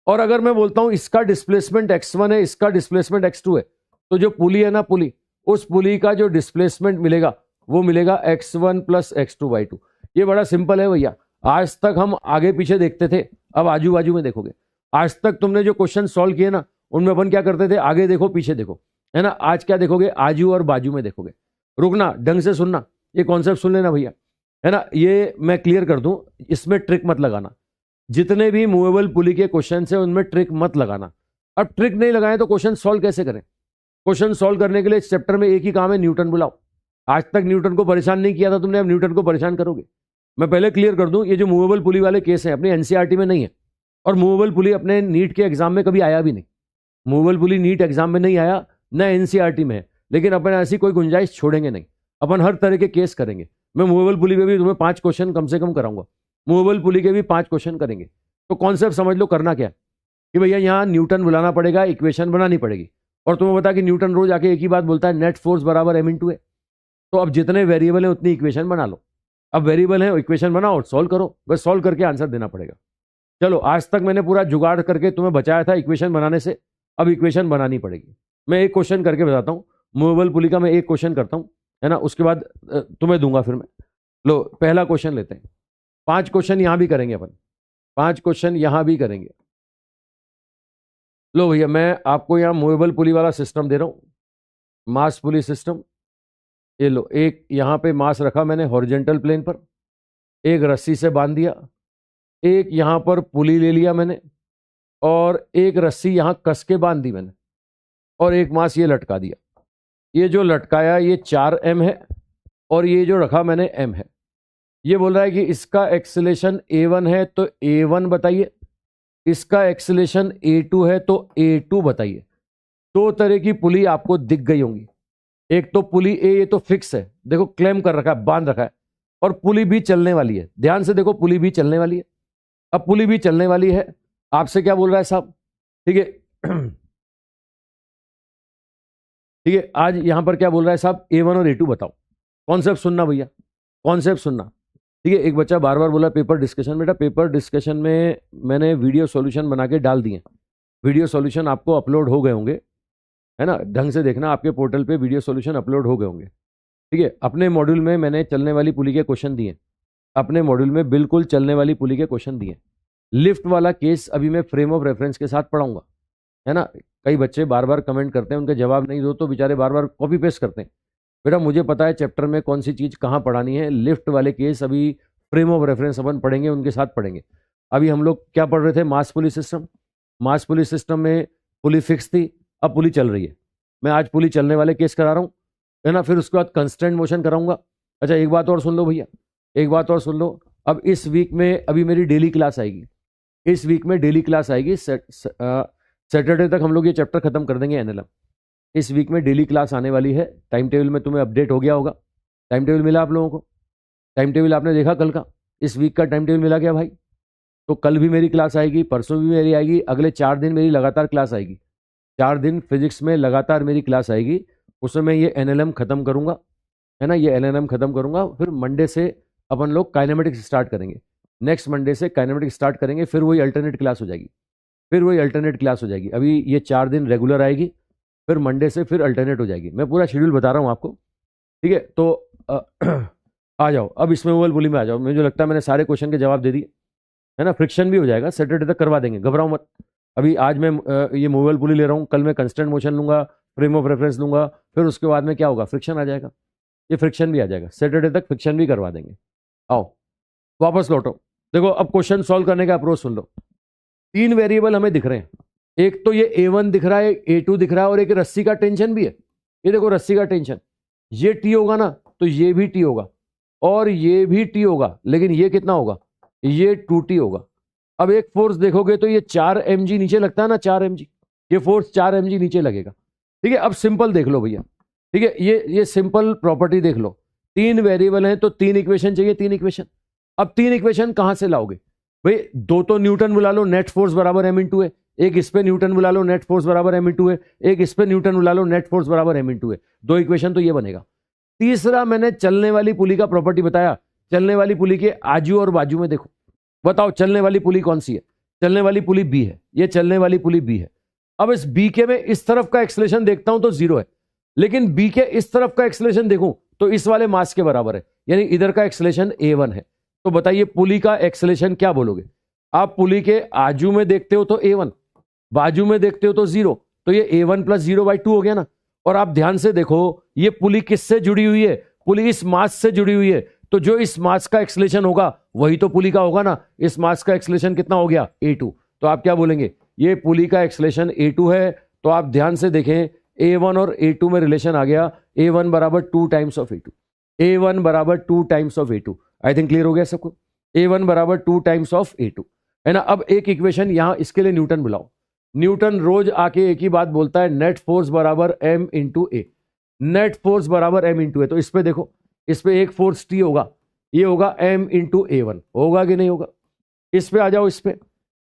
और अगर मैं बोलता हूं इसका डिस्प्लेसमेंट x1 है, इसका डिस्प्लेसमेंट x2 है, तो जो पुली है ना पुली, उस पुली का जो डिस्प्लेसमेंट मिलेगा वो मिलेगा x1 प्लस x2/2। ये बड़ा सिंपल है भैया। आज तक हम आगे पीछे देखते थे, अब आजू बाजू में देखोगे। आज तक तुमने जो क्वेश्चन सॉल्व किए ना, उनमें अपन क्या करते थे, आगे देखो पीछे देखो, है ना। आज क्या देखोगे, आजू और बाजू में देखोगे। रुकना, ढंग से सुनना, ये कॉन्सेप्ट सुन लेना भैया, है ना। ये मैं क्लियर कर दूं, इसमें ट्रिक मत लगाना। जितने भी मूवेबल पुली के क्वेश्चन है उनमें ट्रिक मत लगाना। अब ट्रिक नहीं लगाए तो क्वेश्चन सॉल्व कैसे करें। क्वेश्चन सॉल्व करने के लिए इस चैप्टर में एक ही काम है, न्यूटन बुलाओ। आज तक न्यूटन को परेशान नहीं किया था तुमने, अब न्यूटन को परेशान करोगे। मैं पहले क्लियर कर दूं, ये जो मूवेबल पुली वाले केस हैं अपने एनसीईआरटी में नहीं है, और मूवेबल पुली अपने नीट के एग्जाम में कभी आया भी नहीं। मूवेबल पुली नीट एग्जाम में नहीं आया, न एनसीईआरटी में है। लेकिन अपन ऐसी कोई गुंजाइश छोड़ेंगे नहीं, अपन हर तरह के केस करेंगे। मैं मूवेबल पुली में भी तुम्हें 5 क्वेश्चन कम से कम कराऊंगा, मूवेबल पुली के भी 5 क्वेश्चन करेंगे। तो कॉन्सेप्ट समझ लो, करना क्या है कि भैया यहाँ न्यूटन बुलाना पड़ेगा, इक्वेशन बनानी पड़ेगी। और तुम्हें बता कि न्यूटन रोज आके एक ही बात बोलता है, नेट फोर्स बराबर m × a। तो अब जितने वेरिएबल है उतनी इक्वेशन बना लो। अब वेरिएबल है, इक्वेशन बनाओ और सॉल्व करो, बस सॉल्व करके आंसर देना पड़ेगा। चलो, आज तक मैंने पूरा जुगाड़ करके तुम्हें बचाया था इक्वेशन बनाने से, अब इक्वेशन बनानी पड़ेगी। मैं एक क्वेश्चन करके बताता हूँ, मूवेबल पुली का मैं एक क्वेश्चन करता हूँ, है ना। उसके बाद तुम्हें दूंगा फिर मैं। लो पहला क्वेश्चन लेते हैं। 5 क्वेश्चन यहां भी करेंगे अपन, 5 क्वेश्चन यहां भी करेंगे। लो भैया, मैं आपको यहां मूवेबल पुली वाला सिस्टम दे रहा हूं, मास पुली सिस्टम। ये लो, एक यहां पे मास रखा मैंने हॉरिजॉन्टल प्लेन पर, एक रस्सी से बांध दिया, एक यहां पर पुली ले लिया मैंने, और एक रस्सी यहां कस के बांध दी मैंने, और एक मास ये लटका दिया। ये जो लटकाया ये 4m है, और ये जो रखा मैंने m है। ये बोल रहा है कि इसका एक्सेलेरेशन a1 है तो a1 बताइए, इसका एक्सेलेरेशन a2 है तो a2 बताइए। 2 तरह की पुली आपको दिख गई होंगी। एक तो पुली ए, ये तो फिक्स है, देखो क्लेम कर रखा है, बांध रखा है, और पुली भी चलने वाली है। ध्यान से देखो, पुली भी चलने वाली है। अब पुली भी चलने वाली है, आपसे क्या बोल रहा है साहब, ठीक है ठीक है। आज यहां पर क्या बोल रहा है साहब, a1 और a2 बताओ। कॉन्सेप्ट सुनना भैया, कॉन्सेप्ट सुनना, ठीक है। एक बच्चा बार बार बोला पेपर डिस्कशन। बेटा पेपर डिस्कशन में मैंने वीडियो सॉल्यूशन बना के डाल दिए। वीडियो सॉल्यूशन आपको अपलोड हो गए होंगे, है ना। ढंग से देखना, आपके पोर्टल पे वीडियो सॉल्यूशन अपलोड हो गए होंगे, ठीक है। अपने मॉड्यूल में मैंने चलने वाली पुली के क्वेश्चन दिए, अपने मॉड्यूल में बिल्कुल चलने वाली पुली के क्वेश्चन दिए। लिफ्ट वाला केस अभी मैं फ्रेम ऑफ रेफरेंस के साथ पढ़ाऊंगा, है ना। कई बच्चे बार बार कमेंट करते हैं, उनके जवाब नहीं दो तो बेचारे बार बार कॉपी पेस्ट करते हैं। बेटा मुझे पता है चैप्टर में कौन सी चीज़ कहाँ पढ़ानी है। लिफ्ट वाले केस अभी फ्रेम ऑफ रेफरेंस अपन पढ़ेंगे, उनके साथ पढ़ेंगे। अभी हम लोग क्या पढ़ रहे थे, मास पुली सिस्टम। मास पुली सिस्टम में पुली फिक्स थी, अब पुली चल रही है। मैं आज पुली चलने वाले केस करा रहा हूँ, है ना। फिर उसके बाद कंस्टेंट मोशन कराऊंगा। अच्छा एक बात और सुन लो भैया, एक बात और सुन लो। अब इस वीक में अभी मेरी डेली क्लास आएगी, इस वीक में डेली क्लास आएगी। सैटरडे तक हम लोग ये चैप्टर खत्म कर देंगे एनएलएम। इस वीक में डेली क्लास आने वाली है। टाइम टेबल में तुम्हें अपडेट हो गया होगा, टाइम टेबल मिला आप लोगों को, टाइम टेबल आपने देखा कल का, इस वीक का टाइम टेबल मिला क्या भाई। तो कल भी मेरी क्लास आएगी, परसों भी मेरी आएगी, अगले 4 दिन मेरी लगातार क्लास आएगी। 4 दिन फिजिक्स में लगातार मेरी क्लास आएगी। उसमें मैं ये एनएलएम खत्म करूंगा, है ना। ये एनएलएम खत्म करूंगा, फिर मंडे से अपन लोग काइनेमेटिक्स स्टार्ट करेंगे। नेक्स्ट मंडे से काइनेमेटिक्स स्टार्ट करेंगे, फिर वही अल्टरनेट क्लास हो जाएगी, फिर वही अल्टरनेट क्लास हो जाएगी। अभी ये 4 दिन रेगुलर आएगी, फिर मंडे से फिर अल्टरनेट हो जाएगी। मैं पूरा शेड्यूल बता रहा हूँ आपको, ठीक है। तो आ जाओ अब इसमें मूवेबल पुली में आ जाओ। मुझे लगता है मैंने सारे क्वेश्चन के जवाब दे दिए, है ना। फ्रिक्शन भी हो जाएगा, सैटरडे तक करवा देंगे, घबराओ मत। अभी आज मैं ये मूवेबल पुली ले रहा हूँ, कल मैं कंस्टेंट मोशन लूंगा, फ्रेम ऑफ रेफरेंस लूंगा, फिर उसके बाद में क्या होगा, फ्रिक्शन आ जाएगा। ये फ्रिक्शन भी आ जाएगा, सैटरडे तक फ्रिक्शन भी करवा देंगे। आओ वापस लौटो। देखो अब क्वेश्चन सॉल्व करने का अप्रोच सुन लो। 3 वेरिएबल हमें दिख रहे हैं, एक तो ये A1 दिख रहा है, A2 दिख रहा है, और एक रस्सी का टेंशन भी है। ये देखो रस्सी का टेंशन, ये T होगा ना, तो ये भी T होगा और ये भी T होगा, लेकिन ये कितना होगा, ये 2T होगा। अब एक फोर्स देखोगे तो ये 4 mg नीचे लगता है ना, 4 mg, ये फोर्स 4 mg नीचे लगेगा। ठीक है, अब सिंपल देख लो भैया। ठीक है, ये सिंपल प्रॉपर्टी देख लो। 3 वेरिएबल हैं तो 3 इक्वेशन चाहिए, 3 इक्वेशन। अब 3 इक्वेशन कहां से लाओगे भाई? दो तो न्यूटन बुला लो, नेट फोर्स बराबर m इंटू ए। एक इस पे न्यूटन बुला लो, नेट फोर्स बराबर m इंटू ए। एक इस पे न्यूटन बुला लो, नेट फोर्स बराबर m इंटू ए। 2 इक्वेशन तो ये बनेगा। तीसरा मैंने चलने वाली पुली का प्रॉपर्टी बताया। चलने वाली पुली के आजू और बाजू में देखो, बताओ चलने वाली पुली कौन सी है? चलने वाली पुली बी है, ये चलने वाली पुली बी है। अब इस बी के में इस तरफ का एक्सेलेरेशन देखता हूं तो 0 है, लेकिन बी के इस तरफ का एक्सेलेरेशन देखूं तो इस वाले मास के बराबर है, यानी इधर का एक्सेलेरेशन A1 है। तो बताइए पुली का एक्सेलेरेशन क्या बोलोगे? आप पुली के आजू में देखते हो तो A1, बाजू में देखते हो तो 0, तो ये A1 प्लस 0/2 हो गया ना। और आप ध्यान से देखो ये पुली किससे जुड़ी हुई है? पुली इस मास से जुड़ी हुई है, तो जो इस मास का एक्सेलेरेशन होगा वही तो पुली का होगा ना। इस मास का एक्सेलेरेशन कितना हो गया? A2। तो आप क्या बोलेंगे? ये पुली का एक्सेलेरेशन A2 है। तो आप ध्यान से देखें A1 और A2 में रिलेशन आ गया, A1 बराबर 2 टाइम्स ऑफ A2, A1 बराबर 2 times of A2। I think clear हो गया सबको? A1 बराबर 2 टाइम्स ऑफ A2 है ना। अब एक इक्वेशन यहां इसके लिए न्यूटन बुलाओ। न्यूटन रोज आके एक ही बात बोलता है, नेट फोर्स बराबर m इंटू ए। नेट फोर्स बराबर m इंटू ए। तो इस पे देखो, इस पे एक फोर्स T होगा, ये होगा m इंटू A1, होगा कि नहीं होगा? इस पे आ जाओ,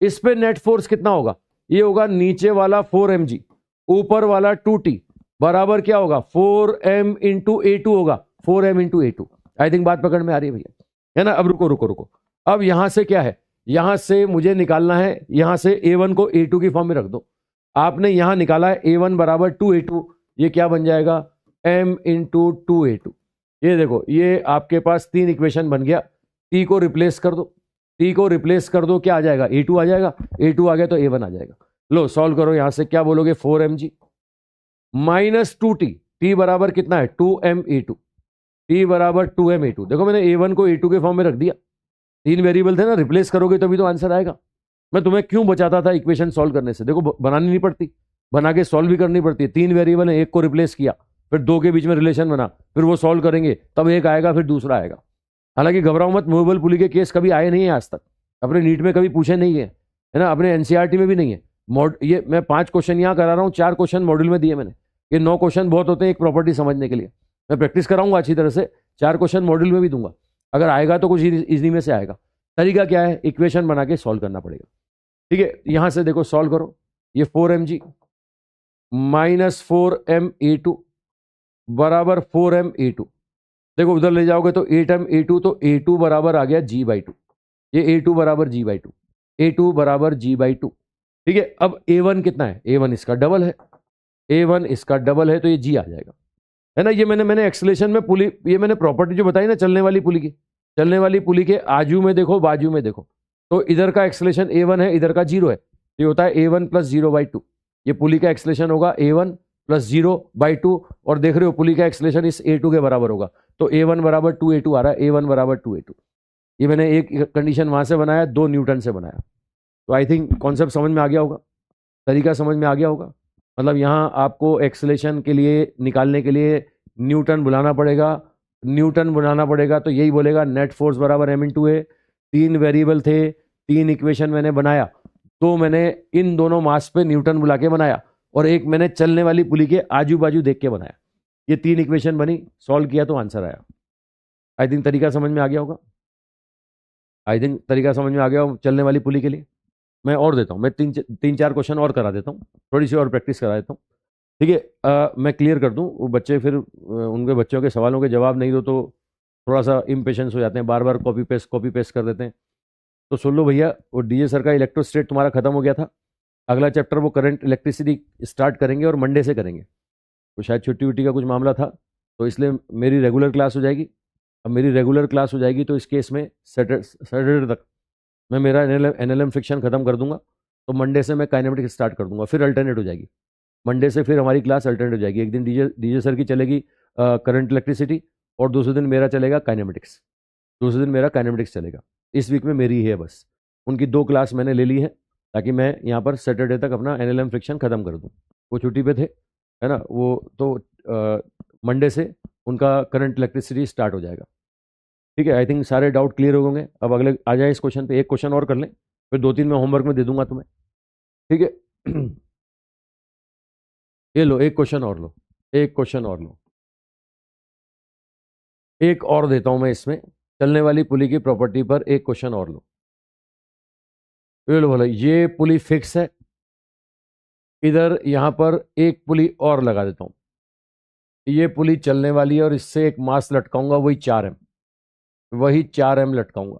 इस पे नेट फोर्स कितना होगा? ये होगा नीचे वाला 4mg, ऊपर वाला 2T, बराबर क्या होगा? 4m इंटू A2 होगा, 4m into A2। I think बात पकड़ में आ रही है भैया, है ना। अब रुको, अब यहां से क्या है? यहां से मुझे निकालना है, यहां से A1 को A2 की फॉर्म में रख दो। आपने यहां निकाला है A1 बराबर 2A2, ये क्या बन जाएगा? m into 2A2। ये देखो, ये आपके पास 3 इक्वेशन बन गया। T को रिप्लेस कर दो, T को रिप्लेस कर दो, क्या आ जाएगा? A2 आ जाएगा। A2 आ गया तो A1 आ जाएगा। लो सॉल्व करो, यहां से क्या बोलोगे? 4mg माइनस 2T, T बराबर कितना है? 2m A2, T बराबर 2m A2। देखो मैंने A1 को A2 के फॉर्म में रख दिया। 3 वेरिएबल थे ना, रिप्लेस करोगे तभी तो आंसर आएगा। मैं तुम्हें क्यों बचाता था इक्वेशन सॉल्व करने से? देखो बनानी नहीं पड़ती, बना के सॉल्व भी करनी पड़ती है। 3 वेरिएबल है, एक को रिप्लेस किया, फिर 2 के बीच में रिलेशन बना, फिर वो सॉल्व करेंगे, तब एक आएगा फिर दूसरा आएगा। हालांकि घबराओ मत, मूवेबल पुली के केस कभी आए नहीं है आज तक, अपने नीट में कभी पूछे नहीं है, है ना, अपने एनसीईआरटी में भी नहीं है। ये मैं 5 क्वेश्चन यहाँ करा रहा हूँ, 4 क्वेश्चन मॉड्यूल में दिए मैंने। ये 9 क्वेश्चन बहुत होते हैं एक प्रॉपर्टी समझने के लिए। मैं प्रैक्टिस कराऊंगा अच्छी तरह से, 4 क्वेश्चन मॉड्यूल में भी दूंगा। अगर आएगा तो कुछ इजी में से आएगा। तरीका क्या है? इक्वेशन बना के सॉल्व करना पड़ेगा। ठीक है, यहां से देखो सॉल्व करो। ये 4mg माइनस 4m A2 बराबर 4m A2। देखो उधर ले जाओगे तो 8m A2, तो A2 बराबर आ गया G/2। ये A2 बराबर G/2, A2 बराबर G/2। ठीक है, अब A1 कितना है? A1 इसका डबल है, A1 इसका डबल है, तो ये G आ जाएगा, है ना। ये मैंने एक्सेलेरेशन में पुली, ये मैंने प्रॉपर्टी जो बताई ना चलने वाली पुली की, चलने वाली पुली के आजू में देखो, बाजू में देखो, तो इधर का एक्सेलेरेशन A1 है, इधर का 0 है, ये होता है A1 प्लस 0/2। ये पुली का एक्सेलेरेशन होगा A1 प्लस 0/2, और देख रहे हो पुली का एक्सेलेरेशन इस A2 के बराबर होगा, तो A1 बराबर 2A2 आ रहा है, A1 बराबर 2A2। ये मैंने एक कंडीशन वहां से बनाया, 2 न्यूटन से बनाया। तो आई थिंक कॉन्सेप्ट समझ में आ गया होगा, तरीका समझ में आ गया होगा। मतलब यहाँ आपको एक्सेलेरेशन के लिए निकालने के लिए न्यूटन बुलाना पड़ेगा, न्यूटन बनाना पड़ेगा, तो यही बोलेगा नेट फोर्स बराबर m इंटू ए। 3 वेरिएबल थे, 3 इक्वेशन मैंने बनाया, 2 मैंने इन दोनों मास पे न्यूटन बुला के बनाया, और एक मैंने चलने वाली पुली के आजू बाजू देख के बनाया। ये 3 इक्वेशन बनी, सॉल्व किया तो आंसर आया। आई थिंक तरीका समझ में आ गया होगा, आई थिंक तरीका समझ में आ गया होगा चलने वाली पुली के लिए। मैं और देता हूँ, मैं 3-4 क्वेश्चन और करा देता हूँ, थोड़ी सी और प्रैक्टिस करा देता हूँ। ठीक है, मैं क्लियर कर दूं, वो बच्चे फिर उनके बच्चों के सवालों के जवाब नहीं दो तो थोड़ा सा इम्पेशेंस हो जाते हैं, बार बार कॉपी पेस्ट कर देते हैं। तो सुन लो भैया, वो डीजे सर का इलेक्ट्रोस्टेट तुम्हारा खत्म हो गया था, अगला चैप्टर वो करंट इलेक्ट्रिसिटी स्टार्ट करेंगे और मंडे से करेंगे। तो शायद छुट्टी वुट्टी का कुछ मामला था, तो इसलिए मेरी रेगुलर क्लास हो जाएगी। अब मेरी रेगुलर क्लास हो जाएगी तो इस केस में सैटरडे तक मैं मेरा NLM फ्रिक्शन खत्म कर दूंगा, तो मंडे से मैं काइनेमेटिक्स स्टार्ट कर दूंगा, फिर अल्टरनेट हो जाएगी। मंडे से फिर हमारी क्लास अल्टरनेट हो जाएगी। एक दिन डीजे सर की चलेगी करंट इलेक्ट्रिसिटी, और दूसरे दिन मेरा चलेगा काइनेमेटिक्स, दूसरे दिन मेरा काइनेमेटिक्स चलेगा। इस वीक में मेरी ही है बस, उनकी 2 क्लास मैंने ले ली है ताकि मैं यहाँ पर सैटरडे तक अपना NLM फ्रिक्शन ख़त्म कर दूँ। वो छुट्टी पे थे, है ना, वो तो मंडे से उनका करंट इलेक्ट्रिसिटी स्टार्ट हो जाएगा। ठीक है, आई थिंक सारे डाउट क्लियर हो होंगे। अब अगले आ जाए इस क्वेश्चन पे, एक क्वेश्चन और कर लें, फिर 2-3 मैं होमवर्क में दे दूंगा तुम्हें। ठीक है ये लो, एक क्वेश्चन और लो, एक क्वेश्चन और लो, एक और देता हूं मैं इसमें, चलने वाली पुली की प्रॉपर्टी पर एक क्वेश्चन और लो। ये लो, बोला ये पुली फिक्स है, इधर यहां पर एक पुली और लगा देता हूं, ये पुली चलने वाली है और इससे एक मास लटकाऊंगा, वही 4M, वही 4M लटकाऊंगा।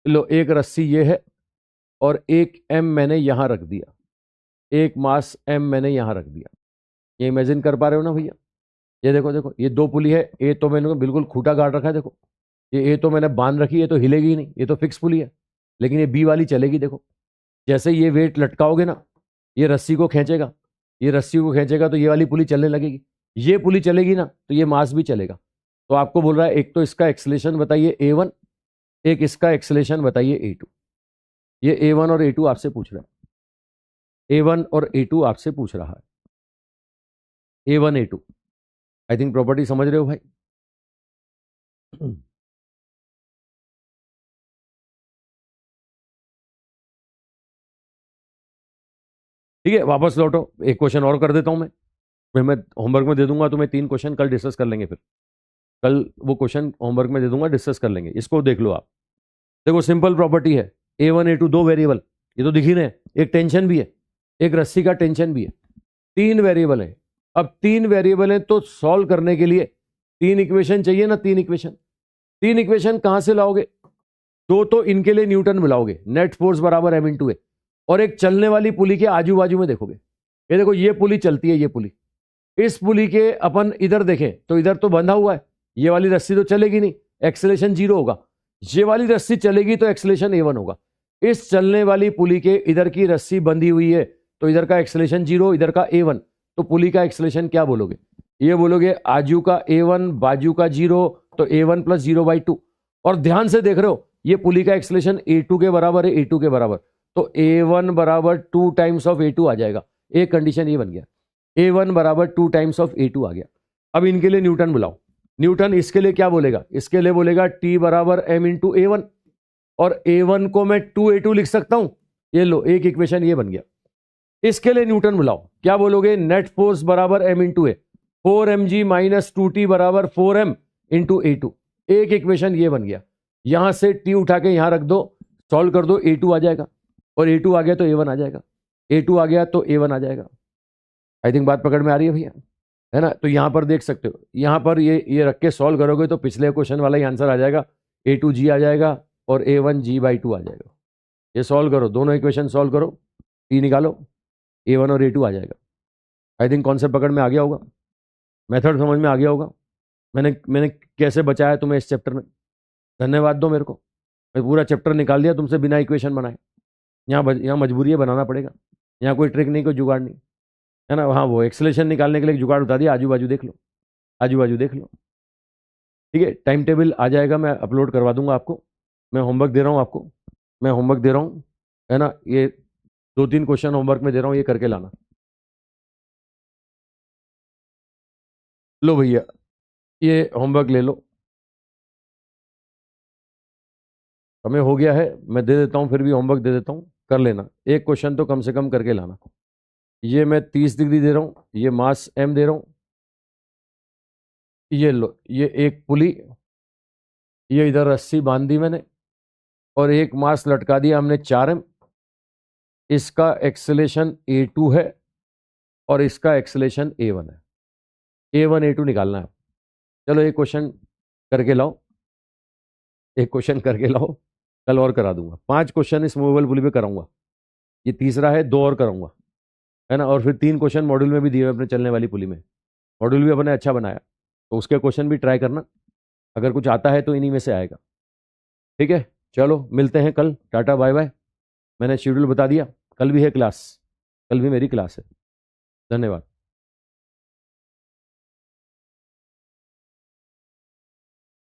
लो, एक रस्सी ये है और एक M मैंने यहां रख दिया, एक मास M मैंने यहां रख दिया। ये इमेजिन कर पा रहे हो ना भैया? ये देखो देखो, ये 2 पुली है, ए तो मैंने बिल्कुल खूंटा गाड़ रखा है, देखो ये ए तो मैंने बांध रखी है, तो हिलेगी ही नहीं, ये तो फिक्स पुली है। लेकिन ये बी वाली चलेगी, देखो जैसे ये वेट लटकाओगे ना, ये रस्सी को खींचेगा, ये रस्सी को खींचेगा तो ये वाली पुली चलने लगेगी, ये पुली चलेगी ना तो ये मास भी चलेगा। तो आपको बोल रहा है एक तो इसका एक्सेलेरेशन बताइए A1, एक इसका एक्सेलेरेशन बताइए A2। ये A1 और A2 आपसे पूछ रहा है, A1 और A2 आपसे पूछ रहा है, A1 A2। I think property समझ रहे हो भाई? ठीक है, वापस लौटो, एक क्वेश्चन और कर देता हूं मैं, फिर मैं होमवर्क में दे दूंगा तुम्हें 3 क्वेश्चन, कल डिस्कस कर लेंगे। फिर कल वो क्वेश्चन होमवर्क में दे दूंगा, डिस्कस कर लेंगे, इसको देख लो आप। देखो सिंपल प्रॉपर्टी है, A1 A2 2 वेरिएबल, ये तो दिख ही रहे हैं, एक टेंशन भी है, एक रस्सी का टेंशन भी है, 3 वेरिएबल है। अब 3 वेरिएबल है तो सॉल्व करने के लिए 3 इक्वेशन चाहिए ना, 3 इक्वेशन। 3 इक्वेशन कहां से लाओगे? 2 तो इनके लिए न्यूटन मिलाओगे, नेट फोर्स बराबर M×A, और एक चलने वाली पुली के आजू बाजू में देखोगे, ये देखो ये पुली चलती है, ये पुली, इस पुली के अपन इधर देखें तो इधर तो बंधा हुआ है, ये वाली रस्सी तो चलेगी नहीं, एक्सेलेरेशन 0 होगा। ये वाली रस्सी चलेगी तो एक्सेलेरेशन A1 होगा। इस चलने वाली पुली के इधर की रस्सी बंधी हुई है तो इधर का एक्सेलेरेशन 0, इधर का A1, तो पुली का एक्सेलेरेशन क्या बोलोगे? ये बोलोगे आजू का A1 बाजू का 0, तो A1 + 0/2। और ध्यान से देख रहे हो, ये पुली का एक्सेलेरेशन A2 के बराबर है, A2 के बराबर, तो A1 बराबर 2 टाइम्स ऑफ A2 आ जाएगा। एक कंडीशन ये बन गया, A1 बराबर 2 टाइम्स ऑफ A2 आ गया। अब इनके लिए न्यूटन बुलाओ। न्यूटन इसके लिए क्या बोलेगा? इसके लिए बोलेगा T बराबर M×A1, और A1 को मैं 2A2 लिख सकता हूं। ये लो, एक इक्वेशन ये बन गया। इसके लिए न्यूटन बुलाओ, क्या बोलोगे? नेट फोर्स बराबर M×A, 4mg - 2T बराबर 4M×A2। एक इक्वेशन ये बन गया। यहां से T उठा के यहां रख दो, सॉल्व कर दो, A2 आ जाएगा, और A2 आ गया तो A1 आ जाएगा, A2 आ गया तो A1 आ जाएगा। आई थिंक बात पकड़ में आ रही है भैया, है ना? तो यहां पर देख सकते हो, यहां पर ये रख के सॉल्व करोगे तो पिछले क्वेश्चन वाला ही आंसर आ जाएगा, A2G आ जाएगा और A1G/2 आ जाएगा। ये सॉल्व करो, दोनों इक्वेशन सॉल्व करो, T निकालो, A1 और A2 आ जाएगा। आई थिंक कॉन्सेप्ट पकड़ में आ गया होगा, मेथड समझ में आ गया होगा। मैंने कैसे बचाया तुम्हें इस चैप्टर में, धन्यवाद दो मेरे को। मैं पूरा चैप्टर निकाल दिया तुमसे बिना इक्वेशन बनाए। यहाँ मजबूरी है, बनाना पड़ेगा। यहाँ कोई ट्रिक नहीं, कोई जुगाड़ नहीं, है ना? हाँ, वो एक्सेलेरेशन निकालने के लिए जुगाड़ बता दिया, आजू बाजू देख लो, आजू बाजू देख लो। ठीक है, टाइम टेबल आ जाएगा, मैं अपलोड करवा दूंगा आपको। मैं होमवर्क दे रहा हूँ आपको, मैं होमवर्क दे रहा हूँ, है ना? ये 2-3 क्वेश्चन होमवर्क में दे रहा हूँ, ये करके लाना। लो भैया, ये होमवर्क ले लो, समय हो गया है, मैं दे देता हूँ, फिर भी होमवर्क दे देता हूँ, कर लेना। एक क्वेश्चन तो कम से कम करके लाना। ये मैं 30 डिग्री दे रहा हूँ, ये मास M दे रहा हूँ, ये लो, ये एक पुली, ये इधर रस्सी बांध दी मैंने, और एक मास लटका दिया हमने 4M। इसका एक्सेलेरेशन A2 है और इसका एक्सेलेरेशन A1 है। A1 A2 निकालना है। चलो एक क्वेश्चन करके लाओ, एक क्वेश्चन करके लाओ, कल और करा दूंगा। 5 क्वेश्चन इस मूवेबल पुली पे कराऊंगा, ये तीसरा है, 2 और कराऊंगा, है ना? और फिर 3 क्वेश्चन मॉड्यूल में भी दिए अपने चलने वाली पुली में। मॉड्यूल भी अपने अच्छा बनाया, तो उसके क्वेश्चन भी ट्राई करना, अगर कुछ आता है तो इन्हीं में से आएगा। ठीक है, चलो मिलते हैं कल, टाटा बाय बाय। मैंने शेड्यूल बता दिया, कल भी है क्लास, कल भी मेरी क्लास है। धन्यवाद।